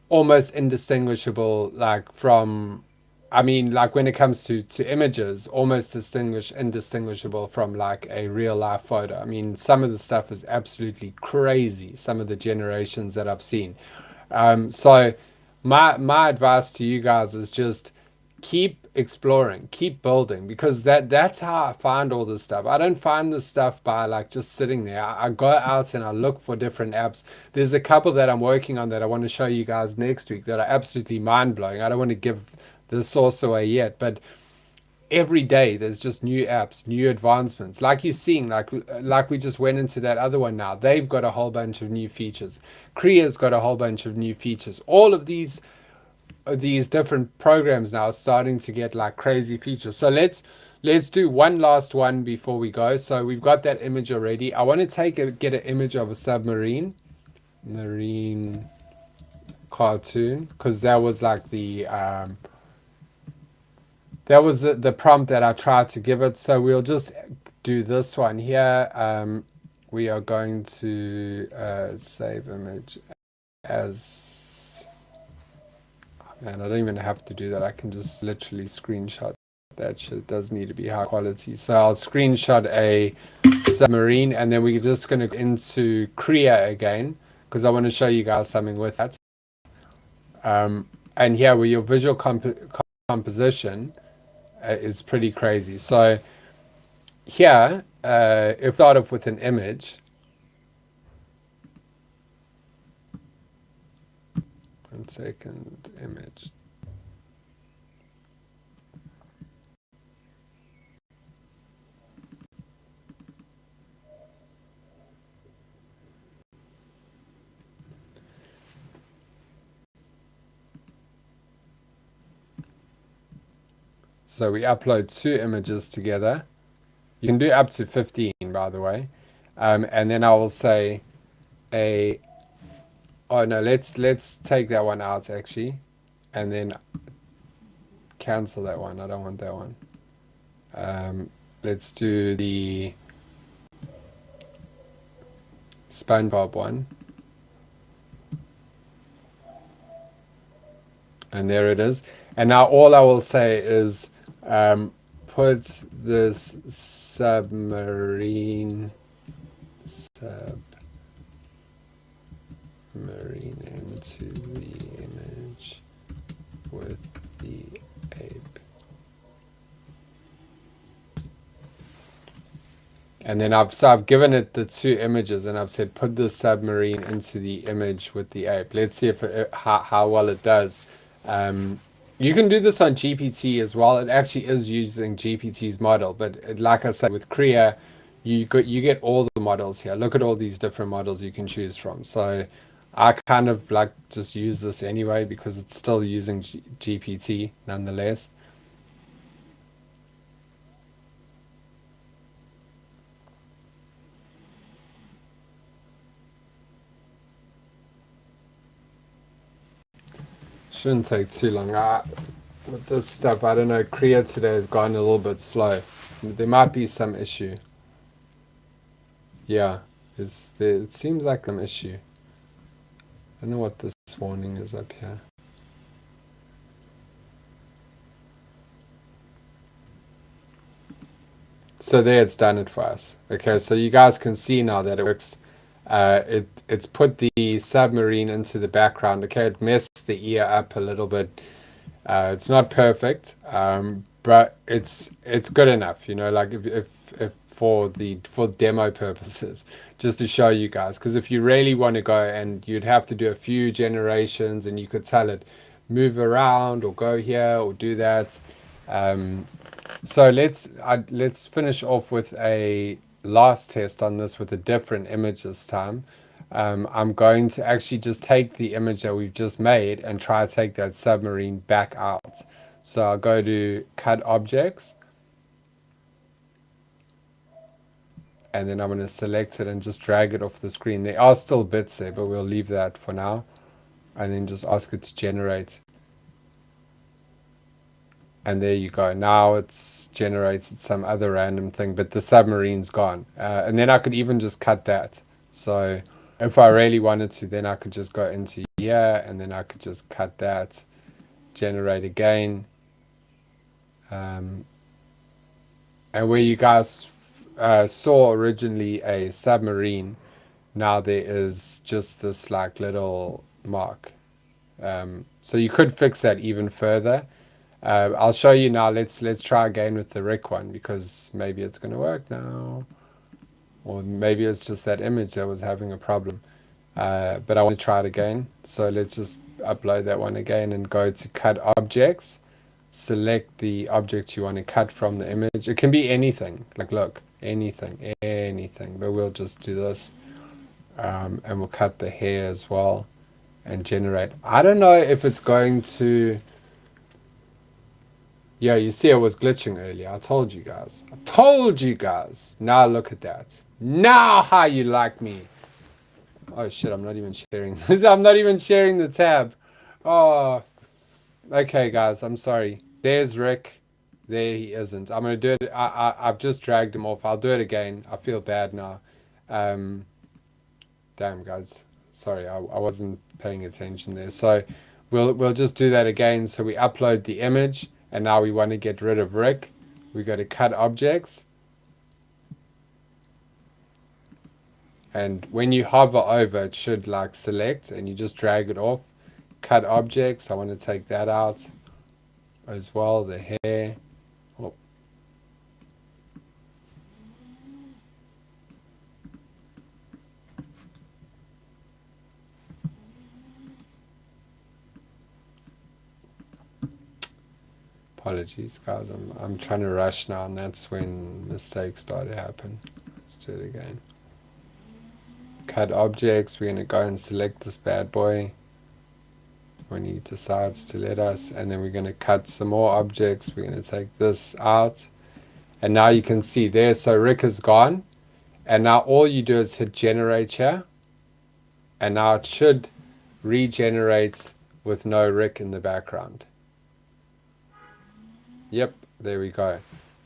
almost indistinguishable, like from, I mean, like when it comes to images, almost indistinguishable from like a real life photo. I mean, some of the stuff is absolutely crazy, some of the generations that I've seen. So my advice to you guys is just keep exploring, keep building, because that's how I find all this stuff. I don't find this stuff by like just sitting there. I go out and I look for different apps. There's a couple that I'm working on that I want to show you guys next week that are absolutely mind-blowing. I don't want to give the source away yet, but every day there's just new apps, new advancements, like you're seeing, like we just went into that other one. Now they've got a whole bunch of new features. Kriya's got a whole bunch of new features. All of these these different programs now are starting to get like crazy features. So let's do one last one before we go. So we've got that image already. I want to get an image of a submarine, marine cartoon, because that was like the that was the prompt that I tried to give it. So we'll just do this one here. We are going to save image as, man, I don't even have to do that. I can just literally screenshot that shit. It does need to be high quality. So I'll screenshot a submarine, and then we're just going to go into Krea again, because I want to show you guys something with that. And here where your visual composition is pretty crazy. So here, if we start off with an image, one second, image. So we upload 2 images together. You can do up to 15, by the way. And then I will say oh no, let's take that one out actually, and then cancel that one. I don't want that one. Let's do the SpongeBob one. And there it is. And now all I will say is put this submarine into the image with the ape. And then I've given it the 2 images, and I've said put the submarine into the image with the ape. Let's see if how well it does. You can do this on GPT as well. It actually is using GPT's model, but like I said, with Krea, you get all the models here. Look at all these different models you can choose from. So I kind of like just use this anyway because it's still using GPT nonetheless. Shouldn't take too long. With this stuff, I don't know, Krea today has gone a little bit slow. There might be some issue. Yeah, it seems like some issue. I don't know what this warning is up here. So there, it's done it for us. Okay, so you guys can see now that it works. It's put the submarine into the background. Okay, it messed the ear up a little bit. It's not perfect, but it's good enough. You know, like if for demo purposes, just to show you guys. Because if you really want to go, and you'd have to do a few generations, and you could tell it move around or go here or do that. So let's finish off with a last test on this with a different image this time. I'm going to actually just take the image that we've just made and try to take that submarine back out. So I'll go to cut objects, and then I'm going to select it and just drag it off the screen. There are still bits there, but we'll leave that for now, and then just ask it to generate. And there you go. Now it's generated some other random thing, but the submarine's gone. And then I could even just cut that. So if I really wanted to, then I could just go into here, and then I could just cut that, generate again. And where you guys saw originally a submarine, now there is just this like little mark. So you could fix that even further. I'll show you now. Let's try again with the Rick one, because maybe it's going to work now, or maybe it's just that image that was having a problem. But I want to try it again. So let's just upload that one again and go to cut objects. Select the object you want to cut from the image. It can be anything. Like look, anything. But we'll just do this, and we'll cut the hair as well. and generate. I don't know if it's going to... Yeah, you see I was glitching earlier. I told you guys. I told you guys. Now look at that. Now how you like me. Oh shit, I'm not even sharing. I'm not even sharing the tab. Oh. Okay, guys, I'm sorry. There's Rick. There he isn't. I'm going to do it. I've just dragged him off. I'll do it again. I feel bad now. Damn, guys. Sorry, I wasn't paying attention there. So we'll just do that again. So we upload the image. And now we want to get rid of Rick. We go to cut objects. And when you hover over, it should like select and you just drag it off. Cut objects. I want to take that out as well. The hair. Oh. Apologies, guys. I'm trying to rush now, and that's when mistakes start to happen. Let's do it again. Cut objects. We're going to go and select this bad boy when he decides to let us, and then we're going to cut some more objects. We're going to take this out, and now you can see there. So Rick is gone, and now all you do is hit generate here, and now it should regenerate with no Rick in the background. Yep, there we go.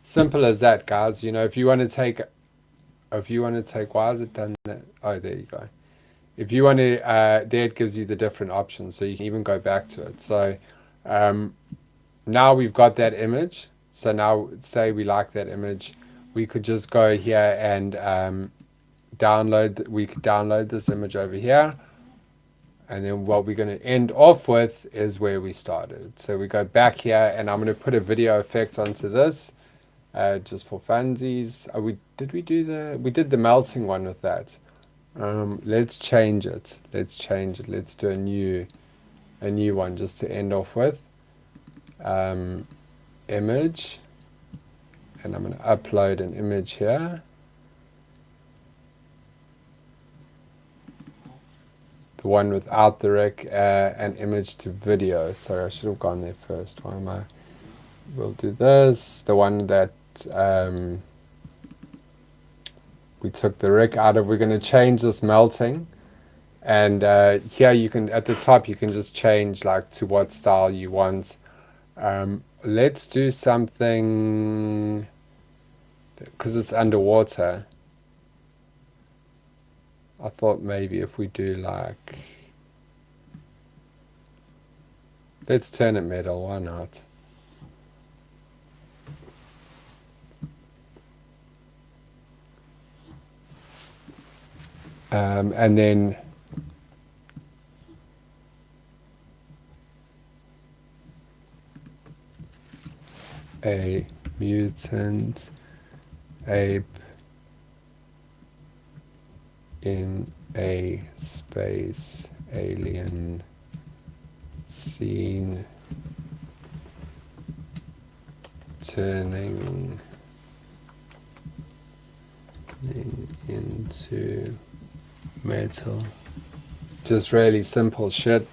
Simple as that, guys. You know, if you want to take, why has it done that? Oh, there you go. If you want to, there it gives you the different options, so you can even go back to it. So now we've got that image. So now, say we like that image, we could just go here and download. We could download this image over here. And then what we're going to end off with is where we started. So we go back here, and I'm going to put a video effect onto this, just for funsies. We did the melting one with that. Let's change it. Let's do a new one just to end off with. Image, and I'm going to upload an image here. The one without the Rick, an image to video. Sorry, I should have gone there first. Why am I? We'll do this. The one that we took the Rick out of. We're going to change this melting, and here you can, at the top, you can just change like to what style you want. Let's do something because it's underwater. I thought maybe if we do like, let's turn it metal, why not? And then a mutant ape in a space alien scene turning into metal. Just really simple shit.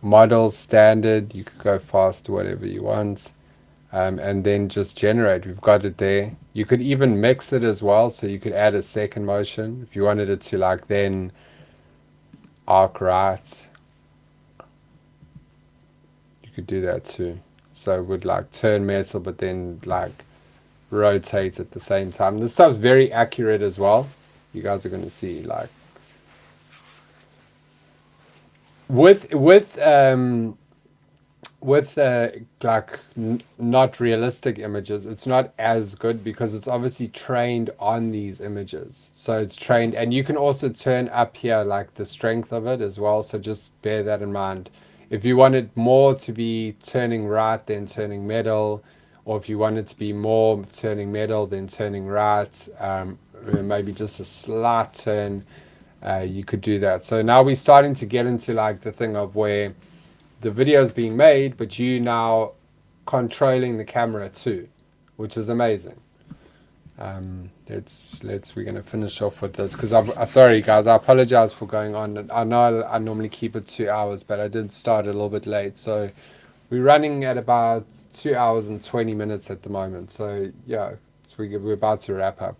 Model standard, you could go fast to whatever you want, and then just generate. We've got it there. You could even mix it as well, so you could add a second motion if you wanted it to like then arc right. You could do that too. So it would like turn metal but then like rotate at the same time. This stuff's very accurate as well. You guys are going to see like with like not realistic images, it's not as good because it's obviously trained on these images. So it's trained, and you can also turn up here like the strength of it as well. So just bear that in mind. If you want it more to be turning right than turning metal, or if you want it to be more turning metal than turning right, maybe just a slight turn, you could do that. So now we're starting to get into like the thing of where the video is being made, but you now controlling the camera too, which is amazing. We're gonna finish off with this because sorry guys, I apologize for going on. I know I normally keep it 2 hours, but I did start a little bit late, so we're running at about 2 hours and 20 minutes at the moment. So yeah, we're about to wrap up.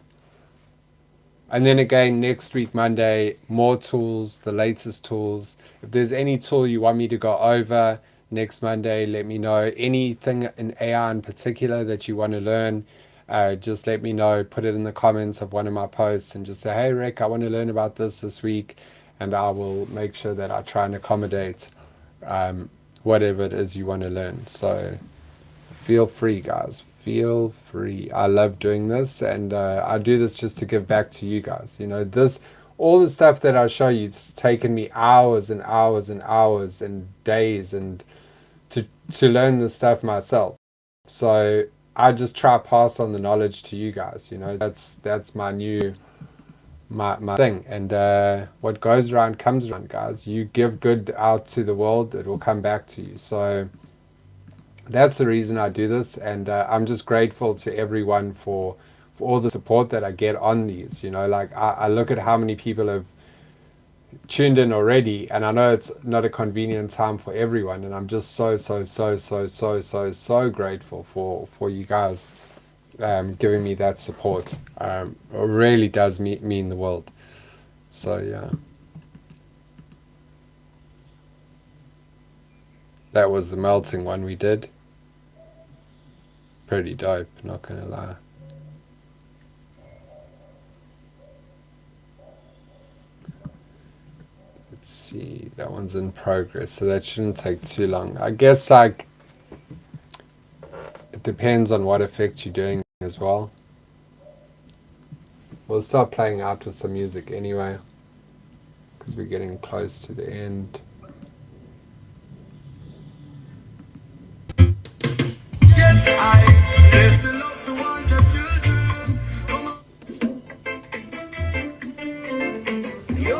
And then again, next week, Monday, more tools, the latest tools. If there's any tool you want me to go over next Monday, let me know. Anything in AI in particular that you want to learn, just let me know. Put it in the comments of one of my posts and just say, hey, Rick, I want to learn about this week. And I will make sure that I try and accommodate whatever it is you want to learn. So feel free, guys. Feel free. I love doing this, and I do this just to give back to you guys. You know, all the stuff that I show you, it's taken me hours and hours and hours and days and to learn this stuff myself. So I just try to pass on the knowledge to you guys. You know, that's my new my thing. And what goes around comes around, guys. You give good out to the world, it will come back to you. So that's the reason I do this, and I'm just grateful to everyone for all the support that I get on these. You know, like I look at how many people have tuned in already, and I know it's not a convenient time for everyone, and I'm just so grateful for you guys giving me that support. It really does mean the world. So yeah, that was the melting one we did. Pretty dope, not gonna lie. Let's see, that one's in progress, so that shouldn't take too long. I guess like it depends on what effect you're doing as well. We'll start playing out with some music anyway, because we're getting close to the end. Yes, I bless the love to all your children. Come on. Yo,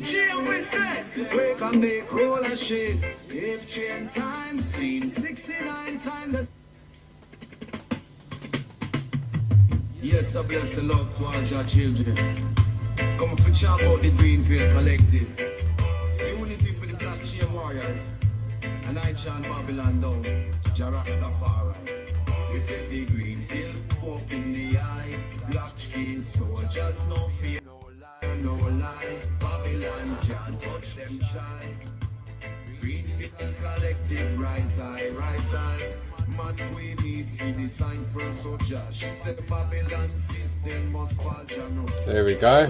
Jim, we said, wake and make roll and shit. If chain time seen 69 times. Yes, I bless the love to all your children. Come for chat about the Greenfield Collective. Unity for the Black Chain Warriors. And I chant Babylon down, Jah Rastafari. We take the green hill, poke in the eye. Black skin soldiers, no fear, no lie. Babylon can't touch them shine. Greenfield Collective, rise high, rise high. Man, we need see the sign first, so Jah. She said Babylon system must fall, Jah know. There we go.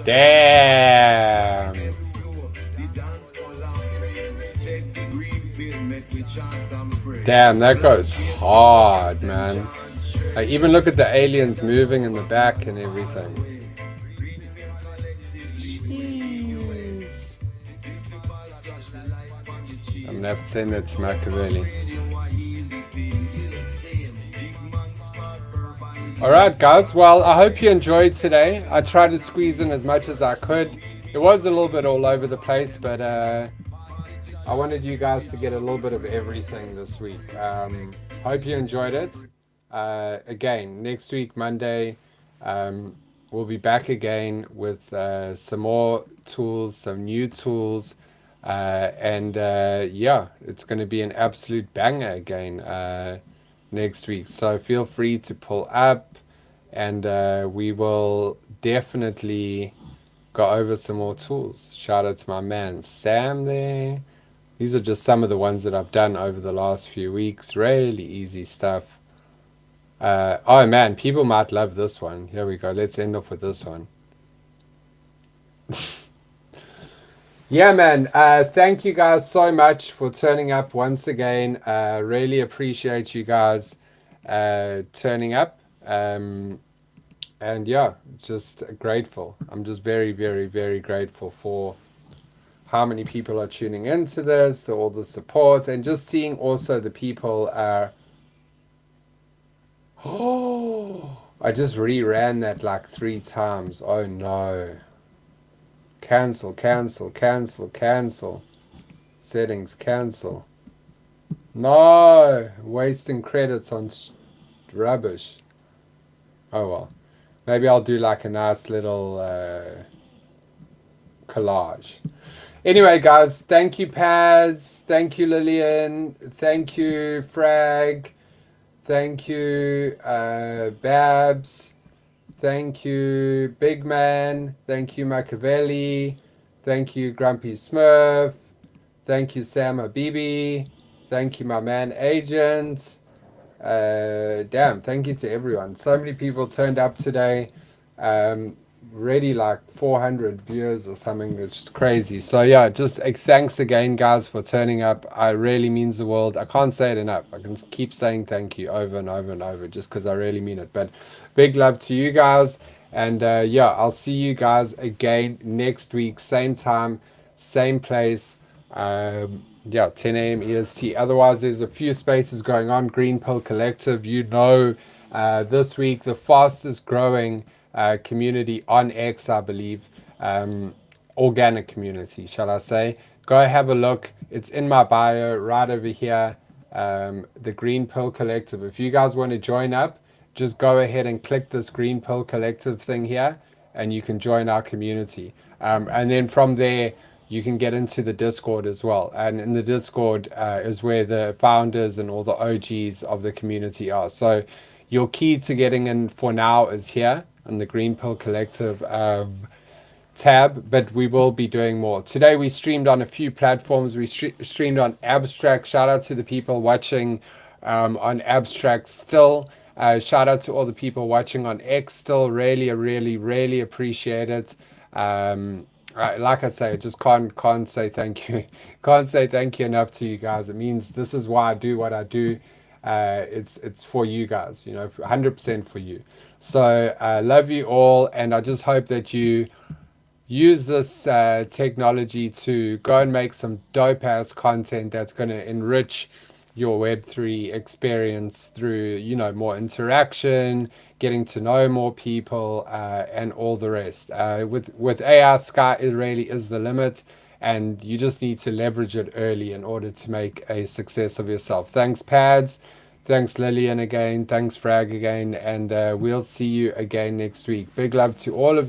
Damn. Damn, that goes hard, man. Like, even look at the aliens moving in the back and everything. Jeez. I'm gonna have to send that to Machiavelli. Alright guys, well I hope you enjoyed today. I tried to squeeze in as much as I could. It was a little bit all over the place, but I wanted you guys to get a little bit of everything this week. Hope you enjoyed it. Again, next week, Monday, we'll be back again with some more tools, some new tools. And yeah, it's going to be an absolute banger again next week. So feel free to pull up, and we will definitely go over some more tools. Shout out to my man Sam there. These are just some of the ones that I've done over the last few weeks. Really easy stuff. Oh man, people might love this one. Here we go. Let's end off with this one. Yeah, man. Thank you guys so much for turning up once again. Really appreciate you guys turning up. And yeah, just grateful. I'm just very, very, very grateful for how many people are tuning into this, to all the support, and just seeing also the people oh, I just reran that like 3 times. Oh no. Cancel, cancel, cancel, cancel. Settings, cancel. No, wasting credits on rubbish. Oh well. Maybe I'll do like a nice little collage. Anyway, guys, thank you, Pads. Thank you, Lillian. Thank you, Frag. Thank you, Babs. Thank you, Big Man. Thank you, Machiavelli. Thank you, Grumpy Smurf. Thank you, Sam Habibi. Thank you, my man, Agent. Damn, thank you to everyone. So many people turned up today. Already like 400 viewers or something. It's just crazy. So yeah, just thanks again, guys, for turning up. It really means the world. I can't say it enough. I can keep saying thank you over and over and over just because I really mean it. But big love to you guys. And yeah, I'll see you guys again next week. Same time, same place. Yeah, 10 a.m. EST. Otherwise, there's a few spaces going on. Green Pill Collective, this week, the fastest growing community on X, I believe. Organic community, shall I say. Go have a look. It's in my bio right over here. The Green Pill Collective. If you guys want to join up, just go ahead and click this Green Pill Collective thing here, and you can join our community. And then from there, you can get into the Discord as well. And in the Discord is where the founders and all the OGs of the community are. So your key to getting in for now is here on the Green Pill Collective tab, but we will be doing more. Today we streamed on a few platforms. We streamed on Abstract. Shout out to the people watching on Abstract still. Shout out to all the people watching on X still. Really appreciate it. Like I say, I just can't say thank you. Can't say thank you enough to you guys. It means this is why I do what I do. It's for you guys, 100% for you. So I love you all, and I just hope that you use this technology to go and make some dope ass content that's going to enrich your Web3 experience through, more interaction, getting to know more people, and all the rest. With AI, sky it really is the limit, and you just need to leverage it early in order to make a success of yourself. Thanks, Pads. Thanks, Lillian again. Thanks, Frag again. And we'll see you again next week. Big love to all of you.